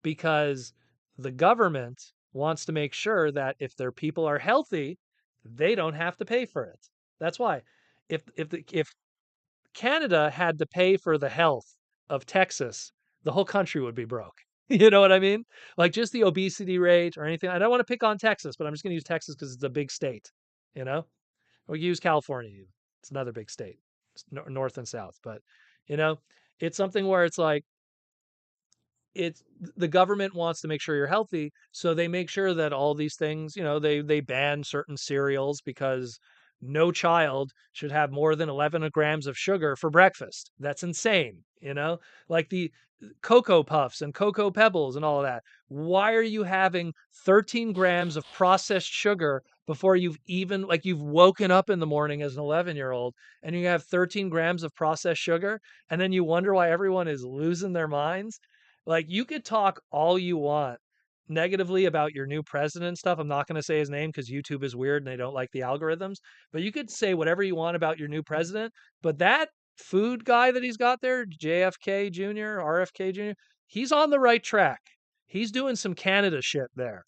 Because the government wants to make sure that if their people are healthy, they don't have to pay for it. That's why. If Canada had to pay for the health of Texas, the whole country would be broke. You know what I mean? Like just the obesity rate or anything. I don't want to pick on Texas, but I'm just going to use Texas because it's a big state. You know, we use California. It's another big state, it's north and south. But you know, it's something where it's like it's the government wants to make sure you're healthy, so they make sure that all these things, you know, they ban certain cereals because no child should have more than 11 grams of sugar for breakfast. That's insane, you know? Like the Cocoa Puffs and Cocoa Pebbles and all of that. Why are you having 13 grams of processed sugar before you've even like you've woken up in the morning as an 11-year-old and you have 13 grams of processed sugar and then you wonder why everyone is losing their minds? Like you could talk all you want negatively about your new president and stuff. I'm not going to say his name because YouTube is weird and they don't like the algorithms. But you could say whatever you want about your new president. But that food guy that he's got there, JFK Jr., RFK Jr., he's on the right track. He's doing some Canada shit there.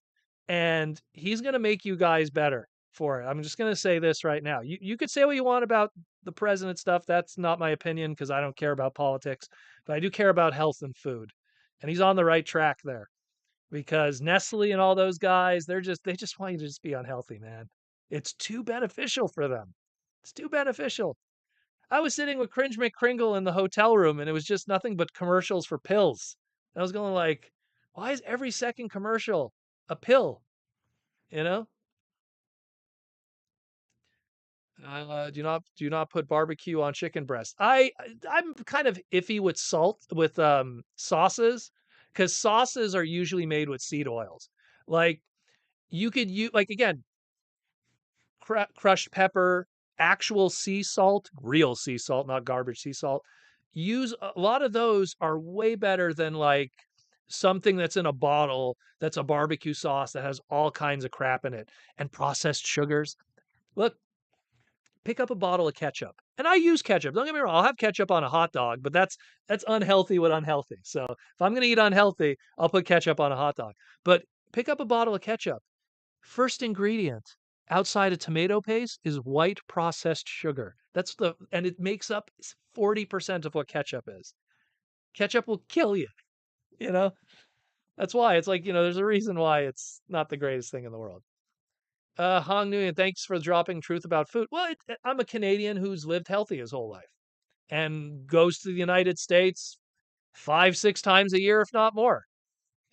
And he's going to make you guys better for it. I'm just going to say this right now. You could say what you want about the president stuff. That's not my opinion because I don't care about politics, but I do care about health and food and he's on the right track there because Nestle and all those guys, they just want you to just be unhealthy, man. It's too beneficial for them. It's too beneficial. I was sitting with Cringe McCringle in the hotel room and it was just nothing but commercials for pills. I was going like, why is every second commercial a pill? You know? Do not put barbecue on chicken breast. I'm kind of iffy with salt with sauces because sauces are usually made with seed oils. Like you could use like again crushed pepper, actual sea salt, real sea salt, not garbage sea salt. Use a lot of those are way better than like something that's in a bottle that's a barbecue sauce that has all kinds of crap in it and processed sugars. Look, pick up a bottle of ketchup. And I use ketchup. Don't get me wrong. I'll have ketchup on a hot dog, but that's unhealthy with unhealthy. So if I'm going to eat unhealthy, I'll put ketchup on a hot dog. But pick up a bottle of ketchup. First ingredient outside of tomato paste is white processed sugar. And it makes up 40% of what ketchup is. Ketchup will kill you, you know? That's why it's like, there's a reason why it's not the greatest thing in the world. Hong Nguyen, thanks for dropping truth about food. Well, I'm a Canadian who's lived healthy his whole life and goes to the United States 5, 6 times a year, if not more,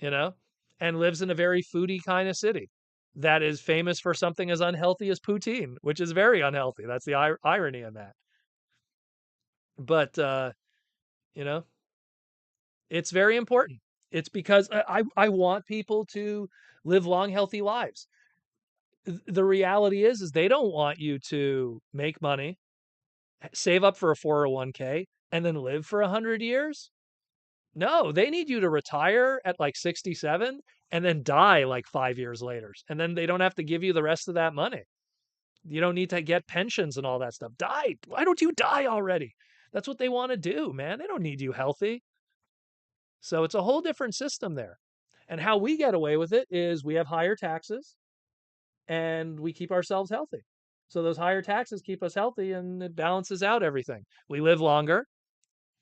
you know, and lives in a very foodie kind of city. that is famous for something as unhealthy as poutine, which is very unhealthy. That's the irony in that. But you know, it's very important. It's because I want people to live long, healthy lives. The reality is they don't want you to make money, save up for a 401k, and then live for 100 years. No, they need you to retire at like 67 and then die like 5 years later. And then they don't have to give you the rest of that money. You don't need to get pensions and all that stuff. Die. Why don't you die already? That's what they want to do, man. They don't need you healthy. So it's a whole different system there. And how we get away with it is we have higher taxes and we keep ourselves healthy. So those higher taxes keep us healthy and it balances out everything. We live longer.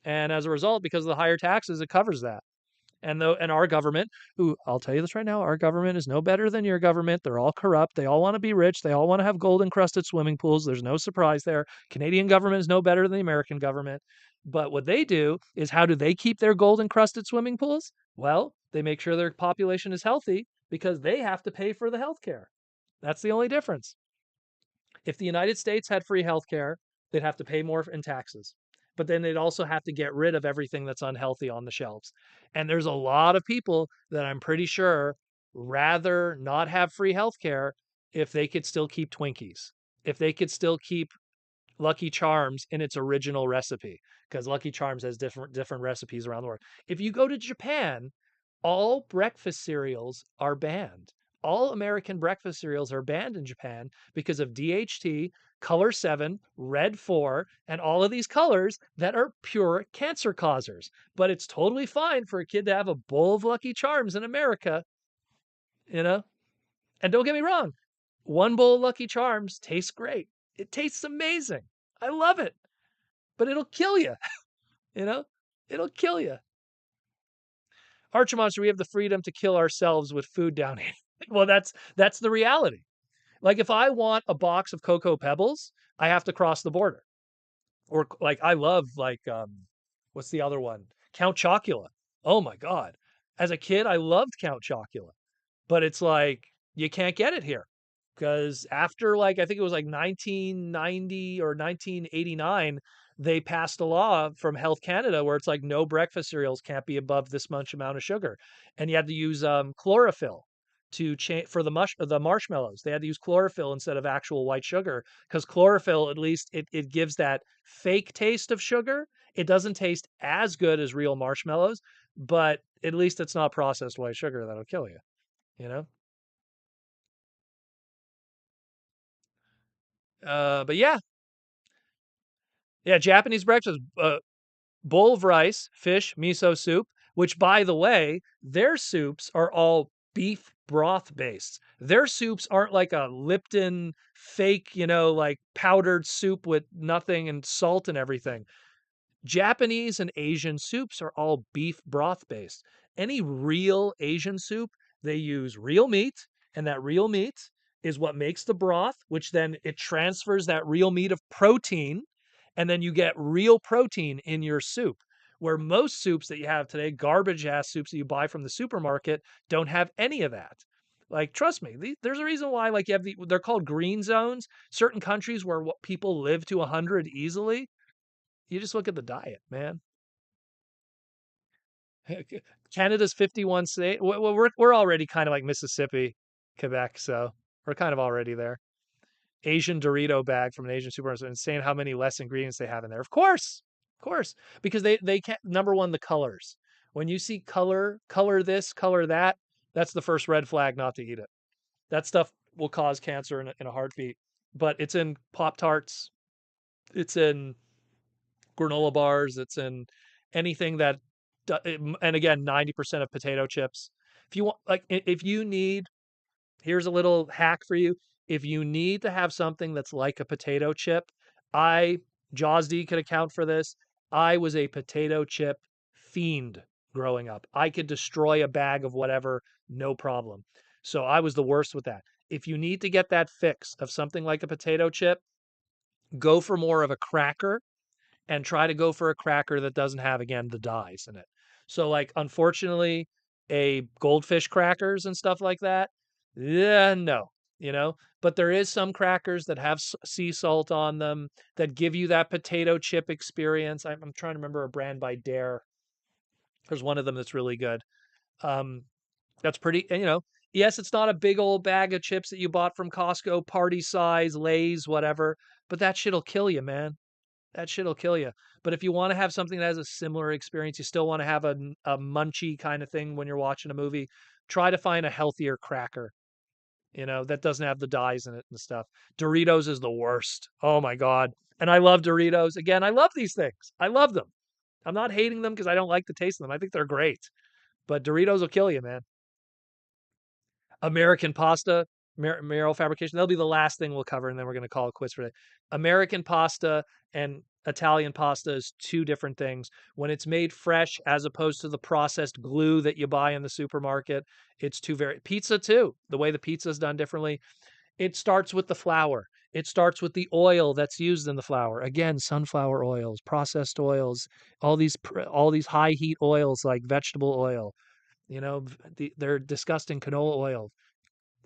And as a result, because of the higher taxes, it covers that. And our government, who I'll tell you this right now, our government is no better than your government. They're all corrupt. They all want to be rich. They all want to have gold encrusted swimming pools. There's no surprise there. Canadian government is no better than the American government. But what they do is, how do they keep their gold encrusted swimming pools? Well, they make sure their population is healthy because they have to pay for the health care. That's the only difference. If the United States had free health care, they'd have to pay more in taxes. But then they'd also have to get rid of everything that's unhealthy on the shelves. And there's a lot of people that I'm pretty sure rather not have free health care if they could still keep Twinkies, if they could still keep Lucky Charms in its original recipe, because Lucky Charms has different recipes around the world. If you go to Japan, all breakfast cereals are banned. All American breakfast cereals are banned in Japan because of DHT, color 7, red 4, and all of these colors that are pure cancer causers. But it's totally fine for a kid to have a bowl of Lucky Charms in America, you know? And don't get me wrong, one bowl of Lucky Charms tastes great. It tastes amazing. I love it. But it'll kill you, you know? It'll kill you. Archimonster, we have the freedom to kill ourselves with food down here. Well, that's the reality. Like if I want a box of Cocoa Pebbles, I have to cross the border. Or like I love what's the other one? Count Chocula. Oh my God. As a kid, I loved Count Chocula. But it's like you can't get it here. Because after like I think it was like 1990 or 1989, they passed a law from Health Canada where it's like no breakfast cereals can't be above this much amount of sugar, and you had to use chlorophyll to change for the marshmallows. They had to use chlorophyll instead of actual white sugar because chlorophyll, at least it gives that fake taste of sugar. It doesn't taste as good as real marshmallows, but at least it's not processed white sugar that'll kill you. You know. But yeah, yeah. Japanese breakfast: bowl of rice, fish, miso soup. Which, by the way, their soups are all beef broth based. Their soups aren't like a Lipton fake, like powdered soup with nothing and salt and everything. Japanese and Asian soups are all beef broth based. Any real Asian soup, they use real meat, and that real meat is what makes the broth, which then it transfers that real meat of protein, and then you get real protein in your soup. Where most soups that you have today, garbage ass soups that you buy from the supermarket, don't have any of that. Like, trust me, there's a reason why. Like, they're called green zones. Certain countries where people live to 100 easily, you just look at the diet, man. Canada's 51 state. Well, we're already kind of like Mississippi, Quebec, so we're kind of already there. Asian Dorito bag from an Asian supermarket, and saying how many less ingredients they have in there. Of course, because they can't. Number one, the colors. When you see color this, color that, that's the first red flag not to eat it. That stuff will cause cancer in a heartbeat. But it's in Pop Tarts. It's in granola bars. It's in anything that, and again, 90% of potato chips. If you want, like, if you need, here's a little hack for you. If you need to have something that's like a potato chip, I, Jaws D could account for this. I was a potato chip fiend growing up. I could destroy a bag of whatever, no problem. So I was the worst with that. If you need to get that fix of something like a potato chip, go for more of a cracker and try to go for a cracker that doesn't have, again, the dyes in it. So, like, unfortunately, a goldfish crackers and stuff like that, Yeah, no, you know, but there is some crackers that have sea salt on them that give you that potato chip experience. I'm trying to remember a brand by Dare. There's one of them that's really good. Um, that's pretty, and, yes, it's not a big old bag of chips that you bought from Costco, party size, Lay's, whatever, but that shit'll kill you, man. That shit'll kill you. But if you want to have something that has a similar experience, you still want to have a munchy kind of thing when you're watching a movie, try to find a healthier cracker, that doesn't have the dyes in it and stuff. Doritos is the worst. Oh my God. And I love Doritos. Again, I love these things. I love them. I'm not hating them because I don't like the taste of them. I think they're great. But Doritos will kill you, man. American pasta, Marrow fabrication. That'll be the last thing we'll cover, and then we're going to call it quits for today. American pasta and Italian pasta is two different things. When it's made fresh, as opposed to the processed glue that you buy in the supermarket, it's two very pizza too. The way the pizza is done differently. It starts with the flour. It starts with the oil that's used in the flour. Again, sunflower oils, processed oils, all these high heat oils like vegetable oil. They're disgusting canola oil.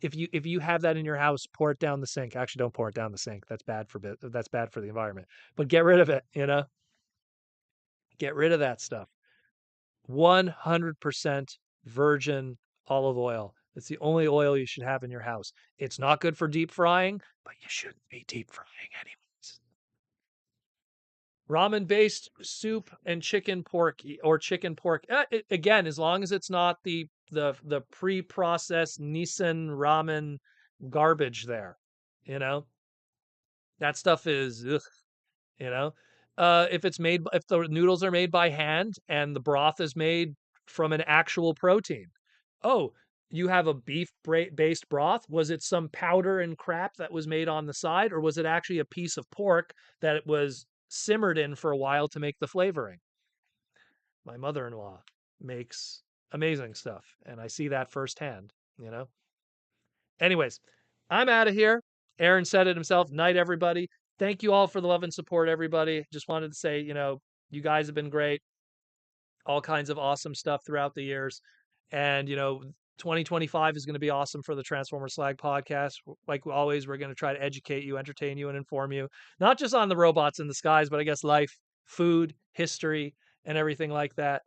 If you have that in your house, pour it down the sink. Actually, don't pour it down the sink. That's bad for the environment. But get rid of it. Get rid of that stuff. 100% virgin olive oil. It's the only oil you should have in your house. It's not good for deep frying, but you shouldn't be deep frying anyways. Ramen based soup and chicken pork or chicken pork. Again, as long as it's not the pre-processed Nissan ramen garbage there, you know that stuff is ugh, you know. If the noodles are made by hand and the broth is made from an actual protein. Oh, you have a based broth? Was it some powder and crap that was made on the side, or was it actually a piece of pork that it was simmered in for a while to make the flavoring? My mother-in-law makes amazing stuff, and I see that firsthand, you know. Anyways, I'm out of here. Aaron said it himself. Night, everybody. Thank you all for the love and support, everybody. Just wanted to say, you guys have been great. All kinds of awesome stuff throughout the years. And, 2025 is going to be awesome for the Transformers Slag podcast. Like always, we're going to try to educate you, entertain you, and inform you, not just on the robots in the skies, but I guess life, food, history, and everything like that.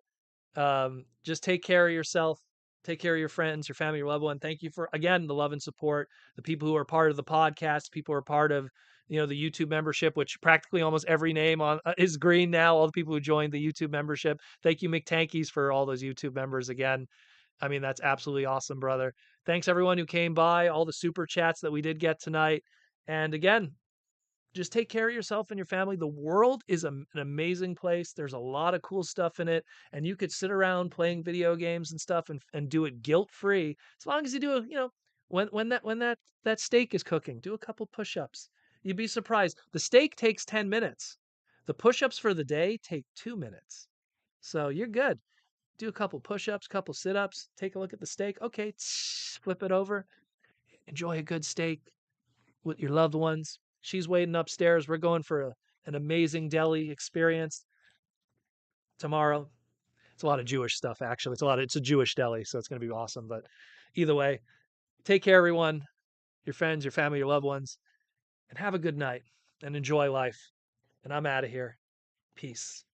Just take care of yourself, take care of your friends, your family, your loved one. Thank you for, again, the love and support, the people who are part of the podcast, people who are part of, the YouTube membership, which practically almost every name on is green now. All the people who joined the YouTube membership. Thank you, McTankies, for all those YouTube members again. I mean, that's absolutely awesome, brother. Thanks everyone who came by, all the super chats that we did get tonight. And again, just take care of yourself and your family. The world is an amazing place. There's a lot of cool stuff in it, and you could sit around playing video games and stuff and do it guilt free as long as you do when that steak is cooking, do a couple push ups. You'd be surprised. The steak takes 10 minutes. The push ups for the day take 2 minutes. So you're good. Do a couple push ups, couple sit ups. Take a look at the steak. Okay, flip it over. Enjoy a good steak with your loved ones. She's waiting upstairs. We're going for an amazing deli experience tomorrow. It's a lot of Jewish stuff, actually. It's a Jewish deli, so it's going to be awesome. But either way, take care, everyone, your friends, your family, your loved ones, and have a good night and enjoy life. And I'm out of here. Peace.